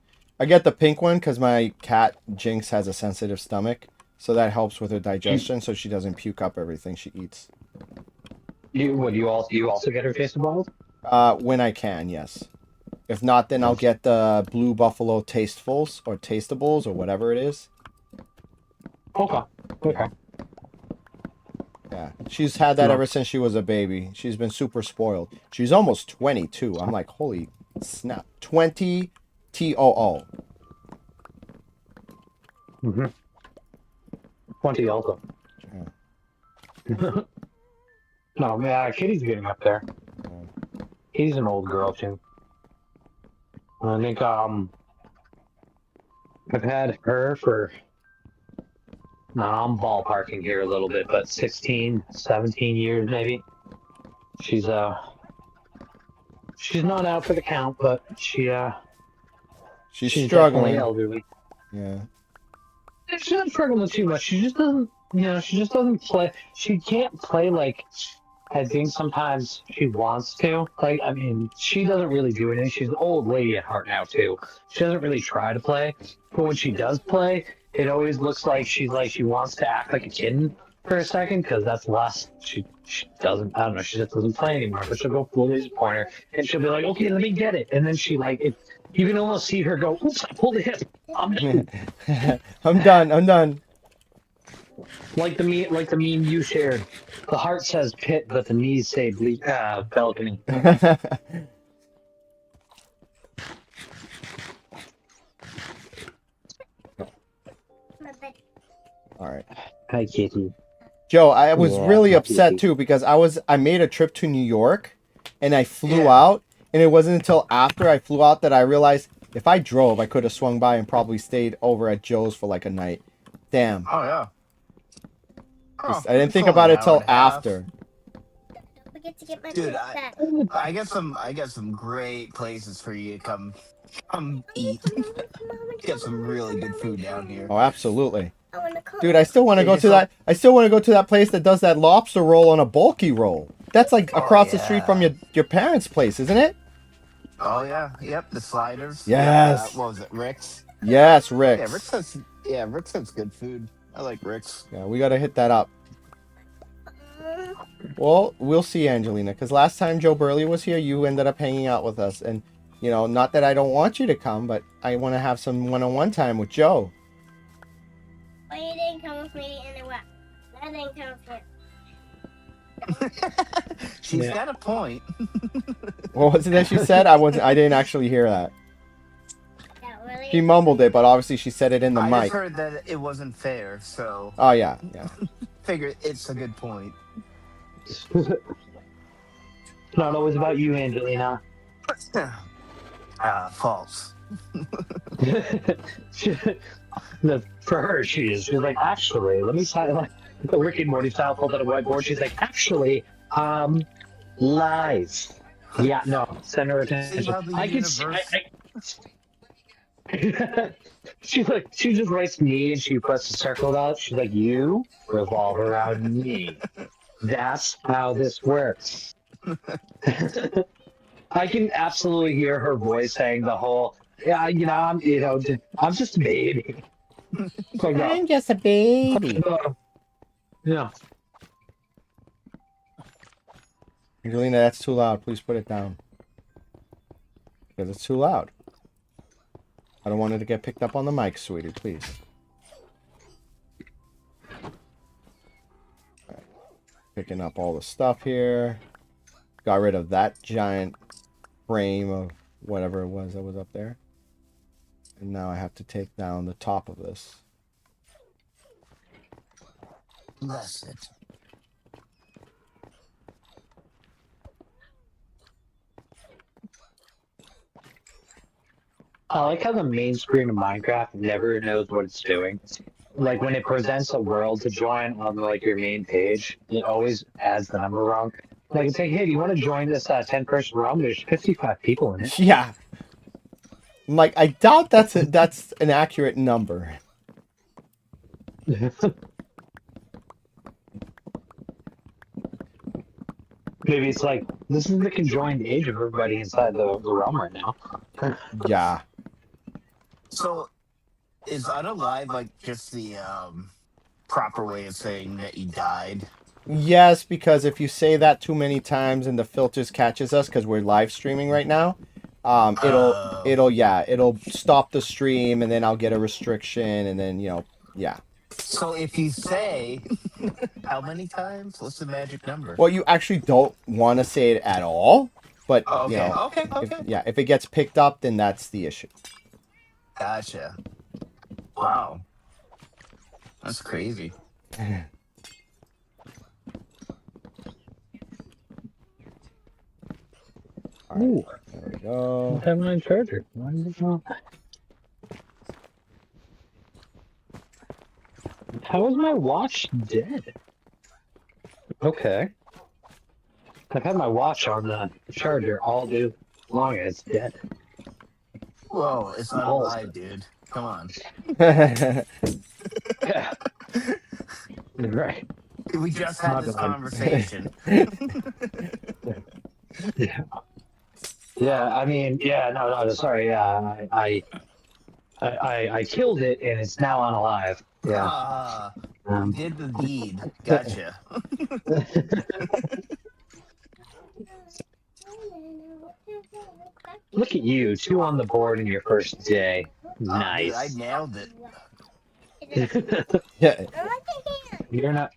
I get the pink one because my cat Jinx has a sensitive stomach, so that helps with her digestion, so she doesn't puke up everything she eats. You also get her Taste of Wild? When I can, yes. If not, then I'll get the Blue Buffalo Tastefuls or Tastables or whatever it is. Okay. Yeah, she's had that ever since she was a baby. She's been super spoiled. She's almost 22. I'm like, holy snap. 20 TOO. 20 also. No, man, Kitty's getting up there. He's an old girl too. I think I've had her for I'm ballparking here a little bit, but 16, 17 years maybe. She's not out for the count, but she's She's definitely struggling. elderly. Yeah. She's not struggling too much. She just doesn't, she just doesn't play. She can't play like I think sometimes she wants to. Like, I mean, she doesn't really do anything. She's an old lady at heart now, too. She doesn't really try to play. But when she does play, it always looks like she wants to act like a kitten for a second, because that's less. She doesn't, I don't know, she just doesn't play anymore. But she'll go full laser pointer, and she'll be like, okay, let me get it. And then she, you can almost see her go, oops, I pulled a hip. I'm done. I'm done. Like the meme you shared. The heart says pit, but the knees say balcony. All right. Hi, Kitty. Joe, I was Yeah, really happy upset to- too because I made a trip to New York and I flew Yeah. out, and it wasn't until after I flew out that I realized if I drove I could have swung by and probably stayed over at Joe's for like a night. Damn. Oh yeah. Oh, I didn't it's think only about an it hour till and a half. after. Don't forget to get my Dude, food I- back. I got some great places for you to come eat. Get some really good food down here. Oh, absolutely. I want to cook. Dude, I still want to Hey, go just to like- that. I still want to go to that place that does that lobster roll on a bulky roll. That's like Oh, across the street from yeah. your parents' place, isn't it? Oh yeah, yep, the sliders. Yes. What was it, Rick's? Yes, Yeah, Rick's. Rick's has good food. I like Rick's. Yeah, we gotta hit that up. Well, we'll see, Angelina, because last time Joe Burley was here, you ended up hanging out with us, and you know, not that I don't want you to come, but I want to have some one-on-one time with Joe. Why you didn't come with me in the what? I didn't come with me. She's Yeah. got a point. What was it that she said? I didn't actually hear that. That really. She mumbled it, but obviously she said it in the I just mic. heard that it wasn't fair, so Oh yeah. figure it's a good point. It's not always about you, Angelina. False. For her, she's like, actually, let me sign like the Rick and Morty style, pulled out a whiteboard. She's like, actually, lies. Yeah, no, send her attention. how the I can see. universe- She's like, she just writes me and she puts a circle out. She's like, you revolve around me. That's how this works. I can absolutely hear her voice saying the whole, yeah, I'm just a baby. Like, I'm just a baby. yeah. Angelina, that's too loud. Please put it down. Because it's too loud. I don't want it to get picked up on the mic, sweetie. Please. Alright. Picking up all the stuff here. Got rid of that giant frame of whatever it was that was up there. And now I have to take down the top of this. Blessed. I like how the main screen of Minecraft never knows what it's doing. Like when it presents a world to join on like your main page, it always adds the number wrong. Like it's like, hey, do you want to join this 10-person realm? There's 55 people in it. Yeah. I'm like, I doubt that's an accurate number. Maybe it's like this is the conjoined age of everybody inside the realm right now. Yeah. So, is unalive like just the proper way of saying that you died? Yes, because if you say that too many times and the filters catches us because we're live streaming right now, it'll stop the stream and then I'll get a restriction and then yeah. So if you say how many times? What's the magic number? Well, you actually don't want to say it at all, but Oh, okay, okay. if it gets picked up, then that's the issue. Gotcha. Wow. That's crazy. Ooh, There we go. I have my charger. Why is it not? How is my watch dead? Okay. I've had my watch on the charger all day long and it's dead. Whoa, it's not alive, dude. Come on. Yeah. Right. We just had this conversation. Yeah. Yeah, I mean, yeah, no, sorry, yeah, I killed it and it's now unalive. Yeah. Ah, Um, did the deed. Gotcha. Look at you, 2 on the board in your first day. Oh, dude, I Nice. nailed it. Yeah. I like it here. You're gonna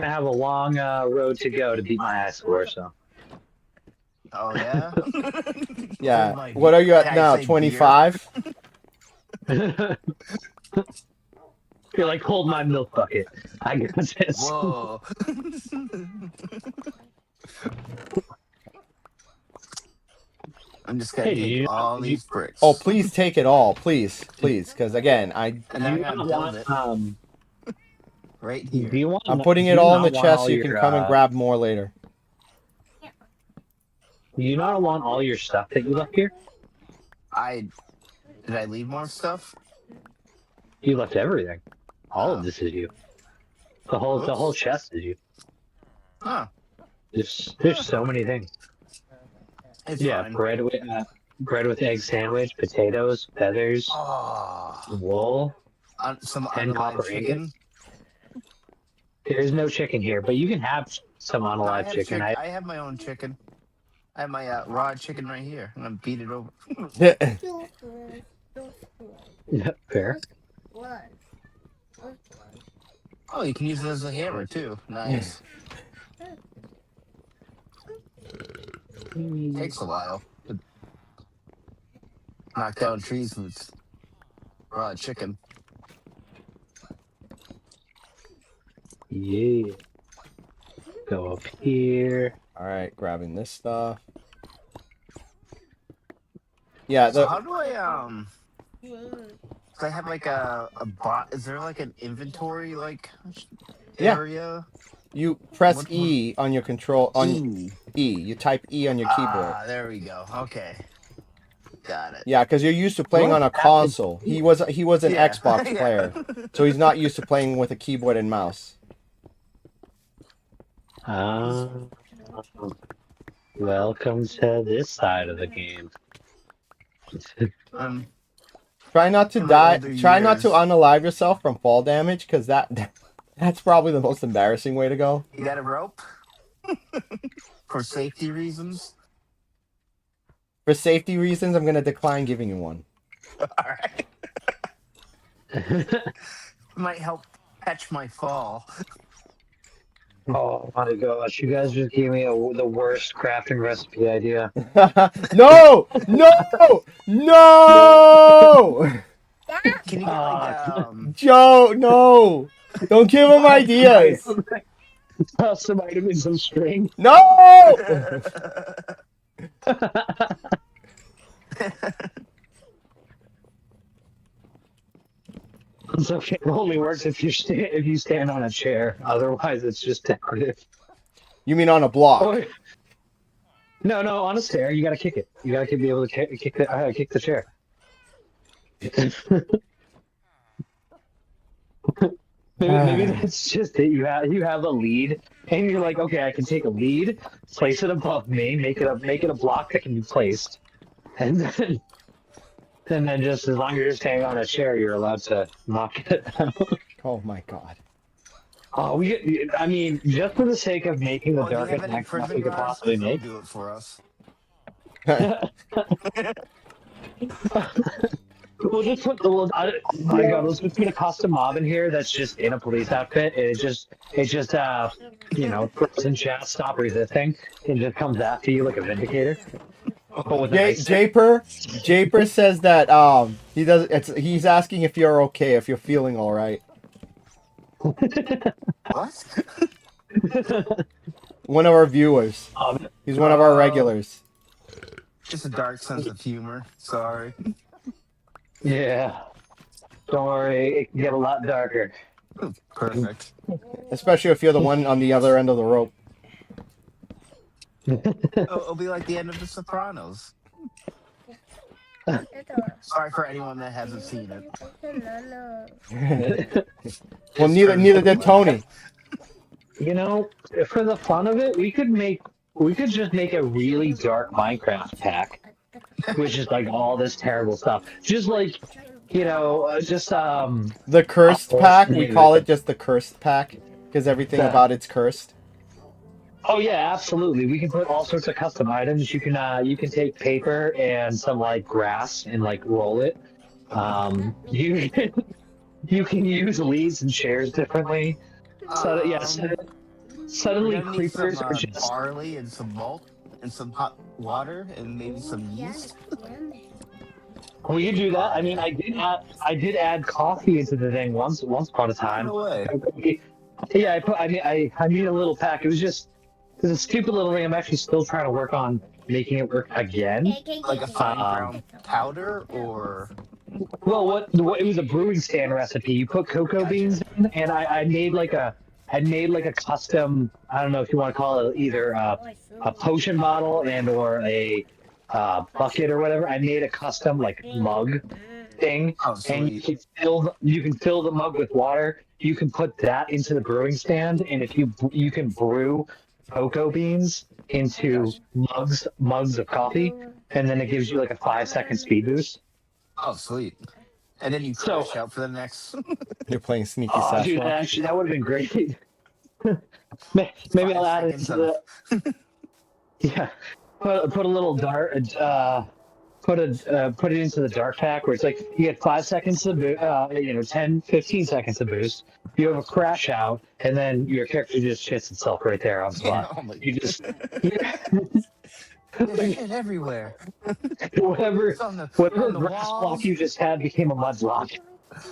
have a long road to go to beat my high score. So. Oh yeah. Yeah. My- What are you at Can I now? say 25? You're like, hold my milk bucket. I got this. Whoa. I'm just gonna Hey, take all these bricks. Oh, please take it all, please, because again, And then I gotta build it right Do here. you want? I'm putting it do you all in the not want chest all so you your, can come and grab more later. Do you not want all your stuff that you left here? Did I leave more stuff? You left everything. All Oh. of this is you. The whole chest is you. Huh. There's so many things. It's Yeah, fine. bread with egg sandwich, potatoes, feathers, Oh. wool. Some And unalive copper chicken. There's no chicken here, but you can have some I unalive have chicken. I have my own chicken. I have my raw chicken right here. I'm gonna beat it over. Fair. Oh, you can use it as a hammer too. Nice. Takes a while to knock down trees with raw chicken. Yeah. Go up here. All right, grabbing this stuff. Yeah, So how do I I have like a bot. Is there like an inventory like Yeah. area? you press What- E on your control on E. E. You type E on your keyboard. Ah, there we go. Okay, got it. Yeah, because you're used to playing on a console. He was an Yeah. Xbox Yeah. player, so he's not used to playing with a keyboard and mouse. Welcome to this side of the game. Try not to In my die. older Try not to years. unalive yourself from fall damage, because that's probably the most embarrassing way to go. You got a rope for safety reasons. For safety reasons, I'm gonna decline giving you one. All right. Might help catch my fall. Oh my gosh, you guys just gave me the worst crafting recipe idea. No! No! No! Can you get like Joe, no! Don't give him ideas. Some item in some string. No! It's okay. It only works if you stand on a chair. Otherwise, it's just decorative. You mean on a block? Oh, no, on a stair. You gotta kick it. You gotta be able to kick the chair. Maybe that's just it. You have a lead, and you're like, okay, I can take a lead, place it above me, make it a block that can be placed, and then just as long as you're staying on a chair, you're allowed to knock it down. Oh my god. Oh, I mean, just for the sake of making the Oh, do you darkest have any next prison we could guards? possibly They'll make. do it for us. We'll just put the little. My God, let's just put a custom mob in here that's just in a police outfit. And it just throws in chat, stop resisting, and just comes after you like a vindicator. But with a nice Japer says that he's asking if you're okay, if you're feeling all right. What? One of our viewers. He's one of our regulars. Just a dark sense of humor. Sorry. Yeah. Don't worry, it can get a lot darker. Perfect. Especially if you're the one on the other end of the rope. It'll be like the end of The Sopranos. Sorry for anyone that hasn't seen it. Well, neither did Tony. For the fun of it, we could just make a really dark Minecraft pack, which is like all this terrible stuff. Just like, The cursed pack. We call it just the cursed pack because everything about it's cursed. Oh yeah, absolutely. We can put all sorts of custom items. You can take paper and some like grass and like roll it. You can use leaves and chairs differently. So yeah, We're suddenly gonna need some creepers are just. barley and some malt and some hot water and maybe some yeast. We could do that. I mean, I did add coffee into the thing once upon a Oh, time. no way. Yeah, I made a little pack. It was just it's a stupid little thing. I'm actually still trying to work on making it work again. Like a fine Um, ground powder or Well, what it was a brewing stand recipe. You put cocoa beans in, and I made like a custom. I don't know if you want to call it either a potion bottle and or a bucket or whatever. I made a custom like mug thing, oh and you sweet. can fill the mug with water. You can put that into the brewing stand, and if you can brew cocoa beans into mugs of coffee, and then it gives you like a 5 second speed boost. Oh sweet. And then you So, crash out for the next You're playing sneaky oh, dude, Sasquatch. that would have been great. Maybe I'll add it 5 to seconds of the yeah. Put a little dart. Put it into the dark pack where it's like you get 5 seconds of 10, 15 seconds of boost. You have a crash out, and then your character just shits itself right there on the yeah, spot. oh my You just there's shit everywhere. whatever It's on the grass block walls, you just had became a mud block.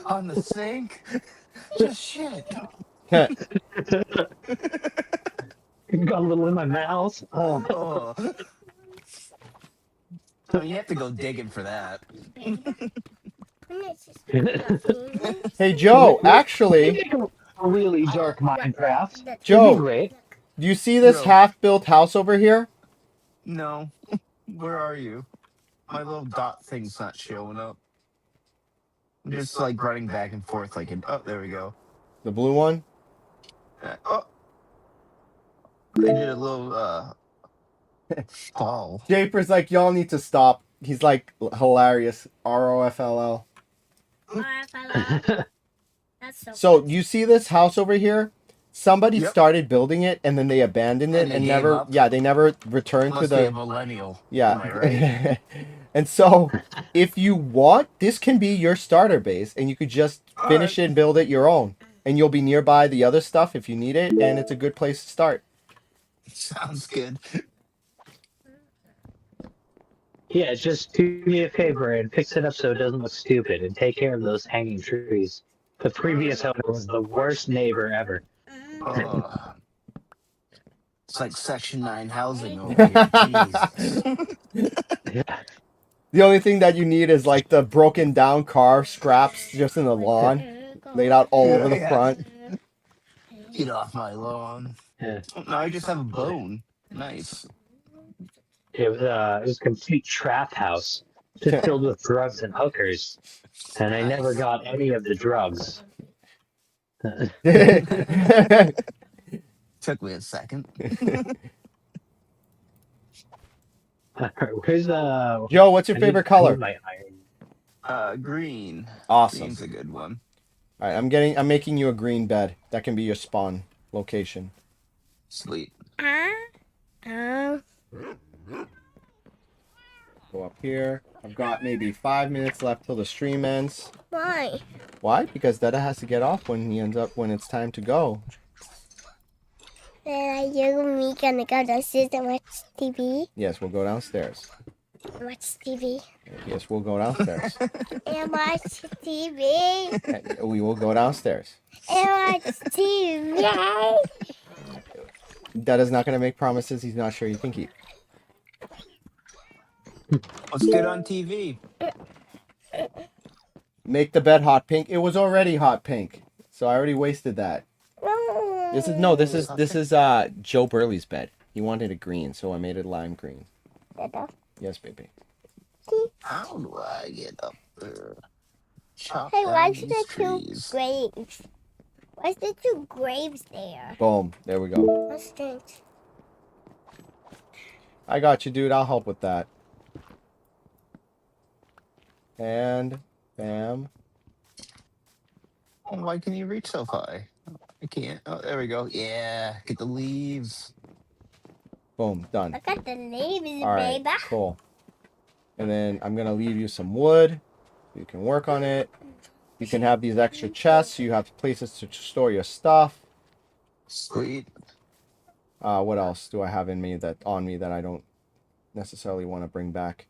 on the sink. Just shit. Got a little in my mouth. Oh. Oh. I mean, you have to go digging for that. Hey, Joe, actually, Make a really dark Minecraft. It'd be Joe, great. do you see this Yo. half-built house over here? No. Where are you? My little dot thing's not showing up. I'm just like running back and forth like oh, there we go. The blue one? Oh. I did a little fall. Japer's like, y'all need to stop. He's like, hilarious. ROFLL. So, you see this house over here? Somebody Yep. started building it and then they abandoned it And they and gave never, up? yeah, they never returned to Must be a the, millennial. yeah. Am I right? And so, if you want, this can be your starter base and you could just finish it and build it your own. And you'll be nearby the other stuff if you need it, and it's a good place to start. Sounds good. Yeah, just do me a favor and fix it up so it doesn't look stupid and take care of those hanging trees. The previous owner was the worst neighbor ever. It's like Section 9 housing over here. Jeez. Yeah. The only thing that you need is like the broken down car scraps just in the lawn, laid out all over the Yeah. front. Get off my lawn. Yeah. Oh, now I just have a bone. Nice. It was a complete trap house, just filled with drugs and hookers, and I never got any of the drugs. Took me a second. Where's Joe, what's your favorite color? My iron. Green. Awesome. Green's a good one. All right, I'm making you a green bed. That can be your spawn location. Sweet. Go up here. I've got maybe 5 minutes left till the stream ends. Why? Why? Because Dada has to get off when it's time to go. Then you and me gonna go downstairs and watch TV. Yes, we'll go downstairs. Watch TV. Yes, we'll go downstairs. And watch TV. We will go downstairs. And watch TV. Dada's not going to make promises he's not sure he can keep. What's good on TV? Make the bed hot pink. It was already hot pink, so I already wasted that. This is Joe Burley's bed. He wanted it green, so I made it lime green. Yes, baby. How do I get up there? Chop Hey, down why's these there two trees. graves? Why's there two graves there? Boom. There we go. That's strange. I got you, dude. I'll help with that. And bam. Oh, why can you reach so high? I can't. Oh, there we go. Yeah, get the leaves. Boom. Done. Look at the leaves, All right. baby. Cool. And then I'm gonna leave you some wood. You can work on it. You can have these extra chests, so you have places to store your stuff. Sweet. What else do I have on me that I don't necessarily want to bring back?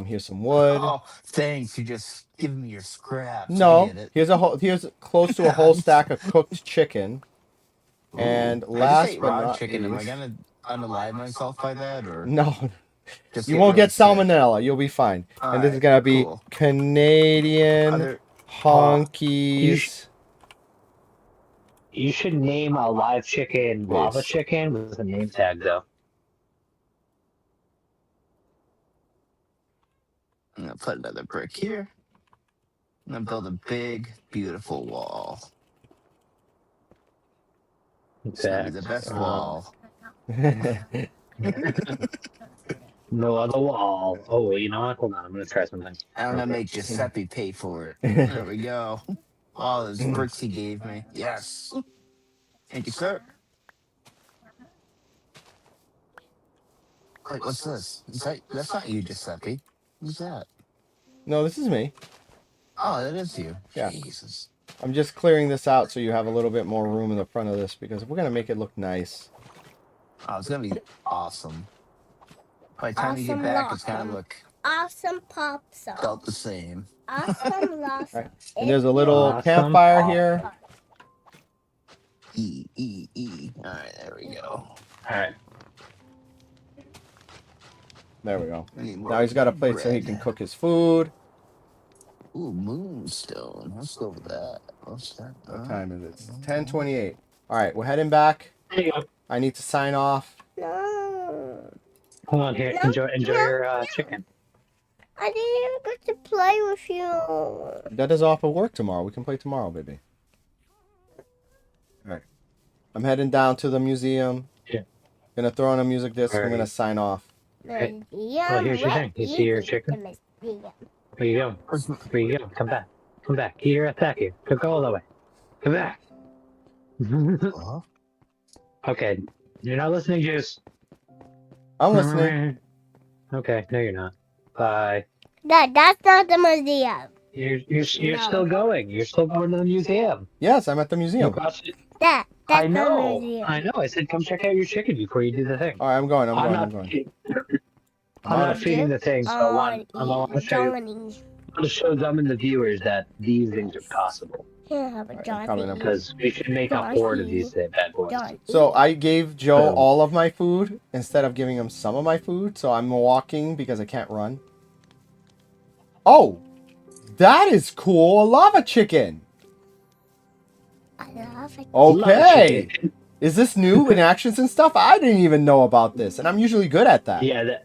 Here's some wood. Oh, thanks. You just give me your scraps. I No, get it. here's close to a whole stack of cooked chicken. And I just last ate but raw not chicken. Am I least, gonna unalive myself by that, or no, just you get won't really get sick? salmonella. You'll be fine. All And this is right, gonna be cool. Canadian Other honkies. You should name a live chicken lava Peace. chicken with a name tag, though. I'm gonna put another brick here. I'm gonna build a big, beautiful wall. It's gonna be the best wall. No other wall. Oh, you know what? Hold on. I'm going to try something. I'm gonna make Giuseppe pay for it. There we go. All those bricks he gave me. Yes. Thank you, sir. Wait, what's this? That's not you, Giuseppe. Who's that? No, this is me. Oh, that is you. Yeah. Jesus. I'm just clearing this out so you have a little bit more room in the front of this because we're gonna make it look nice. Oh, it's gonna be awesome. By the time you get back, it's gonna look Awesome pop song. about the same. Awesome lost. Right. And there's a little Awesome. campfire here. E. All right, there we go. All right. There we go. I need more Now he's got a place so he bread. can cook his food. Ooh, moonstone. Let's go with that. What's that? What time is it? It's 10:28. All right, we're heading back. There you go. I need to sign off. No. Hold on here. No, Enjoy no, your chicken. I didn't even get to play with you. That is off of work tomorrow. We can play tomorrow, baby. All right. I'm heading down to the museum. Yeah. Gonna throw on a music disc. I'm Alright. gonna sign off. Okay. Well, here's your thing. You see your chicken? Where you go? Where you go? Come back. Come back. Get your ass back here. Go all the way. Come back. Huh? Okay. You're not listening, Juice. I'm listening. Okay. No, you're not. Bye. That's not the museum. You're still going. You're still going to the museum. Yes, I'm at the You museum. crossed it. That's I the know. museum. I know. I said come check out your chicken before you do the thing. All right, I'm going. I'm I'm going. not feeding the thing, so I want to show you. Johnny. I want to show them and the viewers that these things are possible. Here, have a Alright, coming up. Johnny. Because we should make a horde of these bad boys. Johnny. So I gave Joe Um, all of my food instead of giving him some of my food. So I'm walking because I can't run. Oh, that is cool. A lava chicken. I love it. Okay. Is this new in actions and stuff? I didn't even know about this, and I'm usually good at that. Yeah,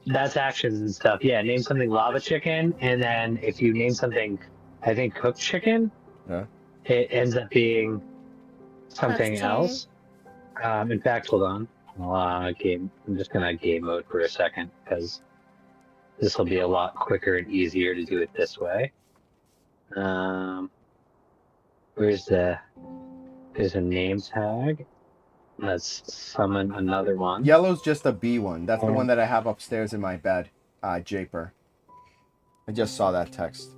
that's actions and stuff. Yeah, name something lava chicken, and then if you name something, I think cooked chicken, Yeah. it ends up being something Cooked else. In fact, hold on. I'm just gonna game mode for a second because this will be a lot quicker and easier to do it this way. There's a name tag. Let's summon another one. Yellow's just a B one. That's the one that I have upstairs in my bed. Japer. I just saw that text.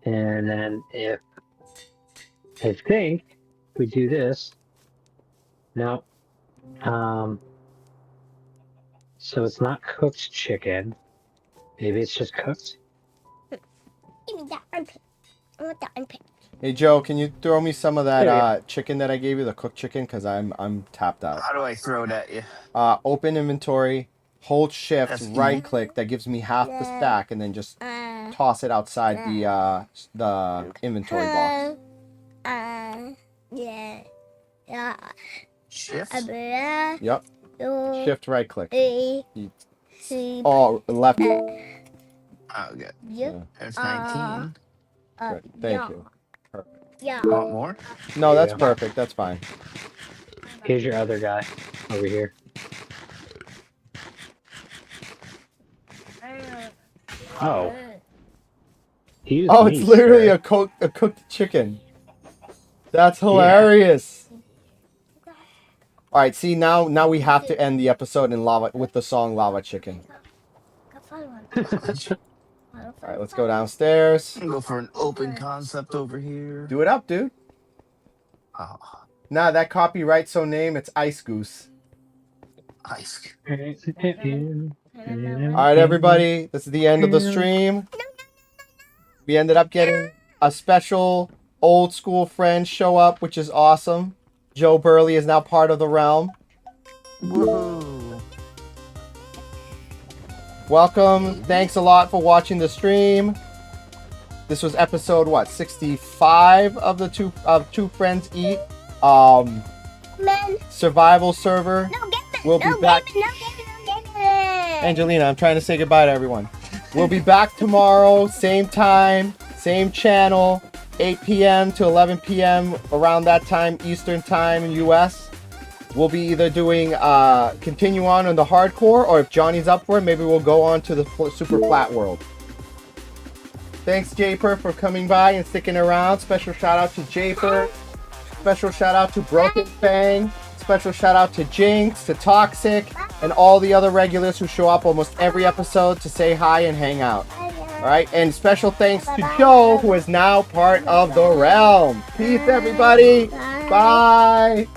And then I think we do this. No. So it's not cooked chicken. Maybe it's just cooked. Give me that armpit. I want that armpit. Hey Joe, can you throw me some of that There chicken that I gave you, the cooked chicken, because I'm tapped out. How do I throw it at you? Open inventory, hold shift, That's right click. That gives me half the stack, and then just toss it outside the inventory box. Yeah. Shift. Yep. Shift, right click. C. Oh, left. Oh, good. Yep. There's 19. Good. Thank you. Yeah. Want more? No, that's Yeah. perfect. That's fine. Here's your other guy over here. Oh. Oh, it's literally a cooked chicken. That's hilarious. All right, see now we have to end the episode in lava with the song "Lava Chicken." All right, let's go downstairs. Go for an open concept over here. Do it up, dude. Oh, Nah, that copyright's so name, it's Ice Goose. ice. Alright, everybody, this is the end of the stream. We ended up getting a special old school friend show up, which is awesome. Joe Burley is now part of the realm. Woohoo! Welcome. Thanks a lot for watching the stream. This was episode what, 65 of the Two Friends Eat. Man. Survival server. No, get it. We'll be no, back. Get it, no, get it, no, get it. Angelina, I'm trying to say goodbye to everyone. We'll be back tomorrow, same time, same channel, 8 p.m. to 11 p.m. around that time, Eastern time in US. We'll be either doing continue on the hardcore, or if Johnny's up for it, maybe we'll go on to the super flat world. Thanks, Japer, for coming by and sticking around. Special shout out to Japer. Special shout out to Broken Fang. Special shout out to Jinx, to Toxic, and all the other regulars who show up almost every episode to say hi and hang out. Alright, and special thanks to Joe, who is now part of the realm. Peace, everybody. Bye.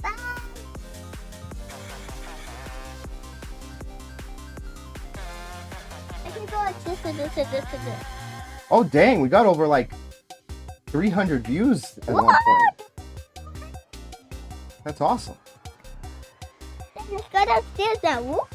I can go like this and this and this and this. Oh, dang, we got over like 300 views at one point. That's awesome. Let's go downstairs now. Whoop.